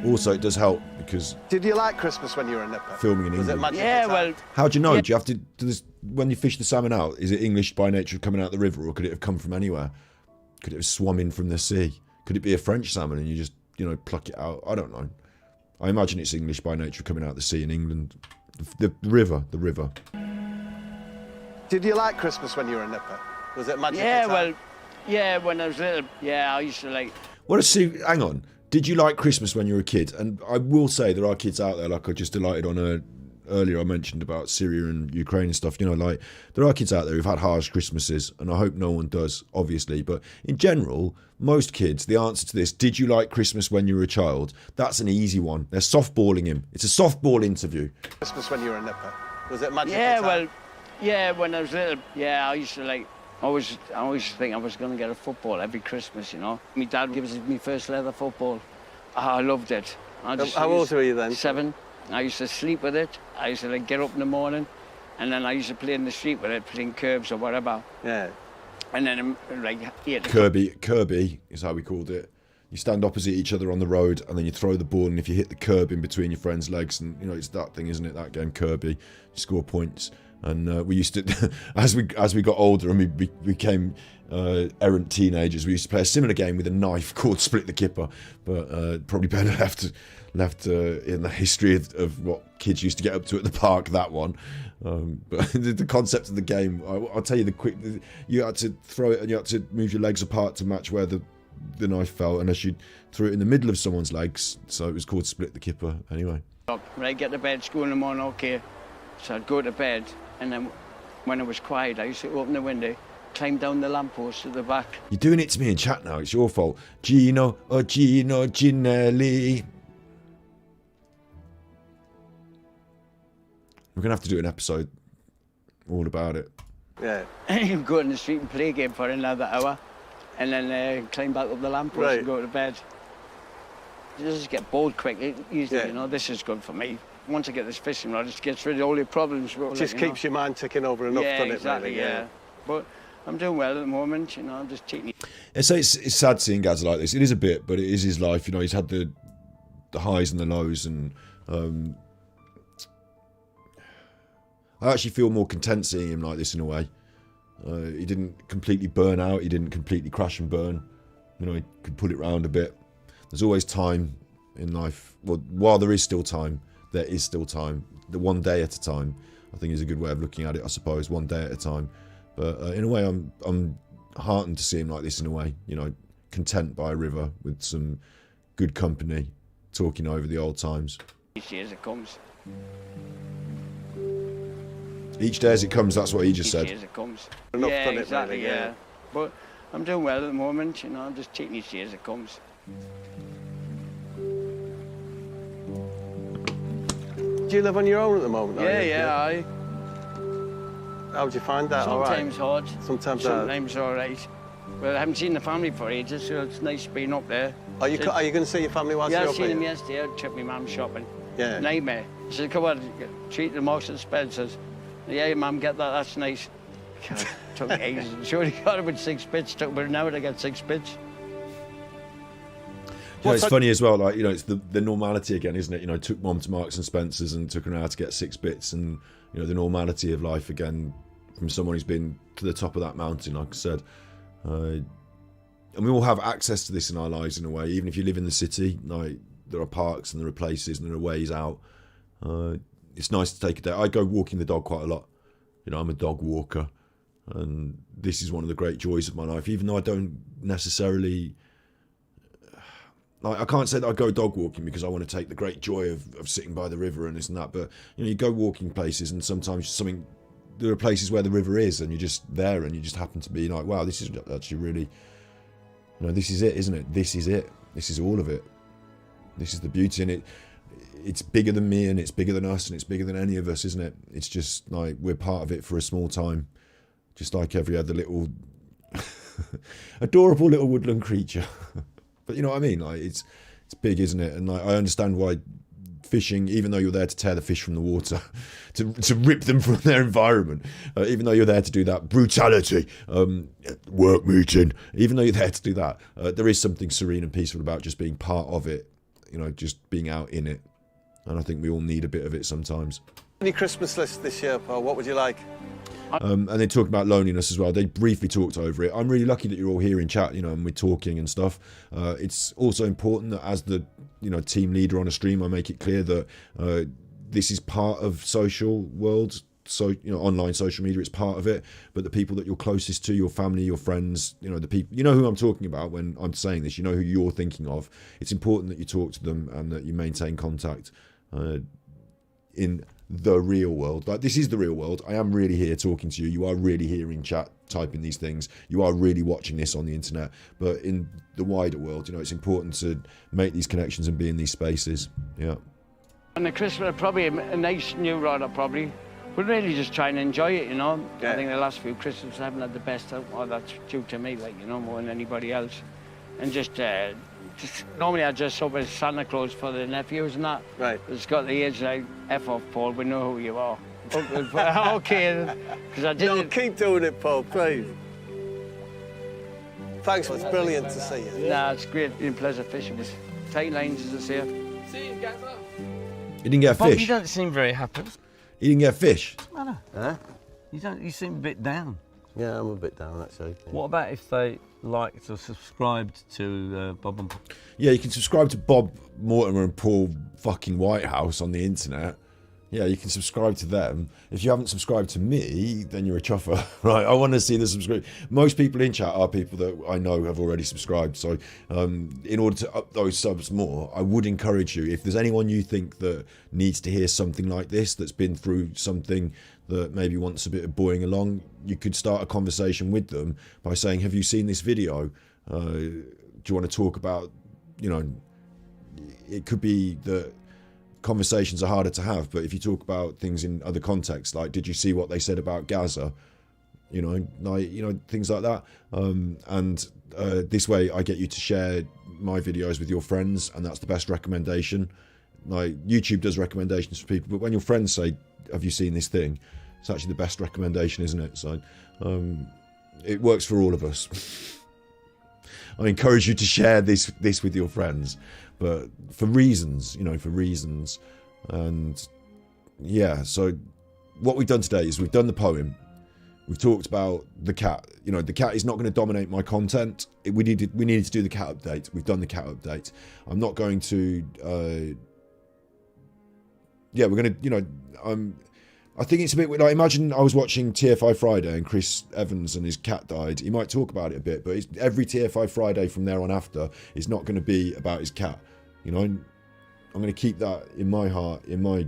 Also, it does help because Did you like Christmas when you were a nipper? filming in Was it England. magic? Yeah, well, How do you know? Yeah. Do you have to do this when you fish the salmon out? Is it English by nature of coming out the river, or could it have come from anywhere? Could it have swum in from the sea? Could it be a French salmon and you just, you know, pluck it out? I don't know. I imagine it's English by nature of coming out the sea in England. The river. Did you like Christmas when you were a nipper? Was it magic? yeah, well, yeah, when I was little, yeah, I used to like. Well, see, hang on. Did you like Christmas when you were a kid? And I will say there are kids out there, like I just delighted on earlier I mentioned about Syria and Ukraine and stuff, you know, like there are kids out there who've had harsh Christmases, and I hope no one does, obviously, but in general, most kids, the answer to this, did you like Christmas when you were a child? That's an easy one. They're softballing him. It's a softball interview. Christmas when you were a nipper? Was it magic? Yeah, well, yeah, when I was little, yeah, I used to like. I always think I was going to get a football every Christmas, you know. My dad gives me first leather football. Oh, I loved it. How old were you then? 7. I used to sleep with it. I used to like get up in the morning, and then I used to play in the street with it, playing curbs or whatever. Yeah. And then like Kirby is how we called it. You stand opposite each other on the road, and then you throw the ball, and if you hit the curb in between your friend's legs, and you know it's that thing, isn't it? That game, Kirby. You score points. And we used to, as we got older and we became errant teenagers, we used to play a similar game with a knife called Split the Kipper, but probably better left in the history of what kids used to get up to at the park. That one, but the concept of the game, I'll tell you you had to throw it and you had to move your legs apart to match where the knife fell, unless you threw it in the middle of someone's legs. So it was called Split the Kipper. Anyway, when I get to bed, school in the morning, okay, so I'd go to bed. And then when it was quiet, I used to open the window, climb down the lamppost at the back. You're doing it to me in chat now. It's your fault. Gino Ginelli. We're going to have to do an episode all about it. Yeah. You go in the street and play a game for another hour, and then climb back up the lamppost and go to bed. You just get bored quick, easily, you know. This is good for me. Once I get this fishing rod, it just gets rid of all your problems. Just keeps your mind ticking over enough, doesn't it? Exactly, really? yeah. But I'm doing well at the moment, you know. I'm just taking. It's sad seeing Gaz like this. It is a bit, but it is his life. You know, he's had the highs and the lows, and I actually feel more content seeing him like this in a way. He didn't completely burn out. He didn't completely crash and burn. You know, he could pull it round a bit. There's always time in life. Well, while there is still time, there is still time. The one day at a time, I think, is a good way of looking at it, I suppose. One day at a time. But in a way, I'm heartened to see him like this in a way. You know, content by a river with some good company, talking over the old times. Each year as it comes. Each day as it comes, that's what he just said. Each year as it comes. Enough yeah, done it, exactly, really, yeah. But I'm doing well at the moment, you know, I'm just taking each year as it comes. Do you live on your own at the moment? Yeah. How do you find that? Sometimes all right? hard. Sometimes all right. Well, I haven't seen the family for ages, so it's nice being up there. Are you going to see your family whilst yeah, you're I up seen here? them yesterday. I took my mum shopping. Yeah. Nightmare. She said, come on, treat the Marks and Spencers. Yeah, your mum, get that, that's nice. God, took me ages. She only got about 6 bits. Took about an hour to get 6 bits. Yeah, it's funny as well, like, you know, it's the normality again, isn't it? You know, took Mom to Marks and Spencer's and took her an hour to get 6 bits, and, you know, the normality of life again from someone who's been to the top of that mountain, like I said. And we all have access to this in our lives in a way, even if you live in the city, like, there are parks and there are places and there are ways out. It's nice to take a day. I go walking the dog quite a lot. You know, I'm a dog walker, and this is one of the great joys of my life, even though I don't necessarily... Like, I can't say that I go dog walking because I want to take the great joy of sitting by the river and this and that, but, you know, you go walking places and sometimes there are places where the river is and you're just there and you just happen to be like, wow, this is actually really, you know, this is it, isn't it? This is it. This is all of it. This is the beauty, and it's bigger than me and it's bigger than us and it's bigger than any of us, isn't it? It's just like we're part of it for a small time, just like every other little adorable little woodland creature. But you know what I mean? Like, it's big, isn't it? And like, I understand why fishing, even though you're there to tear the fish from the water, to rip them from their environment, even though you're there to do that, brutality, work meeting, even though you're there to do that, there is something serene and peaceful about just being part of it, you know, just being out in it. And I think we all need a bit of it sometimes. Any Christmas list this year, Paul? What would you like? And they talk about loneliness as well. They briefly talked over it. I'm really lucky that you're all here in chat, you know, and we're talking and stuff. It's also important that as the, you know, team leader on a stream, I make it clear that this is part of social world. So, you know, online social media, it's part of it. But the people that you're closest to, your family, your friends, you know, the people, you know who I'm talking about when I'm saying this, you know who you're thinking of. It's important that you talk to them and that you maintain contact in the real world. Like, this is the real world. I am really here talking to you. You are really here in chat typing these things. You are really watching this on the internet. But in the wider world, you know, it's important to make these connections and be in these spaces. Yeah. And the Christmas, probably a nice new rider, probably. But really just try and enjoy it, you know. Yeah. I think the last few Christmases I haven't had the best out. Oh, that's due to me, like, you know, more than anybody else. And just normally I dress up as Santa Claus for the nephews and that. Right. It's got the age like, F off, Paul, we know who you are. Okay, because I didn't... No, keep doing it, Paul, please. Thanks, it's brilliant to see you. Nah, it's great. Been a pleasure fishing with tight lines, as I say. See you, Gazza. You didn't get a Bob, fish? you don't seem very happy. You didn't get a fish? Huh? You seem a bit down. Yeah, I'm a bit down, actually. Yeah. What about if they liked or subscribed to Bob and Paul? Yeah, you can subscribe to Bob Mortimer and Paul fucking Whitehouse on the internet. Yeah, you can subscribe to them. If you haven't subscribed to me, then you're a chuffer, right? I want to see the subscribe. Most people in chat are people that I know have already subscribed. So in order to up those subs more, I would encourage you, if there's anyone you think that needs to hear something like this, that's been through something that maybe wants a bit of buoying along, you could start a conversation with them by saying, have you seen this video? Do you want to talk about, you know, it could be that conversations are harder to have, but if you talk about things in other contexts, like, did you see what they said about Gaza? You know, like, you know, things like that. And this way I get you to share my videos with your friends, and that's the best recommendation. Like, YouTube does recommendations for people, but when your friends say, have you seen this thing? It's actually the best recommendation, isn't it? So it works for all of us. I encourage you to share this with your friends, but for reasons, you know, for reasons. And yeah, so what we've done today is we've done the poem. We've talked about the cat. You know, the cat is not going to dominate my content. We needed to do the cat update. We've done the cat update. I'm not going to. Yeah, we're going to. You know, I think it's a bit like, imagine I was watching TFI Friday and Chris Evans and his cat died. He might talk about it a bit, but every TFI Friday from there on after is not going to be about his cat. You know, I'm going to keep that in my heart, in my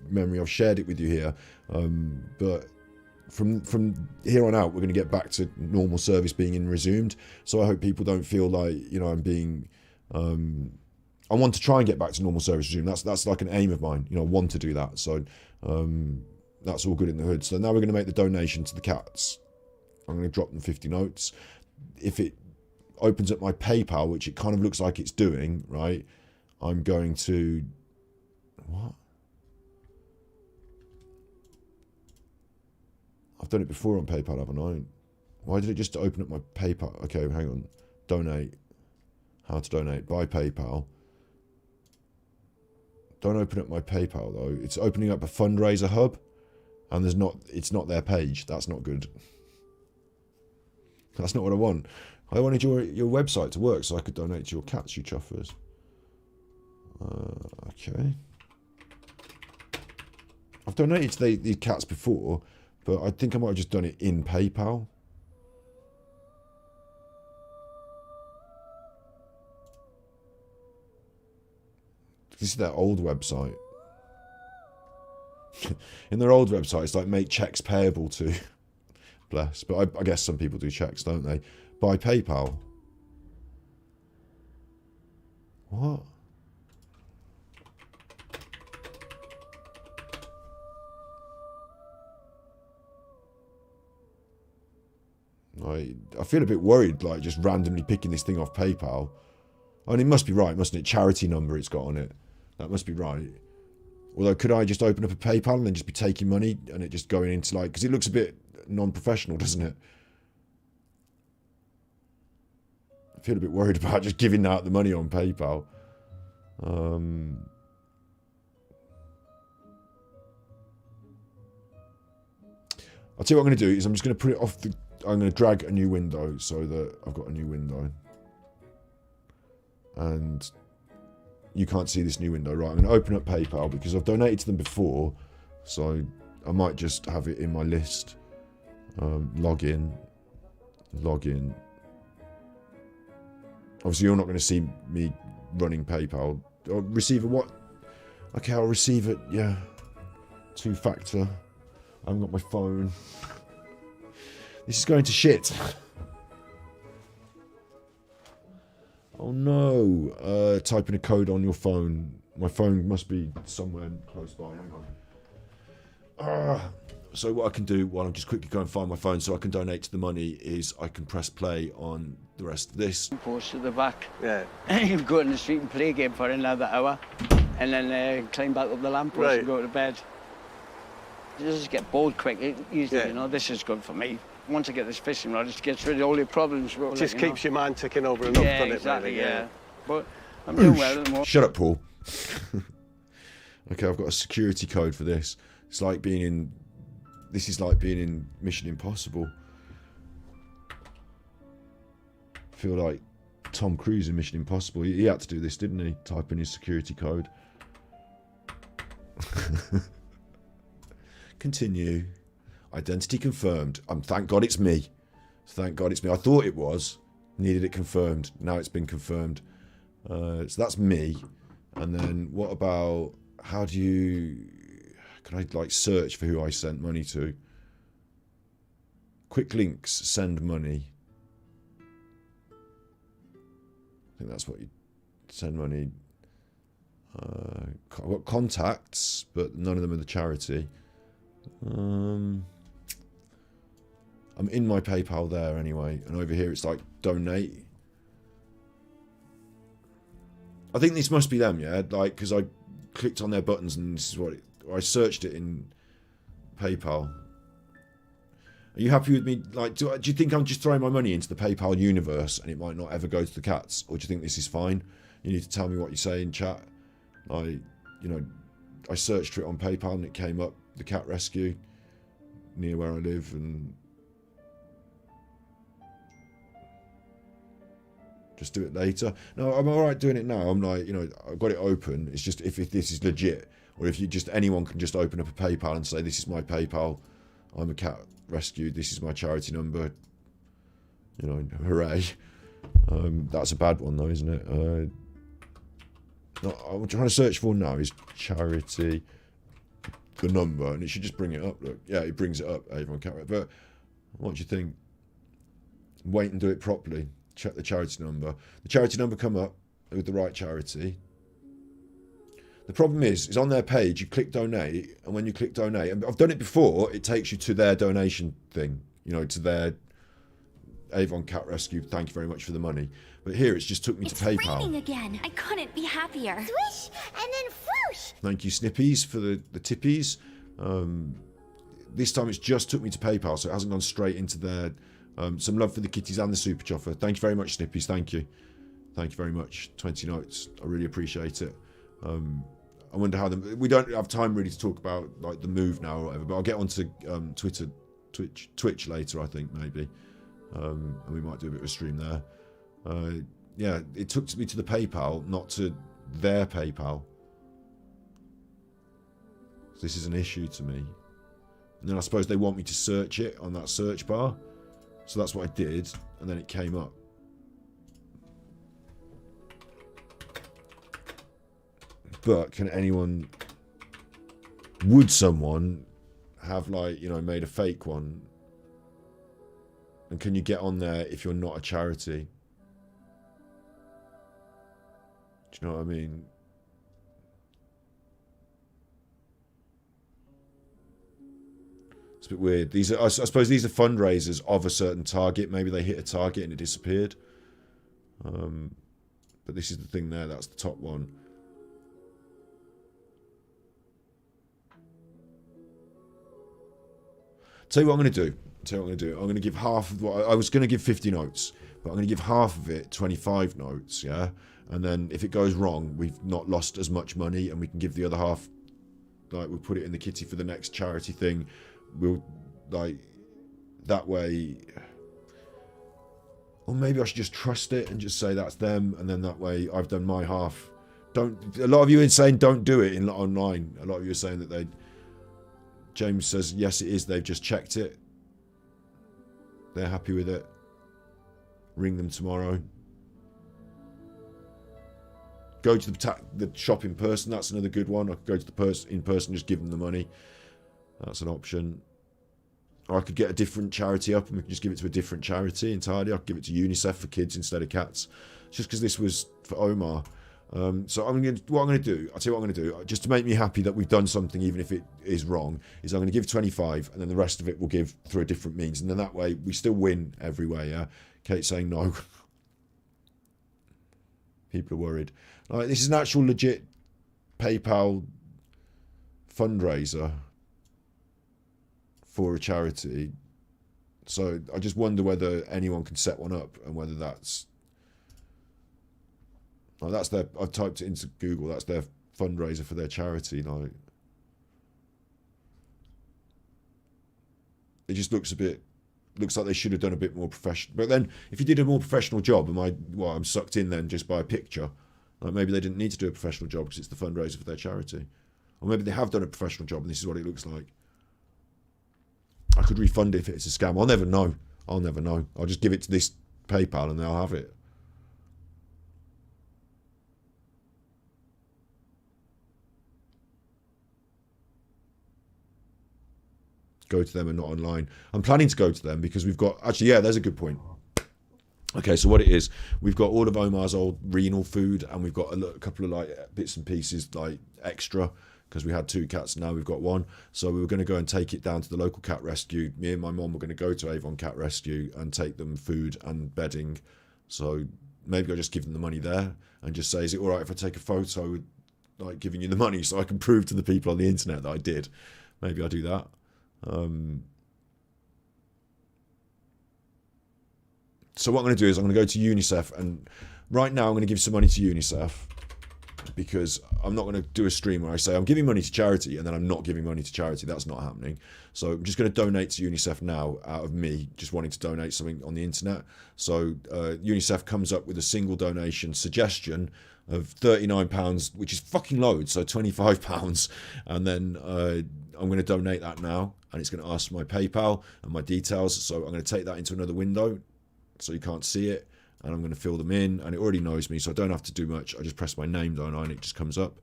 memory. I've shared it with you here, but from here on out, we're going to get back to normal service being resumed. So I hope people don't feel like, you know, I'm being. I want to try and get back to normal service resume. That's like an aim of mine. You know, I want to do that. So that's all good in the hood. So now we're going to make the donation to the cats. I'm going to drop them 50 notes. If it opens up my PayPal, which it kind of looks like it's doing, right, I'm going to... What? I've done it before on PayPal, haven't I? Why did it just open up my PayPal? Okay, hang on. Donate. How to donate. By PayPal. Don't open up my PayPal, though. It's opening up a fundraiser hub, and it's not their page. That's not good. That's not what I want. I wanted your website to work so I could donate to your cats, you chuffers. Okay. I've donated to these cats before, but I think I might have just done it in PayPal. This is their old website. In their old website, it's like make checks payable to. Bless. But I guess some people do checks, don't they? By PayPal. What? I feel a bit worried, like just randomly picking this thing off PayPal. I mean, it must be right, mustn't it? Charity number it's got on it. That must be right. Although, could I just open up a PayPal and then just be taking money and it just going into like... Because it looks a bit non-professional, doesn't it? I feel a bit worried about just giving out the money on PayPal. I'll tell you what I'm going to do is I'm just going to put it off the... I'm going to drag a new window so that I've got a new window. And you can't see this new window, right? I'm going to open up PayPal because I've donated to them before. So I might just have it in my list. Log in. Obviously, you're not going to see me running PayPal. I'll receive a what? Okay, I'll receive it, yeah. 2-factor. I haven't got my phone. This is going to shit. Oh no. Typing a code on your phone. My phone must be somewhere close by. Hang on. So what I can do while I'm just quickly going and find my phone so I can donate to the money is I can press play on the rest of this. Post at the back. Yeah. You go in the street and play a game for another hour and then climb back up the lamppost and go to bed. You just get bored quick, easily, you know. This is good for me. Once I get this fishing rod, it gets rid of all your problems. It just keeps your mind ticking over and up, doesn't it? Exactly, really? yeah. But I'm doing well at the moment. Shut up, Paul. Okay, I've got a security code for this. It's like being in... This is like being in Mission Impossible. I feel like Tom Cruise in Mission Impossible. He had to do this, didn't he? Type in his security code. Continue. Identity confirmed. Thank God it's me. Thank God it's me. I thought it was. Needed it confirmed. Now it's been confirmed. So that's me. And then what about... How do you... Can I like search for who I sent money to? Quick links. Send money. I think that's what you... Send money. I've got contacts, but none of them are the charity. I'm in my PayPal there anyway, and over here it's like donate. I think this must be them, yeah, like because I clicked on their buttons and this is what I searched it in PayPal. Are you happy with me? Like, do you think I'm just throwing my money into the PayPal universe and it might not ever go to the cats, or do you think this is fine? You need to tell me what you say in chat. I searched for it on PayPal and it came up. The cat rescue near where I live, and just do it later. No, I'm alright doing it now. I'm like, I've got it open. It's just if this is legit, or if you just anyone can just open up a PayPal and say, this is my PayPal, I'm a cat rescue, this is my charity number, hooray. That's a bad one though, isn't it? No, I'm trying to search for now is charity, the number, and it should just bring it up. Look, yeah, it brings it up. Avon Cat. But what do you think? Wait and do it properly. Check the charity number. The charity number come up with the right charity. The problem is on their page, you click donate, and when you click donate, and I've done it before, it takes you to their donation thing, you know, to their Avon Cat Rescue, thank you very much for the money. But here, it's just took me to PayPal. It's raining again. I couldn't be happier. Swish, and then whoosh. Thank you, Snippies, for the tippies. This time, it's just took me to PayPal, so it hasn't gone straight into their... some love for the kitties and the super chopper. Thank you very much, Snippies, thank you. Thank you very much. 20 notes, I really appreciate it. I wonder how we don't have time really to talk about like the move now or whatever, but I'll get onto Twitch later, I think maybe, and we might do a bit of a stream there. Yeah, it took me to the PayPal, not to their PayPal. So this is an issue to me. And then I suppose they want me to search it on that search bar, so that's what I did, and then it came up. But can anyone, would someone have like, you know, made a fake one? And can you get on there if you're not a charity? Do you know what I mean? It's a bit weird. These are, I suppose these are fundraisers of a certain target. Maybe they hit a target and it disappeared. But this is the thing there, that's the top one. Tell you what I'm going to do. I'm going to give half of what I was going to give 50 notes, but I'm going to give half of it 25 notes, yeah? And then if it goes wrong, we've not lost as much money, and we can give the other half, like, we'll put it in the kitty for the next charity thing. We'll, like, that way... Or maybe I should just trust it and just say that's them, and then that way I've done my half. Don't... A lot of you are saying don't do it in online. A lot of you are saying that they... James says, yes, it is. They've just checked it. They're happy with it. Ring them tomorrow. Go to the shop in person. That's another good one. I could go to the in person, just give them the money. That's an option. Or I could get a different charity up and we could just give it to a different charity entirely. I could give it to UNICEF for kids instead of cats. Just because this was for Omar. So what I'm going to do, I'll tell you what I'm going to do, just to make me happy that we've done something, even if it is wrong, is I'm going to give 25, and then the rest of it we'll give through a different means, and then that way we still win every way. Yeah, Kate's saying no. People are worried. Like, this is an actual legit PayPal fundraiser for a charity. So I just wonder whether anyone can set one up, and whether that's... Like, that's their... I've typed it into Google. That's their fundraiser for their charity. Like, it just looks a bit... Looks like they should have done a bit more professional. But then, if you did a more professional job, I'm sucked in then just by a picture. Like, maybe they didn't need to do a professional job because it's the fundraiser for their charity. Or maybe they have done a professional job and this is what it looks like. I could refund it if it's a scam. I'll never know. I'll never know. I'll just give it to this PayPal and they'll have it. Go to them and not online. I'm planning to go to them because we've got... Actually, yeah, there's a good point. Okay, so what it is, we've got all of Omar's old renal food and we've got a couple of like bits and pieces like extra because we had 2 cats and now we've got 1. So we were going to go and take it down to the local cat rescue. Me and my mum were going to go to Avon Cat Rescue and take them food and bedding. So maybe I'll just give them the money there and just say, is it all right if I take a photo with like giving you the money so I can prove to the people on the internet that I did? Maybe I'll do that. So what I'm going to do is I'm going to go to UNICEF, and right now I'm going to give some money to UNICEF because I'm not going to do a stream where I say I'm giving money to charity and then I'm not giving money to charity. That's not happening. So I'm just going to donate to UNICEF now out of me just wanting to donate something on the internet. So UNICEF comes up with a single donation suggestion of £39, which is fucking loads, so £25, and then I'm going to donate that now, and it's going to ask my PayPal and my details, so I'm going to take that into another window so you can't see it, and I'm going to fill them in, and it already knows me, so I don't have to do much. I just press my name, don't I, and it just comes up.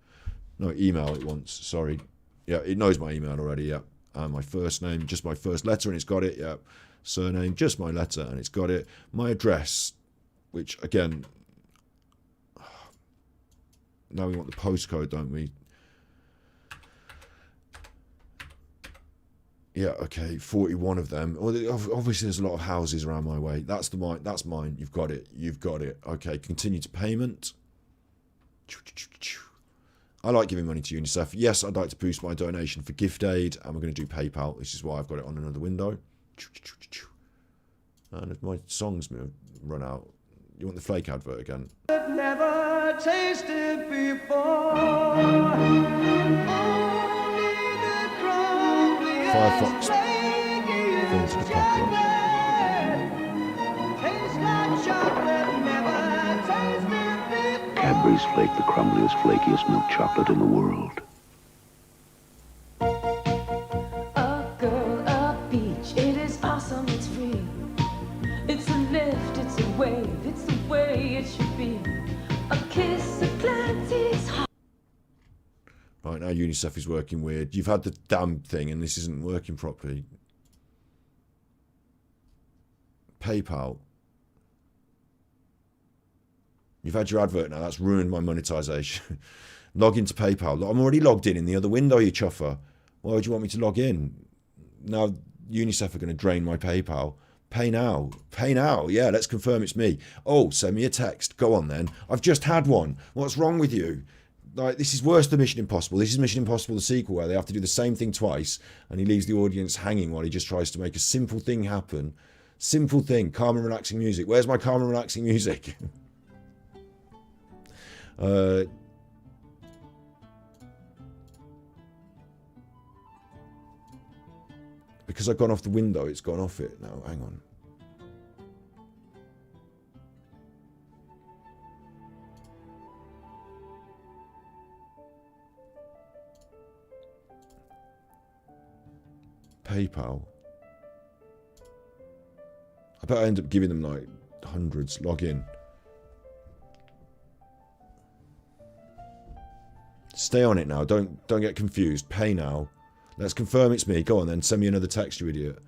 No, email it wants, sorry. Yeah, it knows my email already, yeah. My first name, just my first letter, and it's got it, yeah. Surname, just my letter, and it's got it. My address, which, again, now we want the postcode, don't we? Yeah, okay, 41 of them. Well, obviously, there's a lot of houses around my way. That's mine. You've got it. You've got it. Okay, continue to payment. I like giving money to UNICEF. Yes, I'd like to boost my donation for gift aid, and we're going to do PayPal. This is why I've got it on another window. And if my song's run out, you want the Flake advert again? Never tasted before. Firefox fills the pocket. Cadbury's Flake, the crumbliest, flakiest milk chocolate in the world. A girl, a beach, it is awesome, it's free. It's a lift, it's a wave, it's the way it should be. A kiss of plenty's hot. Right, now UNICEF is working weird. You've had the damn thing and this isn't working properly. PayPal. You've had your advert now. That's ruined my monetization. Log into PayPal. I'm already logged in the other window, you chuffer. Why would you want me to log in? Now UNICEF are going to drain my PayPal. Pay now. Pay now. Yeah, let's confirm it's me. Oh, send me a text. Go on then. I've just had one. What's wrong with you? Like, this is worse than Mission Impossible. This is Mission Impossible, the sequel, where they have to do the same thing twice, and he leaves the audience hanging while he just tries to make a simple thing happen. Simple thing. Calm and relaxing music. Where's my calm and relaxing music? Because I've gone off the window, it's gone off it now. Hang on. PayPal. I bet I end up giving them like hundreds. Log in. Stay on it now. Don't get confused. Pay now. Let's confirm it's me. Go on then. Send me another text, you idiot.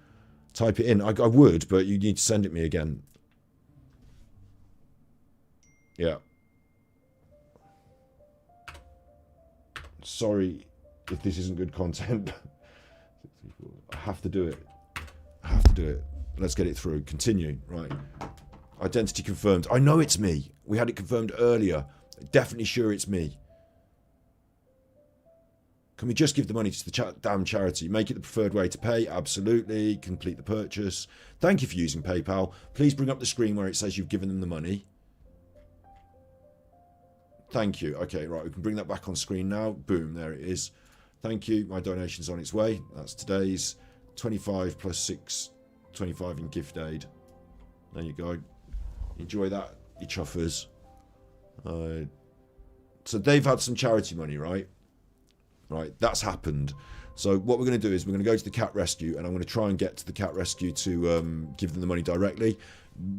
Type it in. I would, but you need to send it me again. Yeah. Sorry if this isn't good content. I have to do it. I have to do it. Let's get it through. Continue. Right. Identity confirmed. I know it's me. We had it confirmed earlier. Definitely sure it's me. Can we just give the money to the damn charity? Make it the preferred way to pay? Absolutely. Complete the purchase. Thank you for using PayPal. Please bring up the screen where it says you've given them the money. Thank you. Okay, right. We can bring that back on screen now. Boom. There it is. Thank you. My donation's on its way. That's today's 25 plus 6, 25 in gift aid. There you go. Enjoy that, you chuffers. So they've had some charity money, right? Right, that's happened. So what we're going to do is we're going to go to the cat rescue, and I'm going to try and get to the cat rescue to give them the money directly.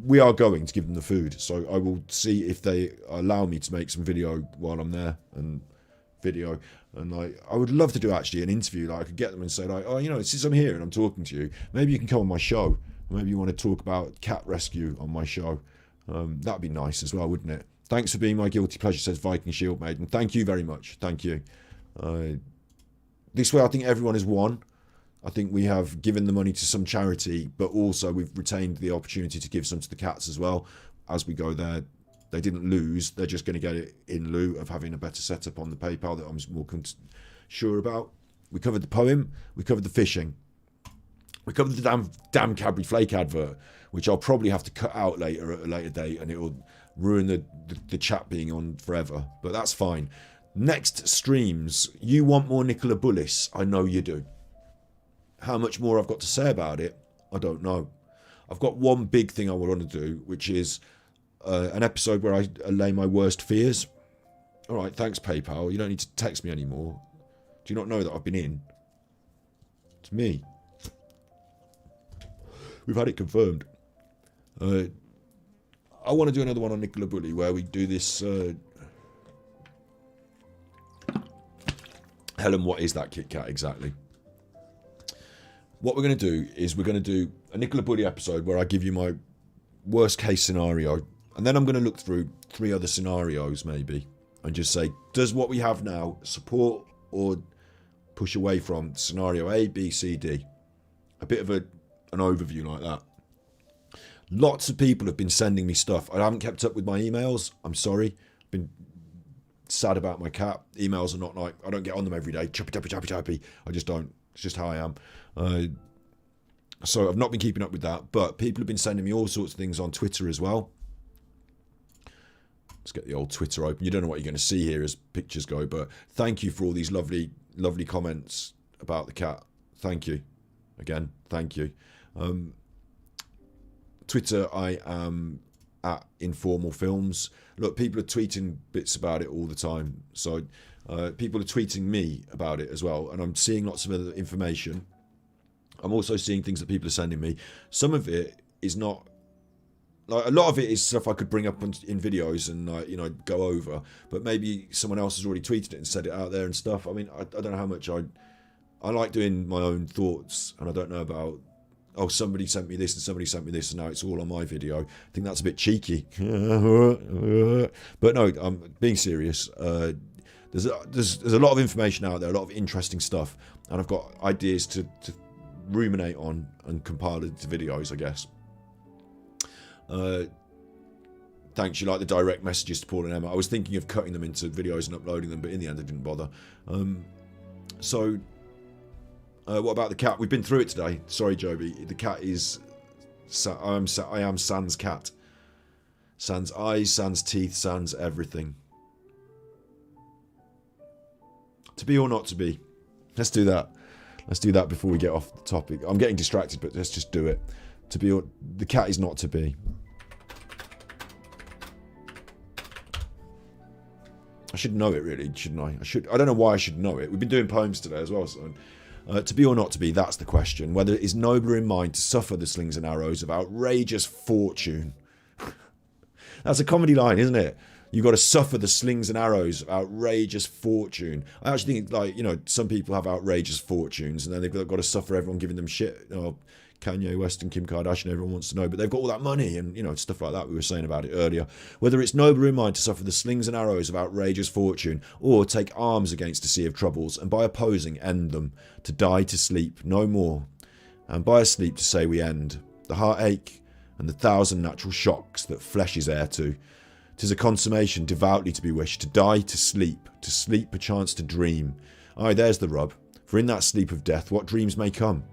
We are going to give them the food, so I will see if they allow me to make some video while I'm there, and video. And like, I would love to do actually an interview. Like, I could get them and say like, oh, you know, since I'm here and I'm talking to you, maybe you can come on my show. Maybe you want to talk about cat rescue on my show. That'd be nice as well, wouldn't it? Thanks for being my guilty pleasure, says Viking Shield Maiden. Thank you very much. Thank you. This way I think everyone has won. I think we have given the money to some charity, but also we've retained the opportunity to give some to the cats as well as we go there. They didn't lose. They're just going to get it in lieu of having a better setup on the PayPal that I'm more sure about. We covered the poem. We covered the fishing. We covered the damn Cadbury Flake advert, which I'll probably have to cut out later at a later date, and it will ruin the chat being on forever. But that's fine. Next streams. You want more Nicola Bullis? I know you do. How much more I've got to say about it, I don't know. I've got one big thing I want to do, which is an episode where I allay my worst fears. All right, thanks PayPal. You don't need to text me anymore. Do you not know that I've been in? It's me. We've had it confirmed. I want to do another one on Nicola Bully where we do this. Helen, what is that Kit Kat exactly? What we're going to do is we're going to do a Nicola Bully episode where I give you my worst case scenario, and then I'm going to look through 3 other scenarios maybe and just say, does what we have now support or push away from scenario A, B, C, D? A bit of an overview like that. Lots of people have been sending me stuff. I haven't kept up with my emails. I'm sorry. I've been sad about my cat. Emails are not like, I don't get on them every day. Choppy. I just don't. It's just how I am. So I've not been keeping up with that. But people have been sending me all sorts of things on Twitter as well. Let's get the old Twitter open. You don't know what you're going to see here as pictures go. But thank you for all these lovely comments about the cat. Thank you. Again, thank you. Twitter, I am at Informal Films. Look, people are tweeting bits about it all the time. So people are tweeting me about it as well. And I'm seeing lots of other information. I'm also seeing things that people are sending me. Some of it is not... Like, a lot of it is stuff I could bring up in videos and go over. But maybe someone else has already tweeted it and said it out there and stuff. I mean, I don't know how much I like doing my own thoughts. And I don't know about... Oh, somebody sent me this and somebody sent me this and now it's all on my video. I think that's a bit cheeky. But no, I'm being serious. There's a lot of information out there, a lot of interesting stuff. And I've got ideas to ruminate on and compile it into videos, I guess. Thanks, you like the direct messages to Paul and Emma. I was thinking of cutting them into videos and uploading them, but in the end I didn't bother. What about the cat? We've been through it today. Sorry, Joby. The cat is... I am Sans cat. Sans eyes, sans teeth, sans everything. To be or not to be? Let's do that. Let's do that before we get off the topic. I'm getting distracted, but let's just do it. To be or... The cat is not to be. I should know it, really, shouldn't I? I don't know why I should know it. We've been doing poems today as well, so... to be or not to be, that's the question. Whether it is nobler in mind to suffer the slings and arrows of outrageous fortune. That's a comedy line, isn't it? You've got to suffer the slings and arrows of outrageous fortune. I actually think, some people have outrageous fortunes and then they've got to suffer everyone giving them shit. Kanye West and Kim Kardashian, everyone wants to know, but they've got all that money and stuff like that. We were saying about it earlier. Whether it's nobler in mind to suffer the slings and arrows of outrageous fortune, or take arms against a sea of troubles, and by opposing end them, to die to sleep no more, and by a sleep to say we end the heartache and the thousand natural shocks that flesh is heir to. 'Tis a consummation devoutly to be wished, to die to sleep perchance to dream. Aye, there's the rub, for in that sleep of death what dreams may come,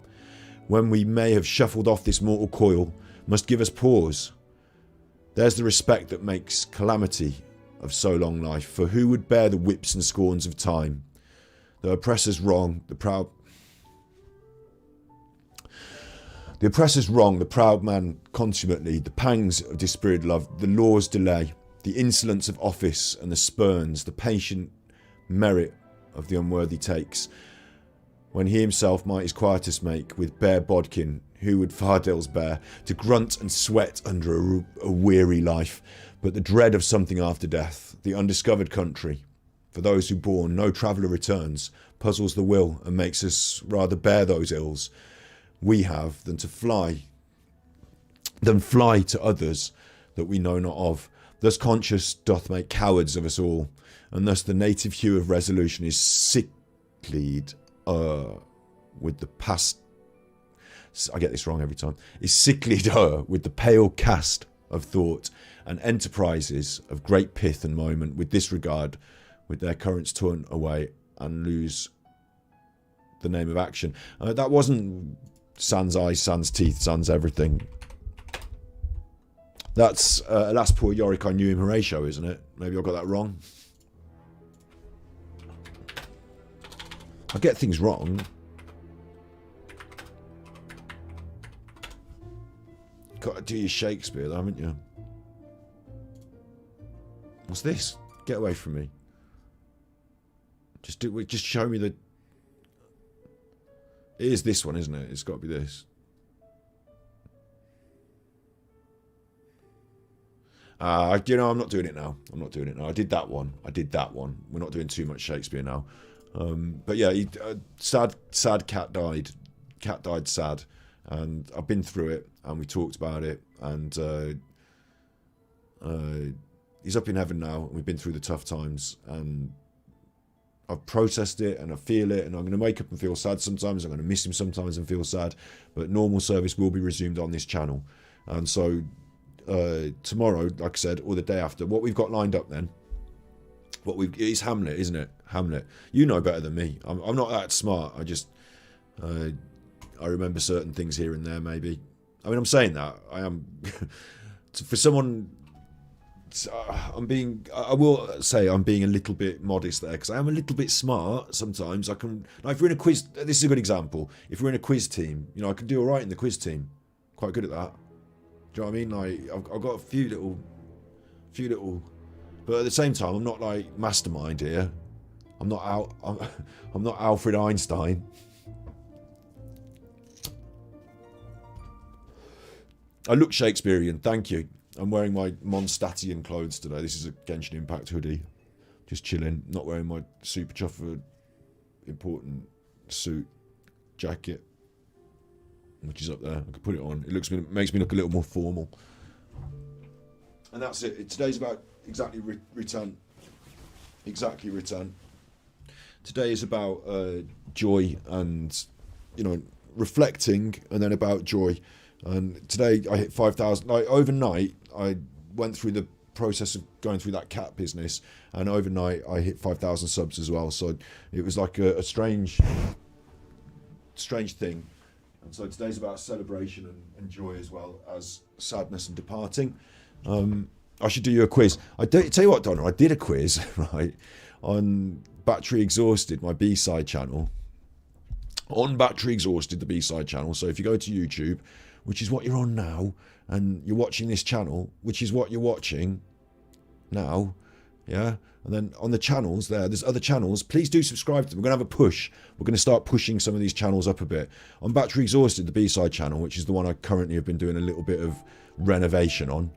when we may have shuffled off this mortal coil, must give us pause. There's the respect that makes calamity of so long life, for who would bear the whips and scorns of time? The oppressor's wrong, the proud man consummately, the pangs of dispirited love, the law's delay, the insolence of office and the spurns, the patient merit of the unworthy takes, when he himself might his quietus make with bare bodkin, who would fardels bear, to grunt and sweat under a weary life, but the dread of something after death, the undiscovered country, for those who born no traveller returns, puzzles the will and makes us rather bear those ills we have than fly to others that we know not of. Thus conscience doth make cowards of us all, and thus the native hue of resolution is sicklied with the past... I get this wrong every time. Is sicklied with the pale cast of thought, and enterprises of great pith and moment with disregard, with their currents turn away and lose the name of action. That wasn't sans eyes, sans teeth, sans everything. That's poor Yorick, I knew him Horatio, isn't it? Maybe I got that wrong. I get things wrong. Got to do your Shakespeare, though, haven't you? What's this? Get away from me. Just show me the... It is this one, isn't it? It's got to be this. You know, I'm not doing it now. I'm not doing it now. I did that one. We're not doing too much Shakespeare now. But yeah, sad cat died. Cat died sad. And I've been through it, and we talked about it, and he's up in heaven now, and we've been through the tough times, and I've processed it, and I feel it, and I'm going to wake up and feel sad sometimes. I'm going to miss him sometimes and feel sad, but normal service will be resumed on this channel. And so tomorrow, like I said, or the day after, what we've got lined up then, it's Hamlet, isn't it? Hamlet. You know better than me. I'm not that smart. I just I remember certain things here and there, maybe. I mean, I'm saying that I am for someone. I will say I'm being a little bit modest there, because I am a little bit smart sometimes. I can, like, if we're in a quiz, this is a good example. If we're in a quiz team, you know, I can do all right in the quiz team. Quite good at that. Do you know what I mean? Like, I've got a few little, but at the same time, I'm not like mastermind here. I'm not Alfred Einstein. I look Shakespearean, thank you. I'm wearing my Mondstadtian clothes today. This is a Genshin Impact hoodie. Just chilling, not wearing my super chuffer important suit jacket, which is up there. I could put it on. It makes me look a little more formal. And that's it. Today's about exactly return. Exactly return. Today is about joy and, you know, reflecting, and then about joy. And today I hit 5,000. Like, overnight, I went through the process of going through that cat business, and overnight I hit 5,000 subs as well. So it was like a strange thing. And so today's about celebration and joy, as well as sadness and departing. I should do you a quiz. Tell you what, Donna, I did a quiz, right, on Battery Exhausted, my B-side channel. On Battery Exhausted, the B-side channel. So if you go to YouTube, which is what you're on now, and you're watching this channel, which is what you're watching now, yeah? And then on the channels there's other channels. Please do subscribe to them. We're going to have a push. We're going to start pushing some of these channels up a bit. On Battery Exhausted, the B-side channel, which is the one I currently have been doing a little bit of renovation on,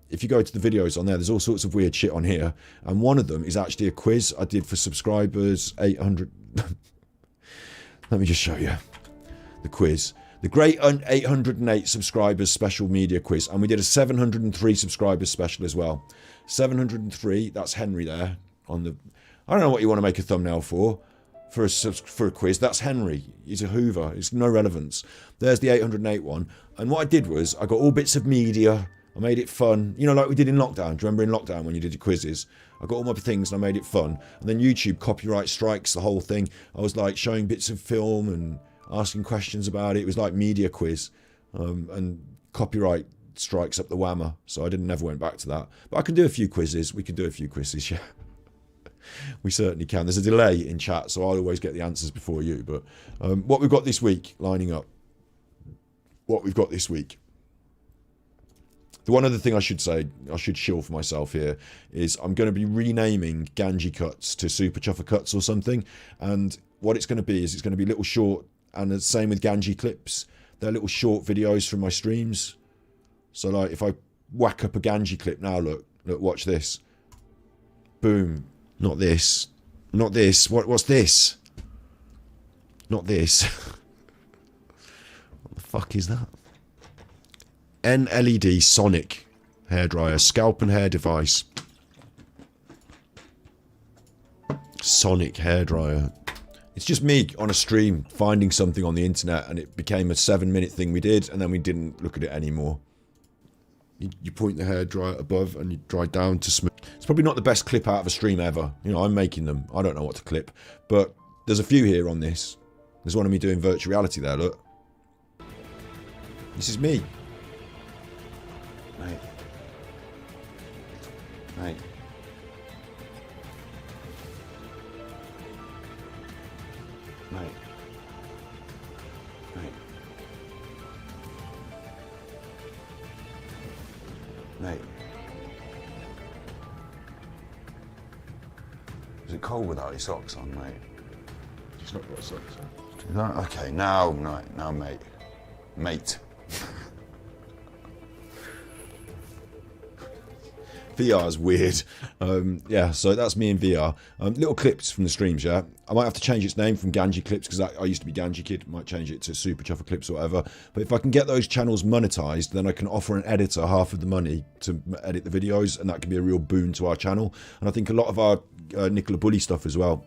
if you go to the videos on there's all sorts of weird shit on here. And one of them is actually a quiz I did for subscribers, 800... Let me just show you the quiz. The great 808 subscribers special media quiz. And we did a 703 subscribers special as well. 703, that's Henry there. On the, I don't know what you want to make a thumbnail for a quiz. That's Henry. He's a Hoover. It's no relevance. There's the 808 one. And what I did was, I got all bits of media. I made it fun. You know, like we did in lockdown. Do you remember in lockdown when you did your quizzes? I got all my things and I made it fun. And then YouTube copyright strikes the whole thing. I was like showing bits of film and asking questions about it. It was like media quiz, and copyright strikes up the whammer, so I never went back to that. But I can do a few quizzes. We can do a few quizzes, yeah. We certainly can. There's a delay in chat, so I'll always get the answers before you. But what we've got this week, lining up. What we've got this week. The one other thing I should say, I should shill for myself here, is I'm going to be renaming Ganjikidds to Super Chuffer Cuts or something. And what it's going to be is it's going to be little short. And the same with Ganji clips. They're little short videos from my streams. So like if I whack up a Ganji clip now, look, watch this. Boom. Not this. Not this. What's this? Not this. What the fuck is that? NLED Sonic hairdryer, scalp and hair device. Sonic hairdryer. It's just me on a stream finding something on the internet, and it became a 7-minute thing we did, and then we didn't look at it anymore. You point the hairdryer above and you dry down to smooth. It's probably not the best clip out of a stream ever. You know, I'm making them. I don't know what to clip. But there's a few here on this. There's one of me doing virtual reality there, look. This is me. Mate. Mate. Mate. Mate. Mate. Is it cold without your socks on, mate? It's not got socks on. Okay, now, mate. Mate. VR is weird. Yeah, so that's me in VR. Little clips from the streams, yeah. I might have to change its name from Ganjikidd Clips because I used to be Ganjikidd. Might change it to Super Chuffer Clips or whatever. But if I can get those channels monetized, then I can offer an editor half of the money to edit the videos, and that can be a real boon to our channel. And I think a lot of our Nicola Bully stuff as well.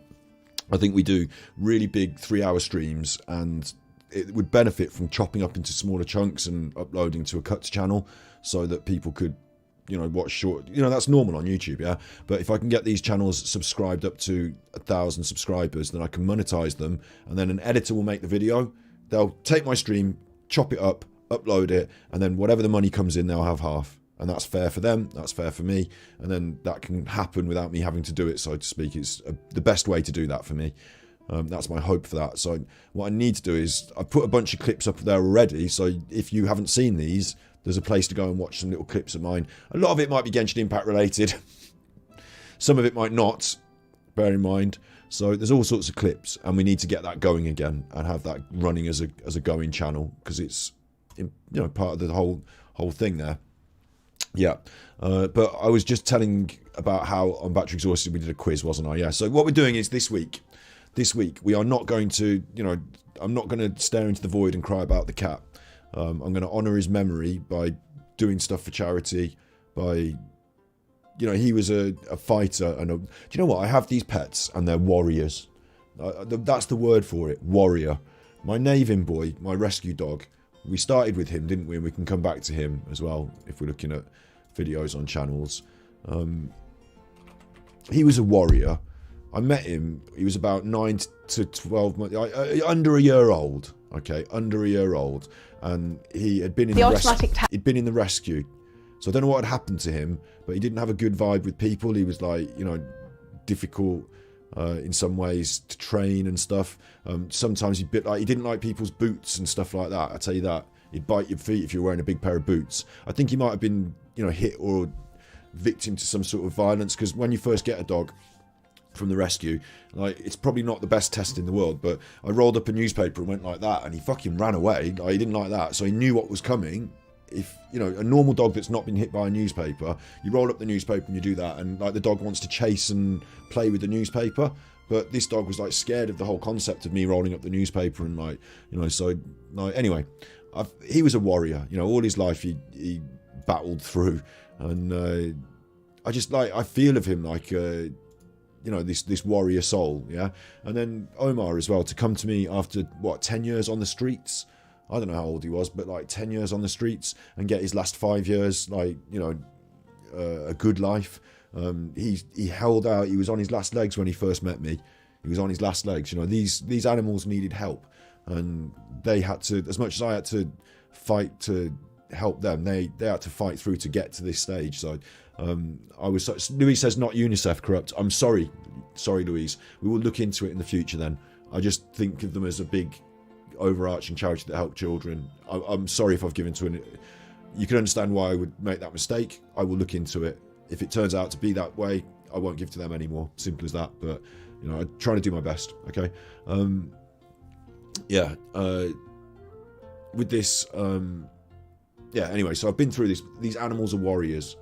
I think we do really big 3-hour streams, and it would benefit from chopping up into smaller chunks and uploading to a cuts channel so that people could, you know, watch short. You know, that's normal on YouTube, yeah. But if I can get these channels subscribed up to 1,000 subscribers, then I can monetize them, and then an editor will make the video. They'll take my stream, chop it up, upload it, and then whatever the money comes in, they'll have half. And that's fair for them, that's fair for me, and then that can happen without me having to do it, so to speak. It's the best way to do that for me. That's my hope for that. So what I need to do is, I've put a bunch of clips up there already, so if you haven't seen these, there's a place to go and watch some little clips of mine. A lot of it might be Genshin Impact related. Some of it might not, bear in mind. So there's all sorts of clips, and we need to get that going again and have that running as a going channel, because it's, you know, part of the whole thing there. Yeah, but I was just telling about how on Battery Exhausted we did a quiz, wasn't I? Yeah, so what we're doing is this week we are not going to, you know, I'm not going to stare into the void and cry about the cat. I'm going to honour his memory by doing stuff for charity, by, you know, he was a fighter, and do you know what, I have these pets and they're warriors. That's the word for it, warrior. My Navin boy, my rescue dog, we started with him, didn't we? And we can come back to him as well if we're looking at videos on channels. He was a warrior. I met him, he was about 9 to 12 months, under a year old, okay, under a year old, and he had been in he'd been in the rescue. So I don't know what had happened to him, but he didn't have a good vibe with people. He was like, you know, difficult in some ways to train and stuff. Sometimes he didn't like people's boots and stuff like that. I tell you that, he'd bite your feet if you were wearing a big pair of boots. I think he might have been, you know, hit or victim to some sort of violence, because when you first get a dog from the rescue, like, it's probably not the best test in the world, but I rolled up a newspaper and went like that, and he fucking ran away. Like, he didn't like that, so he knew what was coming. If, you know, a normal dog that's not been hit by a newspaper, you roll up the newspaper and you do that, and like the dog wants to chase and play with the newspaper, but this dog was like scared of the whole concept of me rolling up the newspaper, and like, you know, so like, anyway, he was a warrior, you know, all his life he battled through, and I just, like, I feel of him like you know, this warrior soul, yeah. And then Omar as well, to come to me after what, 10 years on the streets. I don't know how old he was, but like 10 years on the streets, and get his last 5 years, like, you know, a good life. He held out. He was on his last legs when he first met me. He was on his last legs. You know, these animals needed help, and they had to, as much as I had to fight to help them, they had to fight through to get to this stage. So Louise says, not UNICEF corrupt. I'm sorry Louise, we will look into it in the future then. I just think of them as a big overarching charity that help children. I'm sorry if I've given to it. You can understand why I would make that mistake. I will look into it. If it turns out to be that way, I won't give to them anymore. Simple as that. But, you know, I'm trying to do my best. Okay. Yeah. With this, yeah, anyway, so I've been through this. These animals are warriors.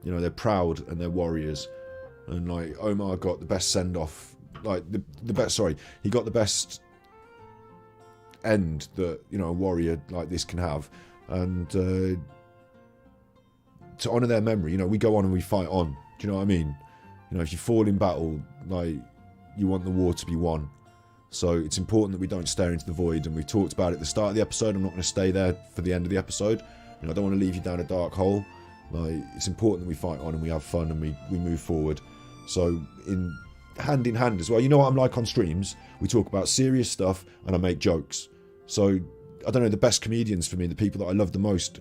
You know, they're proud and they're warriors. And like, Omar got the best send-off, like the best, sorry, he got the best end that, you know, a warrior like this can have. And to honour their memory, you know, we go on and we fight on. Do you know what I mean? You know, if you fall in battle, like, you want the war to be won. So it's important that we don't stare into the void, and we talked about it at the start of the episode. I'm not going to stay there for the end of the episode. You know, I don't want to leave you down a dark hole. Like, it's important that we fight on and we have fun and we move forward. So in hand as well. You know what I'm like on streams? We talk about serious stuff and I make jokes. So, I don't know, the best comedians for me, the people that I love the most,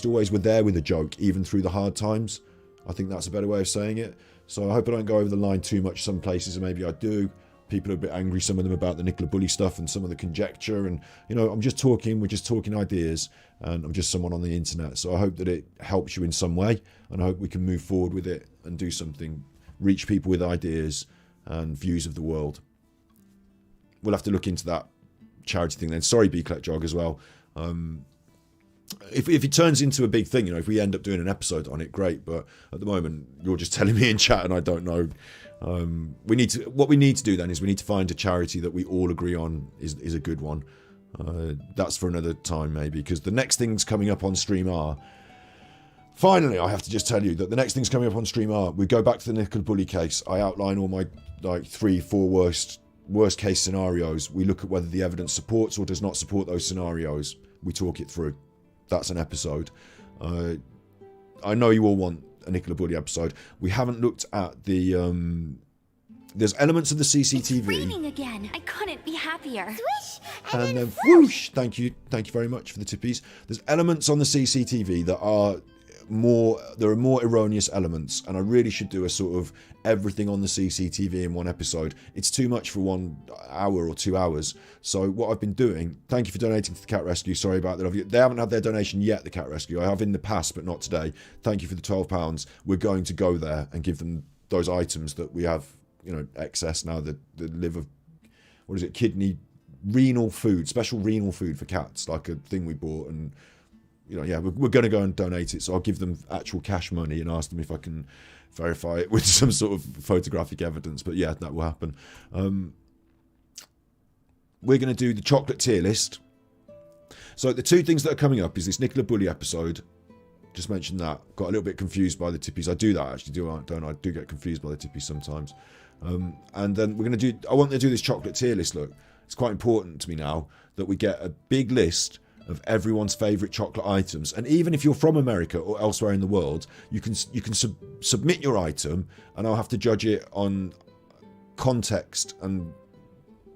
always were there with a joke, even through the hard times. I think that's a better way of saying it. So I hope I don't go over the line too much some places, and maybe I do. People are a bit angry, some of them, about the Nicola Bully stuff and some of the conjecture, and, you know, we're just talking ideas, and I'm just someone on the internet. So I hope that it helps you in some way, and I hope we can move forward with it and do something, reach people with ideas and views of the world. We'll have to look into that charity thing then. Sorry, B-Collect Jog as well. if it turns into a big thing, if we end up doing an episode on it, great. But at the moment, you're just telling me in chat, and I don't know. What we need to do then is we need to find a charity that we all agree on is a good one. That's for another time maybe, because the next things coming up on stream are. Finally, I have to just tell you that the next things coming up on stream are, we go back to the Nicola Bully case. I outline all my 3-4 worst case scenarios. We look at whether the evidence supports or does not support those scenarios. We talk it through. That's an episode. I know you all want a Nicola Bully episode. We haven't looked at the there's elements of the CCTV. It's raining again. I couldn't be happier. Swish And then whoosh. Thank you very much for the tippies. There's elements on the CCTV that are there are more erroneous elements, and I really should do a sort of everything on the CCTV in one episode. It's too much for 1 hour or 2 hours. So what I've been doing, thank you for donating to the Cat Rescue. Sorry about that. They haven't had their donation yet, the Cat Rescue. I have in the past, but not today. Thank you for the £12. We're going to go there and give them those items that we have, excess now. The liver, what is it? Kidney, renal food, special renal food for cats, like a thing we bought. And we're going to go and donate it. So I'll give them actual cash money and ask them if I can verify it with some sort of photographic evidence. But yeah, that will happen. We're going to do the chocolate tier list. So the two things that are coming up is this Nicola Bully episode. Just mentioned that. Got a little bit confused by the tippies. I do that actually, don't I? I do get confused by the tippies sometimes. And then we're going to do, I want to do this chocolate tier list. Look, it's quite important to me now that we get a big list of everyone's favourite chocolate items. And even if you're from America or elsewhere in the world, you can submit your item, and I'll have to judge it on context and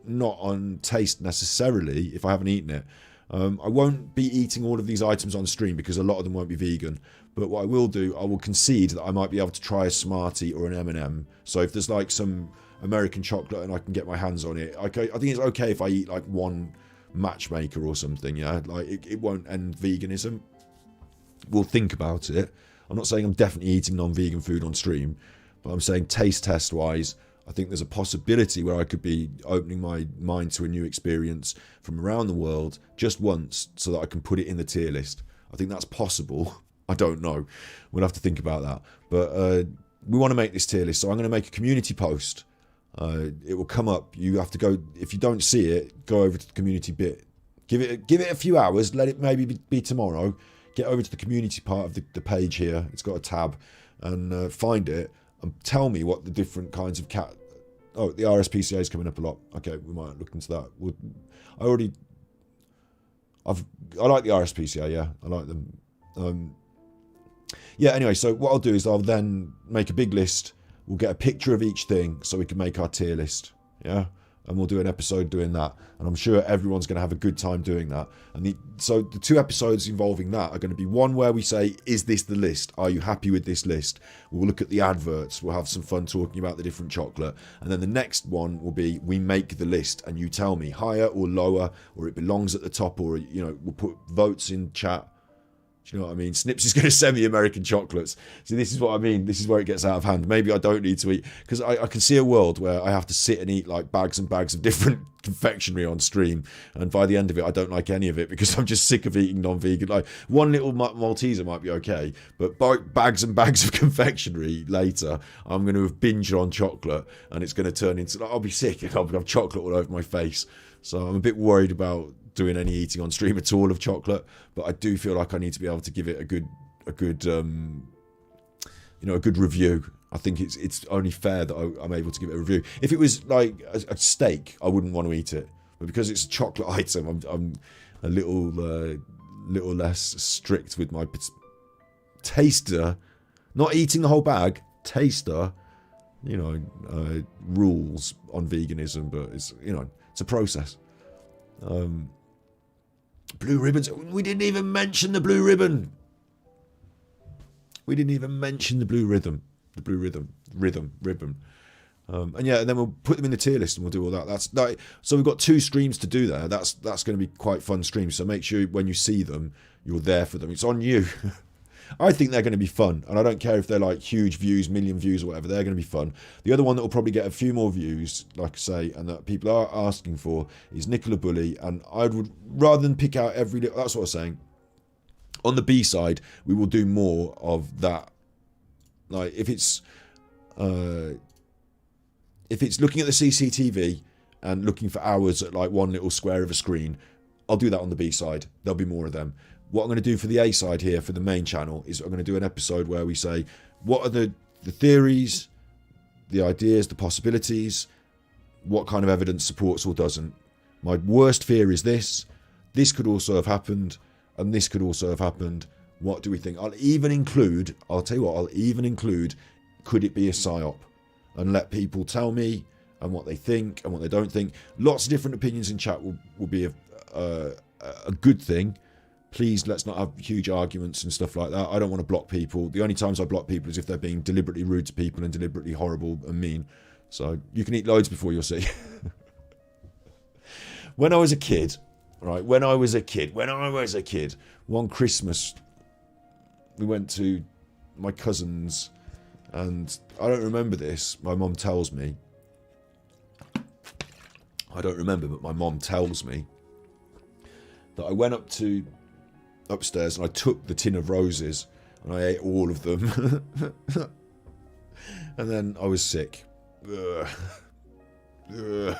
not on taste necessarily if I haven't eaten it. I won't be eating all of these items on stream because a lot of them won't be vegan. But what I will do, I will concede that I might be able to try a Smartie or an M&M. So if there's like some American chocolate and I can get my hands on it, I think it's okay if I eat like one Matchmaker or something. Like it won't end veganism. We'll think about it. I'm not saying I'm definitely eating non-vegan food on stream, but I'm saying taste test wise, I think there's a possibility where I could be opening my mind to a new experience from around the world just once so that I can put it in the tier list. I think that's possible. I don't know. We'll have to think about that. But we want to make this tier list, so I'm going to make a community post. It will come up. You have to go, if you don't see it, go over to the community bit. Give it a few hours. Let it maybe be tomorrow. Get over to the community part of the page here. It's got a tab, and find it and tell me what the different kinds of cat. Oh, the RSPCA is coming up a lot. Okay, we might look into that. I like the RSPCA. Yeah, I like them. Yeah. Anyway, so what I'll do is I'll then make a big list. We'll get a picture of each thing so we can make our tier list. Yeah. And we'll do an episode doing that. And I'm sure everyone's going to have a good time doing that. And so the two episodes involving that are going to be one where we say, is this the list? Are you happy with this list? We'll look at the adverts. We'll have some fun talking about the different chocolate. And then the next one will be, we make the list and you tell me higher or lower, or it belongs at the top, or, we'll put votes in chat. Do you know what I mean? Snips is going to send me American chocolates. See, this is what I mean. This is where it gets out of hand. Maybe I don't need to eat, because I can see a world where I have to sit and eat like bags and bags of different confectionery on stream, and by the end of it I don't like any of it because I'm just sick of eating non-vegan. Like one little Malteser might be okay, but bags and bags of confectionery later, I'm going to have binged on chocolate, and it's going to turn into, I'll be sick and I'll have chocolate all over my face. So I'm a bit worried about doing any eating on stream at all of chocolate, but I do feel like I need to be able to give it a good review. I think it's only fair that I'm able to give it a review. If it was like a steak, I wouldn't want to eat it, but because it's a chocolate item, I'm a little less strict with my taster, not eating the whole bag, taster, rules on veganism, but it's it's a process. Blue ribbons. We didn't even mention the blue ribbon. We didn't even mention the blue rhythm. The blue ribbon. And then we'll put them in the tier list and we'll do all that. That's like, so we've got 2 streams to do there. That's going to be quite fun streams. So make sure when you see them, you're there for them. It's on you. I think they're going to be fun, and I don't care if they're like huge views, million views or whatever. They're going to be fun. The other one that will probably get a few more views, like I say, and that people are asking for, is Nicola Bully. And I would, rather than pick out every little, that's what I was saying, On the B side, we will do more of that. Like if it's looking at the CCTV and looking for hours at like one little square of a screen, I'll do that on the B side. There'll be more of them. What I'm going to do for the A side here, for the main channel, is I'm going to do an episode where we say, what are the theories, the ideas, the possibilities, what kind of evidence supports or doesn't. My worst fear is this. This could also have happened, and this could also have happened. What do we think? I'll tell you what, I'll even include, could it be a psyop? And let people tell me and what they think and what they don't think. Lots of different opinions in chat will be a good thing. Please, let's not have huge arguments and stuff like that. I don't want to block people. The only times I block people is if they're being deliberately rude to people and deliberately horrible and mean. So you can eat loads before you'll see. When I was a kid, right, when I was a kid, one Christmas, we went to my cousin's, and I don't remember this. My mom tells me. I don't remember, but my mom tells me that I went upstairs and I took the tin of roses and I ate all of them. And then I was sick. Ugh. Ugh.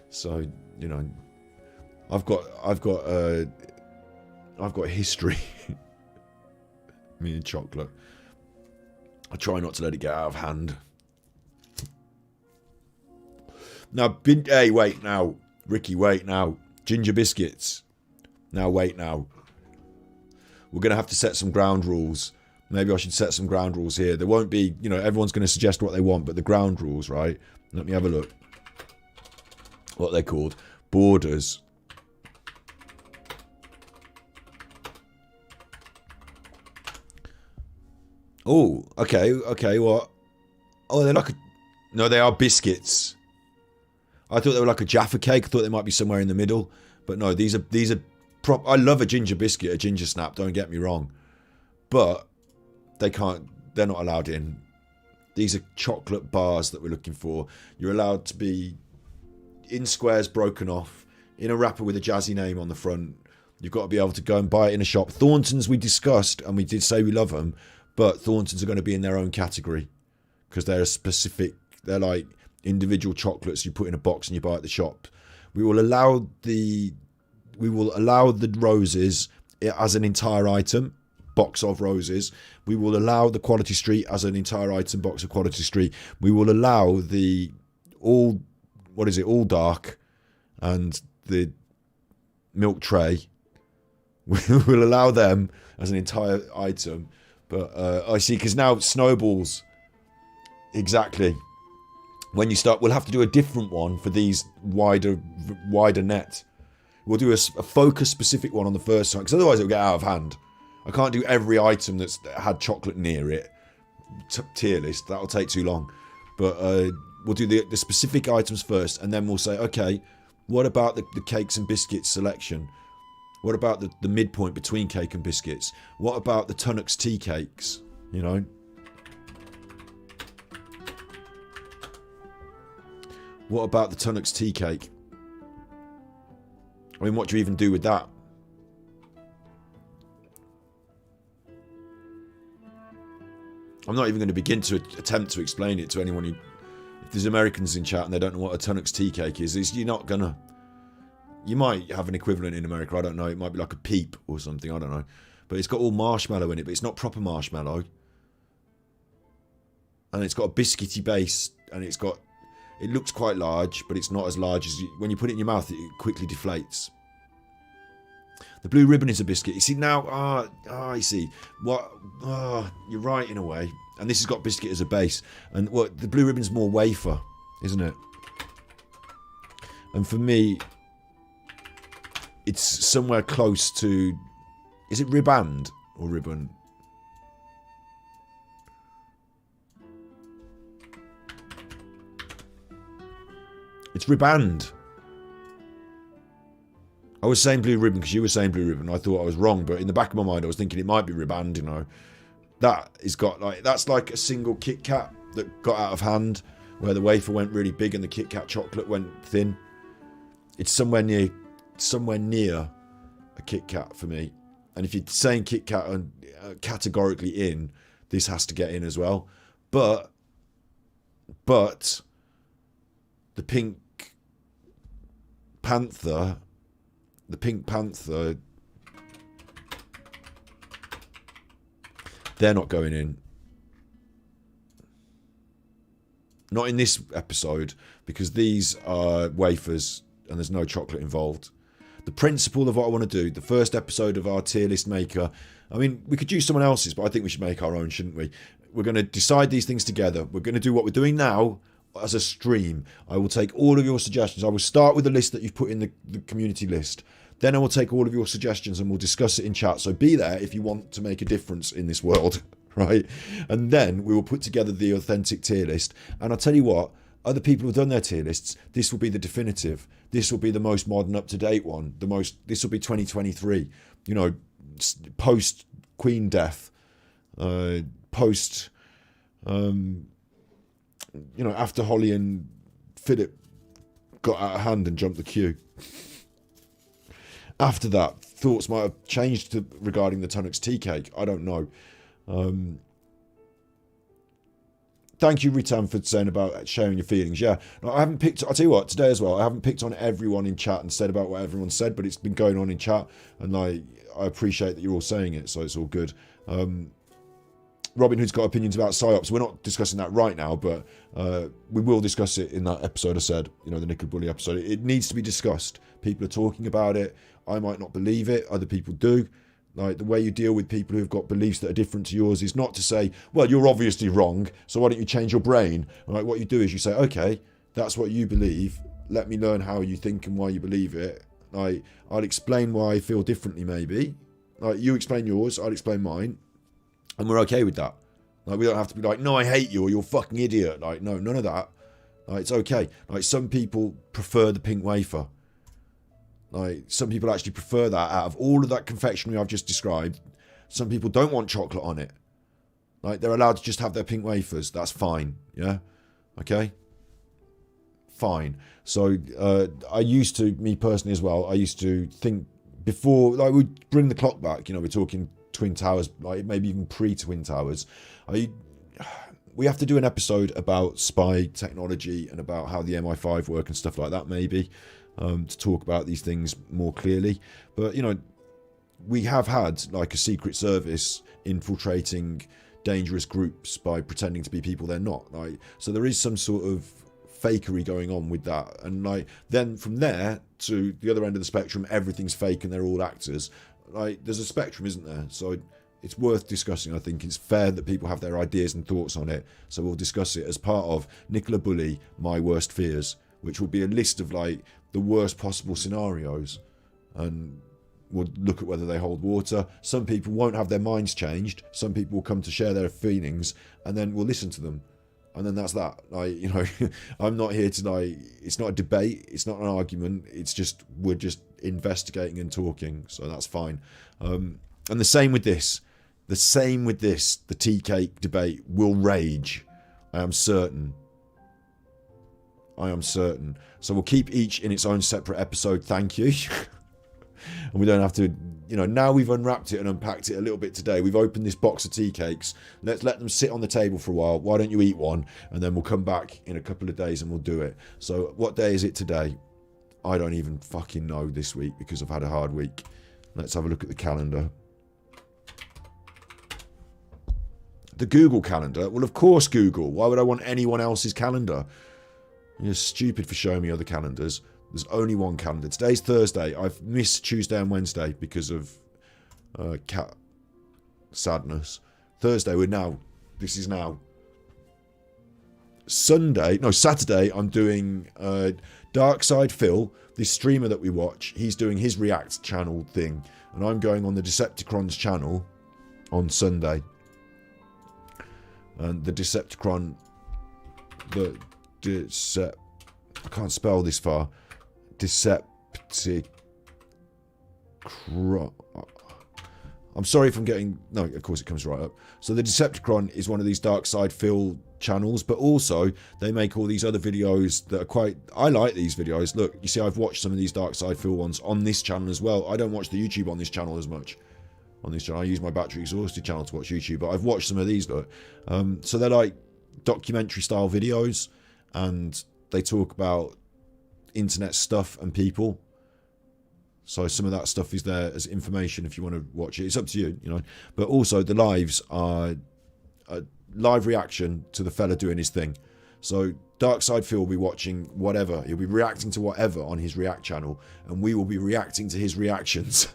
So, you know, I've got history. Me and chocolate. I try not to let it get out of hand. Now, hey, wait now. Ricky, wait now. Ginger biscuits. Now, wait now. We're going to have to set some ground rules. Maybe I should set some ground rules here. There won't be, you know, everyone's going to suggest what they want, but the ground rules, right? Let me have a look. What they're called. Borders. Oh, okay, what? Oh, they're like no, they are biscuits. I thought they were like a Jaffa cake. I thought they might be somewhere in the middle. But no, these are I love a ginger biscuit, a ginger snap, don't get me wrong. But they're not allowed in. These are chocolate bars that we're looking for. You're allowed to be in squares broken off, in a wrapper with a jazzy name on the front. You've got to be able to go and buy it in a shop. Thornton's we discussed, and we did say we love them, but Thornton's are going to be in their own category because they're they're like individual chocolates you put in a box and you buy at the shop. We will allow the roses as an entire item, box of roses. We will allow the Quality Street as an entire item, box of Quality Street. We will allow the all dark and the milk tray. We will allow them as an entire item. But I see, because now snowballs, exactly. When you start, we'll have to do a different one for these wider net. We'll do a focus specific one on the first time, because otherwise it'll get out of hand. I can't do every item that's had chocolate near it. Tier list, that'll take too long. But we'll do the specific items first, and then we'll say, okay, what about the cakes and biscuits selection? What about the midpoint between cake and biscuits? What about the Tunnocks tea cakes? You know? What about the Tunnocks tea cake? I mean, what do you even do with that? I'm not even going to begin to attempt to explain it to anyone who... If there's Americans in chat and they don't know what a Tunnocks tea cake is you're not going to... You might have an equivalent in America, I don't know. It might be like a peep or something, I don't know. But it's got all marshmallow in it, but it's not proper marshmallow. And it's got a biscuity base, and it's got... It looks quite large, but it's not as large as... When you put it in your mouth, it quickly deflates. The blue ribbon is a biscuit. You see, now... I see. What? You're right, in a way. And this has got biscuit as a base. And what? The blue ribbon's more wafer, isn't it? And for me... It's somewhere close to... Is it riband or ribbon? It's riband. I was saying blue ribbon because you were saying blue ribbon. I thought I was wrong, but in the back of my mind I was thinking it might be riband, you know. That is got like... That's like a single Kit Kat that got out of hand, where the wafer went really big and the Kit Kat chocolate went thin. It's somewhere near a Kit Kat for me. And if you're saying Kit Kat and categorically in, this has to get in as well. But the Pink Panther, they're not going in. Not in this episode, because these are wafers and there's no chocolate involved. The principle of what I want to do, the first episode of our tier list maker, I mean, we could use someone else's, but I think we should make our own, shouldn't we? We're going to decide these things together. We're going to do what we're doing now as a stream. I will take all of your suggestions. I will start with the list that you've put in the community list. Then I will take all of your suggestions and we'll discuss it in chat. So be there if you want to make a difference in this world, right? And then we will put together the authentic tier list. And I'll tell you what, other people have done their tier lists. This will be the definitive. This will be the most modern, up-to-date one. This will be 2023. You know, post Queen death, post, you know, after Holly and Philip got out of hand and jumped the queue. After that, thoughts might have changed regarding the Tunnocks tea cake. I don't know. Thank you, Ritan, for saying about sharing your feelings. Yeah, no, I haven't picked. I'll tell you what, today as well, I haven't picked on everyone in chat and said about what everyone said, but it's been going on in chat, and I appreciate that you're all saying it, so it's all good. Robin Hood's got opinions about psyops. We're not discussing that right now, but we will discuss it in that episode. I said, you know, the Nickel Bully episode. It needs to be discussed. People are talking about it. I might not believe it. Other people do. Like, the way you deal with people who've got beliefs that are different to yours is not to say, well, you're obviously wrong, so why don't you change your brain? Like, what you do is you say, okay, that's what you believe. Let me learn how you think and why you believe it. Like, I'll explain why I feel differently, maybe. Like, you explain yours, I'll explain mine, and we're okay with that. Like, we don't have to be like, no, I hate you, or you're a fucking idiot. Like, no, none of that. Like, it's okay. Like, some people prefer the pink wafer. Like, some people actually prefer that out of all of that confectionery I've just described. Some people don't want chocolate on it. Like, they're allowed to just have their pink wafers. That's fine. Yeah? Okay? Fine. So, I used to, me personally as well, I used to think before, like, we'd bring the clock back, you know, we're talking Twin Towers, like maybe even pre-Twin Towers. We have to do an episode about spy technology and about how the MI5 work and stuff like that, maybe. To talk about these things more clearly. But, you know, we have had like a secret service infiltrating dangerous groups by pretending to be people they're not. Like, so there is some sort of fakery going on with that. And like, then from there to the other end of the spectrum, everything's fake and they're all actors. Like, there's a spectrum, isn't there? So it's worth discussing. I think it's fair that people have their ideas and thoughts on it. So we'll discuss it as part of Nicola Bully, My Worst Fears, which will be a list of like the worst possible scenarios, and we'll look at whether they hold water. Some people won't have their minds changed. Some people will come to share their feelings, and then we'll listen to them, and then that's that. Like, you know, I'm not here to, like, it's not a debate, it's not an argument, it's just, we're just investigating and talking, so that's fine. And the same with this. The tea cake debate will rage. I am certain. So we'll keep each in its own separate episode, thank you. And we don't have to, you know, now we've unwrapped it and unpacked it a little bit today. We've opened this box of tea cakes. Let's let them sit on the table for a while. Why don't you eat one? And then we'll come back in a couple of days and we'll do it. So what day is it today? I don't even fucking know this week because I've had a hard week. Let's have a look at the calendar. The Google calendar? Well, of course Google. Why would I want anyone else's calendar? You're stupid for showing me other calendars. There's only one calendar. Today's Thursday. I've missed Tuesday and Wednesday because of cat sadness. Thursday, this is now. Saturday, I'm doing Dark Side Phil, this streamer that we watch. He's doing his React channel thing. And I'm going on the Decepticons channel on Sunday. And the Decepticon... I can't spell this far. Decepticon. I'm sorry if I'm getting... No, of course it comes right up. So the Decepticon is one of these Dark Side Phil channels, but also they make all these other videos that are quite... I like these videos. Look, you see, I've watched some of these Dark Side Phil ones on this channel as well. I don't watch the YouTube on this channel as much. on this channel. I use my battery exhausted channel to watch YouTube, but I've watched some of these. Look, so they're like documentary style videos, and they talk about internet stuff and people. So some of that stuff is there as information if you want to watch it. It's up to you, you know. But also the lives are a live reaction to the fella doing his thing. So Darkside Phil will be watching whatever. He'll be reacting to whatever on his React channel, and we will be reacting to his reactions.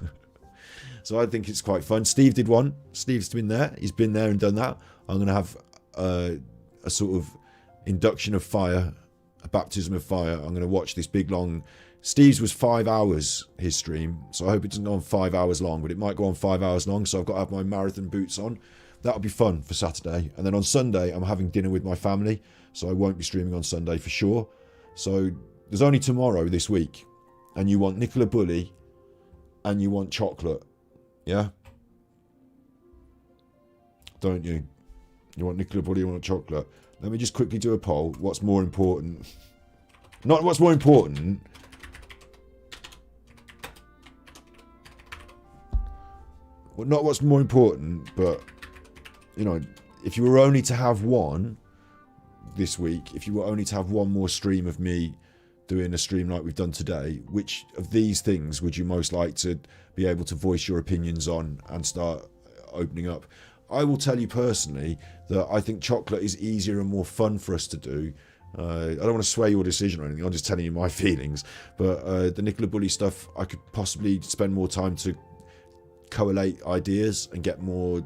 So I think it's quite fun. Steve did one. Steve's been there. He's been there and done that. I'm going to have a sort of induction of fire, a baptism of fire. I'm going to watch this big long... Steve's was 5 hours, his stream, so I hope it doesn't go on 5 hours long, but it might go on 5 hours long, so I've got to have my marathon boots on. That'll be fun for Saturday. And then on Sunday, I'm having dinner with my family, so I won't be streaming on Sunday for sure. So there's only tomorrow this week, and you want Nicola Bully, and you want chocolate, yeah? Don't you? You want Nicola Bully, you want chocolate. Let me just quickly do a poll. What's more important? Not what's more important... Well, not what's more important, but, you know, if you were only to have one this week, if you were only to have one more stream of me doing a stream like we've done today, which of these things would you most like to be able to voice your opinions on and start opening up? I will tell you personally that I think chocolate is easier and more fun for us to do. I don't want to sway your decision or anything, I'm just telling you my feelings. But the Nicola Bully stuff, I could possibly spend more time to collate ideas and get more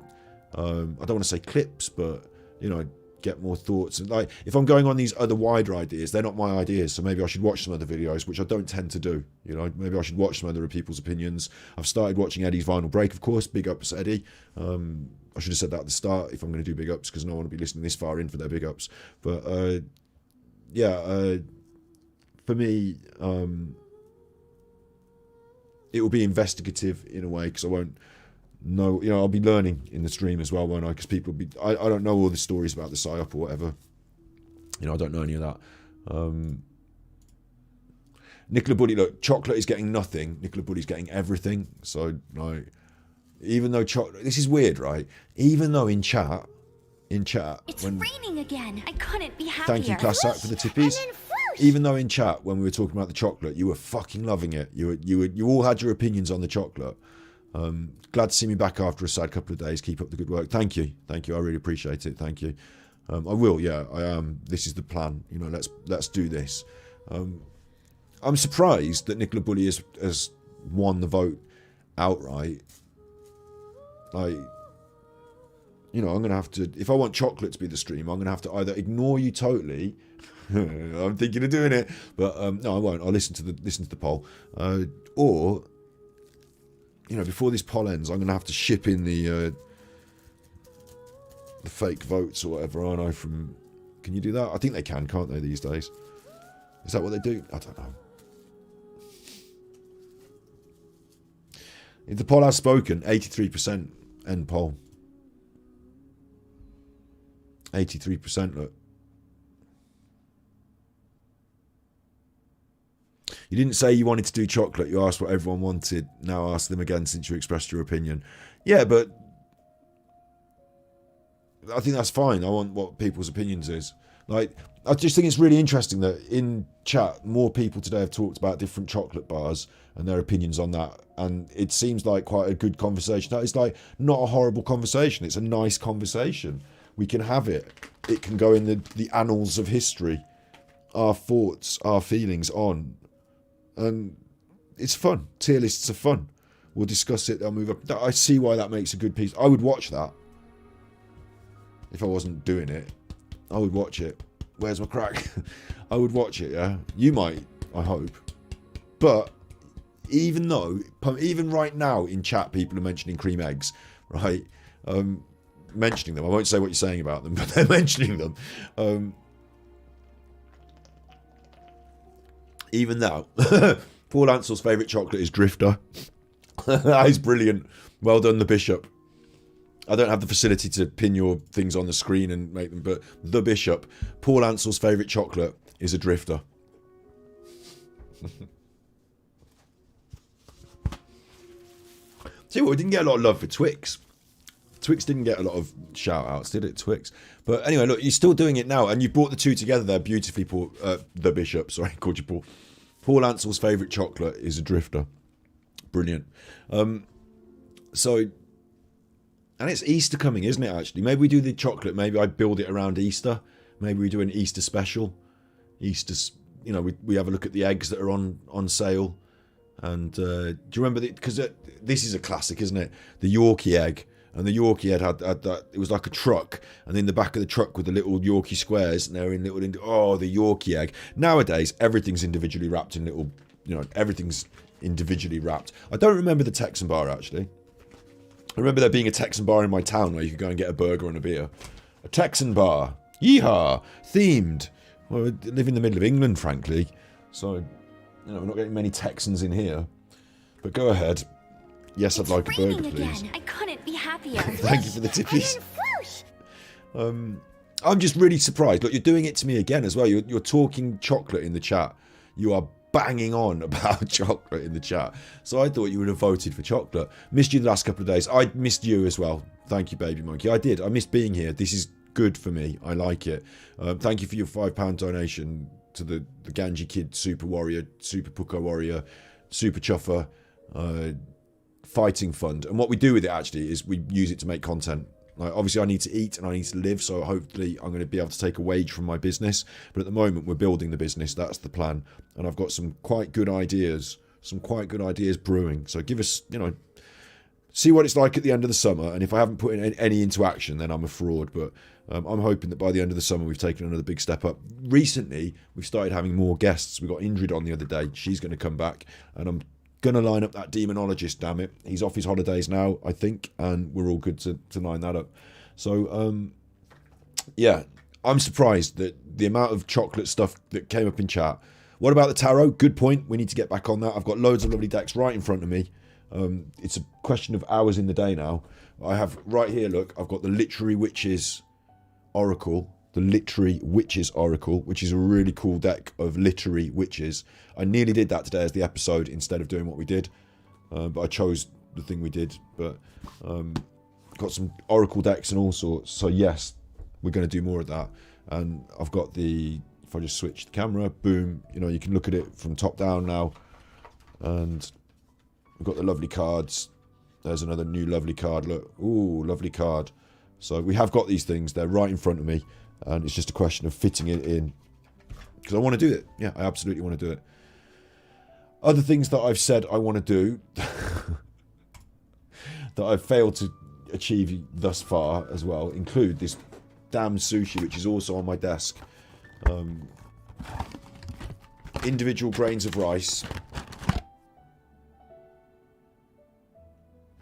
I don't want to say clips, but you know, get more thoughts. And like, if I'm going on these other wider ideas, they're not my ideas, so maybe I should watch some other videos, which I don't tend to do. You know, maybe I should watch some other people's opinions. I've started watching Eddie's Vinyl Break, of course. Big ups Eddie. I should have said that at the start if I'm going to do big ups, because no one will be listening this far in for their big ups. But for me, it will be investigative in a way, because I won't know, you know, I'll be learning in the stream as well, won't I? Because people will be, I don't know all the stories about the psyop or whatever, you know, I don't know any of that. Nicola Buddy, look, chocolate is getting nothing, Nicola Buddy's getting everything. So like, even though chocolate, this is weird, right? Even though in chat it's raining again. I couldn't be happier. Thank you, Class Sack, for the tippies. Even though in chat, when we were talking about the chocolate, you were fucking loving it. You all had your opinions on the chocolate. Glad to see me back after a sad couple of days. Keep up the good work. Thank you. I really appreciate it. Thank you. I will. Yeah, I am. This is the plan. You know, let's do this. I'm surprised that Nicola Bully has won the vote outright. Like, you know, I'm going to have to, if I want chocolate to be the stream, I'm going to have to either ignore you totally. I'm thinking of doing it, but no, I won't. I'll listen to the poll, or, you know, before this poll ends, I'm going to have to ship in the fake votes or whatever, aren't I? From, can you do that? I think they can, can't they, these days? Is that what they do? I don't know. If the poll has spoken, 83% end poll. 83%, look. You didn't say you wanted to do chocolate. You asked what everyone wanted. Now ask them again since you expressed your opinion. Yeah, but I think that's fine. I want what people's opinions is. Like, I just think it's really interesting that in chat, more people today have talked about different chocolate bars and their opinions on that. And it seems like quite a good conversation. That is like not a horrible conversation. It's a nice conversation. We can have it. It can go in the annals of history. Our thoughts, our feelings on. And it's fun. Tier lists are fun. We'll discuss it. I'll move up. I see why that makes a good piece. I would watch that. If I wasn't doing it, I would watch it. Where's my crack? I would watch it, yeah? You might, I hope. But even right now in chat, people are mentioning cream eggs, right? Mentioning them. I won't say what you're saying about them, but they're mentioning them. Even now, Paul Ansell's favourite chocolate is Drifter. That is brilliant. Well done, the Bishop. I don't have the facility to pin your things on the screen and make them, but the Bishop, Paul Ansell's favourite chocolate is a Drifter. See what, we didn't get a lot of love for Twix. Twix didn't get a lot of shout outs, did it, Twix? But anyway, look, you're still doing it now, and you brought the two together there beautifully, Paul. The Bishop, sorry, called you Paul. Paul Ansell's favourite chocolate is a Drifter. Brilliant. So, and it's Easter coming, isn't it, actually? Maybe we do the chocolate, maybe I build it around Easter. Maybe we do an Easter special. Easter, you know, we have a look at the eggs that are on sale. And do you remember, because this is a classic, isn't it? The Yorkie egg. And the Yorkie egg had that, it was like a truck. And in the back of the truck with the little Yorkie squares. And they're in little, the Yorkie egg. Nowadays, everything's individually wrapped in little, everything's individually wrapped. I don't remember the Texan bar, actually. I remember there being a Texan bar in my town where you could go and get a burger and a beer. A Texan bar. Yeehaw! Themed. Well, we live in the middle of England, frankly. So, we're not getting many Texans in here. But go ahead. Yes, I'd like a burger, please. Again. I couldn't be happier. Thank you for the tippies. I'm just really surprised. Look, you're doing it to me again as well. You're talking chocolate in the chat. You are banging on about chocolate in the chat. So I thought you would have voted for chocolate. Missed you the last couple of days. I missed you as well. Thank you, baby monkey. I did. I missed being here. This is good for me. I like it. Thank you for your £5 donation to the Ganjikidd Super Warrior, Super Puko Warrior, Super Chuffer Fighting Fund. And what we do with it actually is we use it to make content. Like, obviously I need to eat and I need to live, so hopefully I'm going to be able to take a wage from my business. But at the moment we're building the business. That's the plan. And I've got some quite good ideas brewing. So give us, see what it's like at the end of the summer. And if I haven't put any into action, then I'm a fraud. But I'm hoping that by the end of the summer we've taken another big step up. Recently we've started having more guests. We got Indrid on the other day. She's going to come back, and I'm going to line up that demonologist, damn it. He's off his holidays now, I think, and we're all good to line that up. So, yeah, I'm surprised that the amount of chocolate stuff that came up in chat. What about the tarot? Good point. We need to get back on that. I've got loads of lovely decks right in front of me. It's a question of hours in the day now. I have right here, look, I've got the Literary Witches Oracle. The Literary Witches Oracle, which is a really cool deck of literary witches. I nearly did that today as the episode instead of doing what we did, but I chose the thing we did. But got some oracle decks and all sorts, so yes, we're going to do more of that. And I've got if I just switch the camera, boom, you can look at it from top down now. And we've got the lovely cards. There's another new lovely card, look. Ooh, lovely card. So we have got these things, they're right in front of me. And it's just a question of fitting it in. Because I want to do it. Yeah, I absolutely want to do it. Other things that I've said I want to do that I've failed to achieve thus far as well include this damn sushi, which is also on my desk. Individual grains of rice.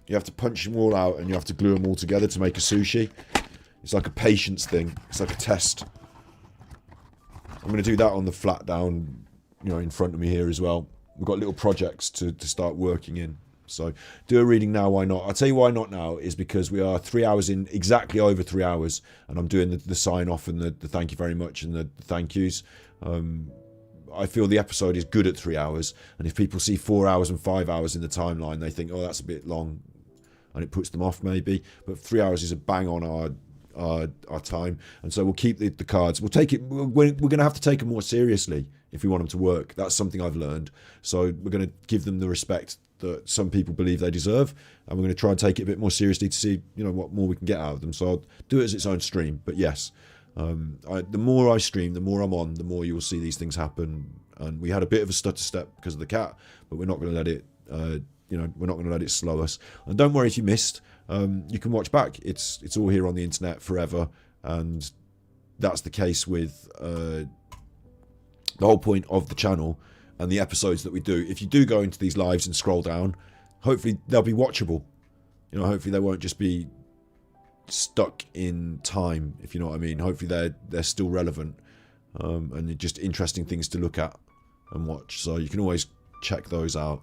You have to punch them all out and you have to glue them all together to make a sushi. It's like a patience thing. It's like a test. I'm going to do that on the flat down, in front of me here as well. We've got little projects to start working in. So do a reading now, why not? I'll tell you why not now is because we are 3 hours in, exactly over 3 hours, and I'm doing the sign off and the thank you very much and the thank yous. I feel the episode is good at 3 hours, and if people see 4 hours and 5 hours in the timeline, they think, oh, that's a bit long, and it puts them off maybe. But 3 hours is a bang on our time, and so we'll keep the cards. We'll take it. We're going to have to take them more seriously if we want them to work. That's something I've learned. So we're going to give them the respect that some people believe they deserve, and we're going to try and take it a bit more seriously to see, what more we can get out of them. So I'll do it as its own stream. But yes, the more I stream, the more I'm on, the more you will see these things happen. And we had a bit of a stutter step because of the cat, but we're not going to let it. We're not going to let it slow us. And don't worry if you missed. You can watch back. It's all here on the internet forever, and that's the case with the whole point of the channel and the episodes that we do. If you do go into these lives and scroll down, hopefully they'll be watchable. Hopefully they won't just be stuck in time, if you know what I mean. Hopefully they're still relevant, and they're just interesting things to look at and watch. So you can always check those out.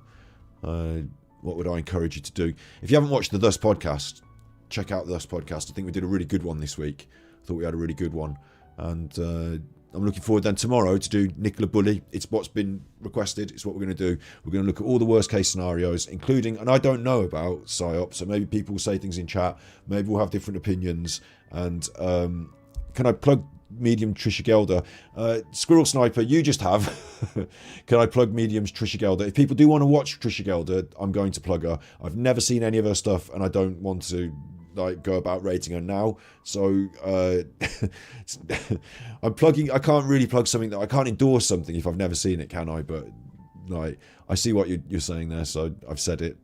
What would I encourage you to do? If you haven't watched the Thus podcast, check out the Thus podcast. I think we did a really good one this week. I thought we had a really good one. And I'm looking forward then tomorrow to do Nicola Bully. It's what's been requested. It's what we're going to do. We're going to look at all the worst case scenarios, including, and I don't know about PSYOP, so maybe people will say things in chat. Maybe we'll have different opinions. And can I plug Medium Trisha Gelder? Squirrel Sniper, you just have. Can I plug Medium's Trisha Gelder? If people do want to watch Trisha Gelder, I'm going to plug her. I've never seen any of her stuff, and I don't want to go about rating her now. So I'm plugging. I can't really plug something that I can't endorse something if I've never seen it, can I? But I see what you're saying there, so I've said it.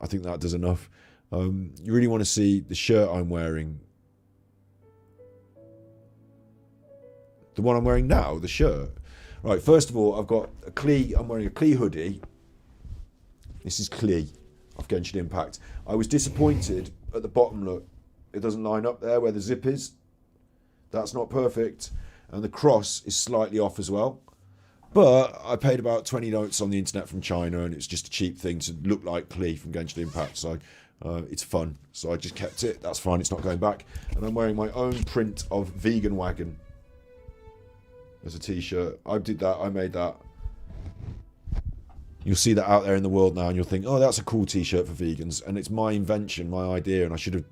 I think that does enough. You really want to see the shirt I'm wearing. The one I'm wearing now, the shirt. Right, first of all, I've got a Klee. I'm wearing a Klee hoodie. This is Klee of Genshin Impact. I was disappointed at the bottom, look. It doesn't line up there where the zip is. That's not perfect. And the cross is slightly off as well. But I paid about 20 notes on the internet from China, and it's just a cheap thing to look like Klee from Genshin Impact. So it's fun. So I just kept it. That's fine. It's not going back. And I'm wearing my own print of Vegan Wagon. As a t-shirt. I did that. I made that. You'll see that out there in the world now, and you'll think, oh, that's a cool t-shirt for vegans. And it's my invention, my idea, and I should have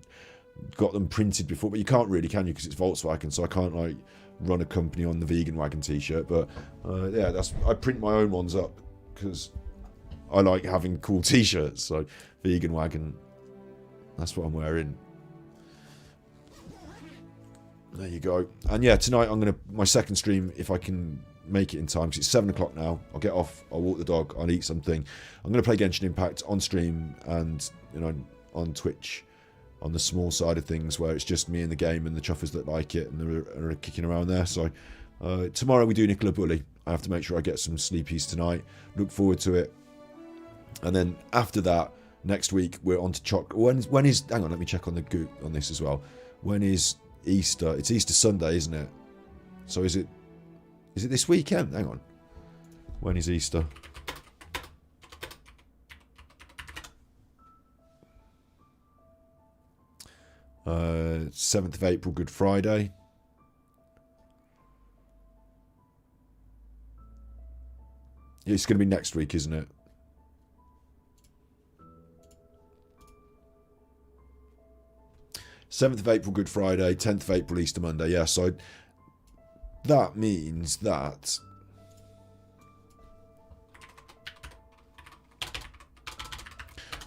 got them printed before. But you can't really, can you? Because it's Volkswagen, so I can't like run a company on the Vegan Wagon t-shirt. But yeah, I print my own ones up because I like having cool t-shirts. So Vegan Wagon, that's what I'm wearing. There you go. And yeah, tonight I'm gonna my second stream, if I can make it in time, because it's 7 o'clock now. I'll get off, I'll walk the dog, I'll eat something. I'm gonna play Genshin Impact on stream and on Twitch, on the small side of things where it's just me in the game and the chuffers that like it and are kicking around there. So tomorrow we do Nicola Bully. I have to make sure I get some sleepies tonight. Look forward to it. And then after that, next week we're on to chocolate. When is? Hang on, let me check on the goop on this as well. When is Easter? It's Easter Sunday, isn't it? So is it this weekend? Hang on. When is Easter? Uh, 7th of April, Good Friday. It's going to be next week, isn't it? Seventh of April, Good Friday. 10th of April, Easter Monday. Yeah, so that means that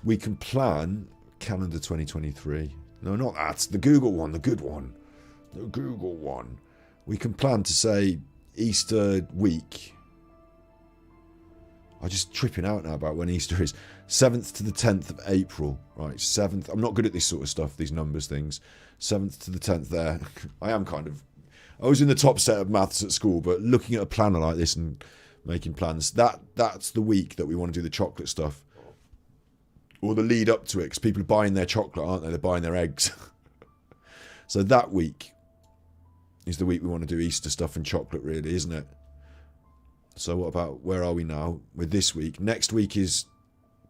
we can plan calendar 2023. No, not that. The Google one, the good one. The Google one. We can plan to say Easter week. I'm just tripping out now about when Easter is. 7th to the 10th of April. Right, 7th. I'm not good at this sort of stuff, these numbers things. 7th to the 10th there. I am kind of... I was in the top set of maths at school, but looking at a planner like this and making plans, that's the week that we want to do the chocolate stuff. Or the lead up to it, because people are buying their chocolate, aren't they? They're buying their eggs. So that week is the week we want to do Easter stuff and chocolate, really, isn't it? So what about, where are we now with this week? Next week is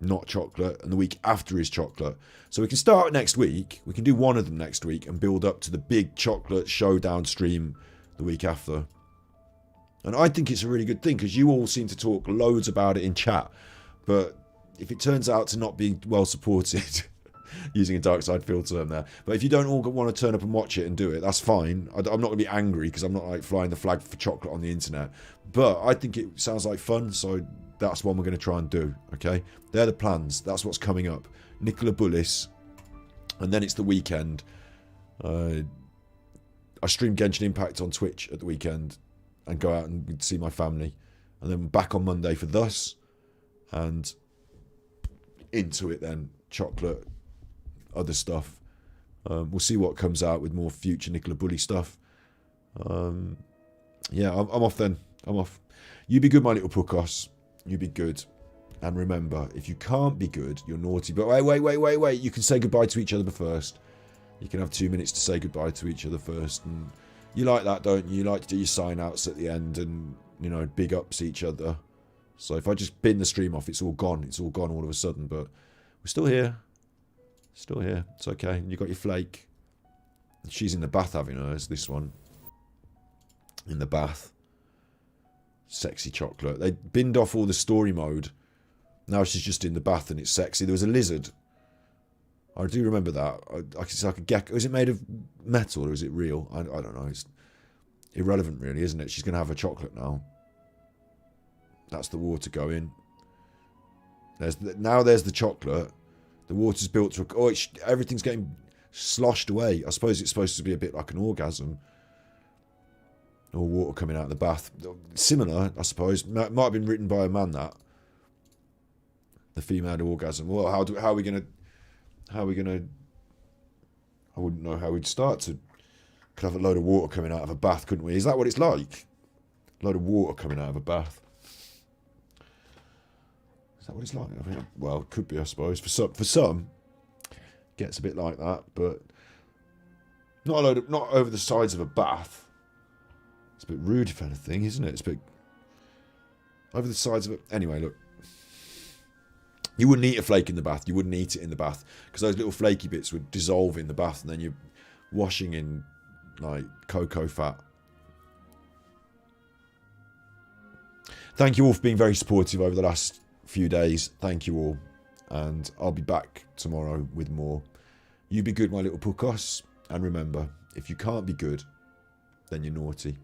not chocolate, and the week after is chocolate. So we can start next week. We can do one of them next week and build up to the big chocolate showdown stream the week after. And I think it's a really good thing, because you all seem to talk loads about it in chat. But if it turns out to not be well supported, using a dark side field term there, but if you don't all want to turn up and watch it and do it, that's fine. I'm not going to be angry, because I'm not like flying the flag for chocolate on the internet. But I think it sounds like fun, so that's one we're going to try and do. Okay, they're the plans. That's what's coming up. Nicola Bullis, and then it's the weekend. I stream Genshin Impact on Twitch at the weekend and go out and see my family, and then back on Monday for Thus, and into it then, chocolate, other stuff. We'll see what comes out with more future Nicola Bully stuff. Yeah, I'm off then. I'm off. You be good, my little puckos. You be good. And remember, if you can't be good, you're naughty. But wait. You can say goodbye to each other first. You can have 2 minutes to say goodbye to each other first. And you like that, don't you? You like to do your sign-outs at the end and, you know, big ups each other. So if I just bin the stream off, it's all gone. It's all gone all of a sudden. But we're still here. Still here. It's okay. You got your flake. She's in the bath having hers, this one. In the bath. Sexy chocolate. They binned off all the story mode. Now she's just in the bath and it's sexy. There was a lizard. I do remember that. It's like a gecko. Is it made of metal or is it real? I don't know. It's irrelevant really, isn't it? She's going to have her chocolate now. That's the water going. There's the chocolate. The water's built to... Oh, everything's getting sloshed away. I suppose it's supposed to be a bit like an orgasm. Or water coming out of the bath. Similar, I suppose. Might have been written by a man, that. The female orgasm. Well, how are we going to... I wouldn't know how we'd start to... Could have a load of water coming out of a bath, couldn't we? Is that what it's like? A load of water coming out of a bath. Is that what it's like? I mean, well, it could be, I suppose. For some, gets a bit like that, but not over the sides of a bath. It's a bit rude, if anything, isn't it? It's a bit over the sides of it. Anyway, look. You wouldn't eat a flake in the bath. You wouldn't eat it in the bath because those little flaky bits would dissolve in the bath, and then you're washing in like cocoa fat. Thank you all for being very supportive over the last few days. Thank you all, and I'll be back tomorrow with more. You be good, my little puckos, and remember, if you can't be good, then you're naughty.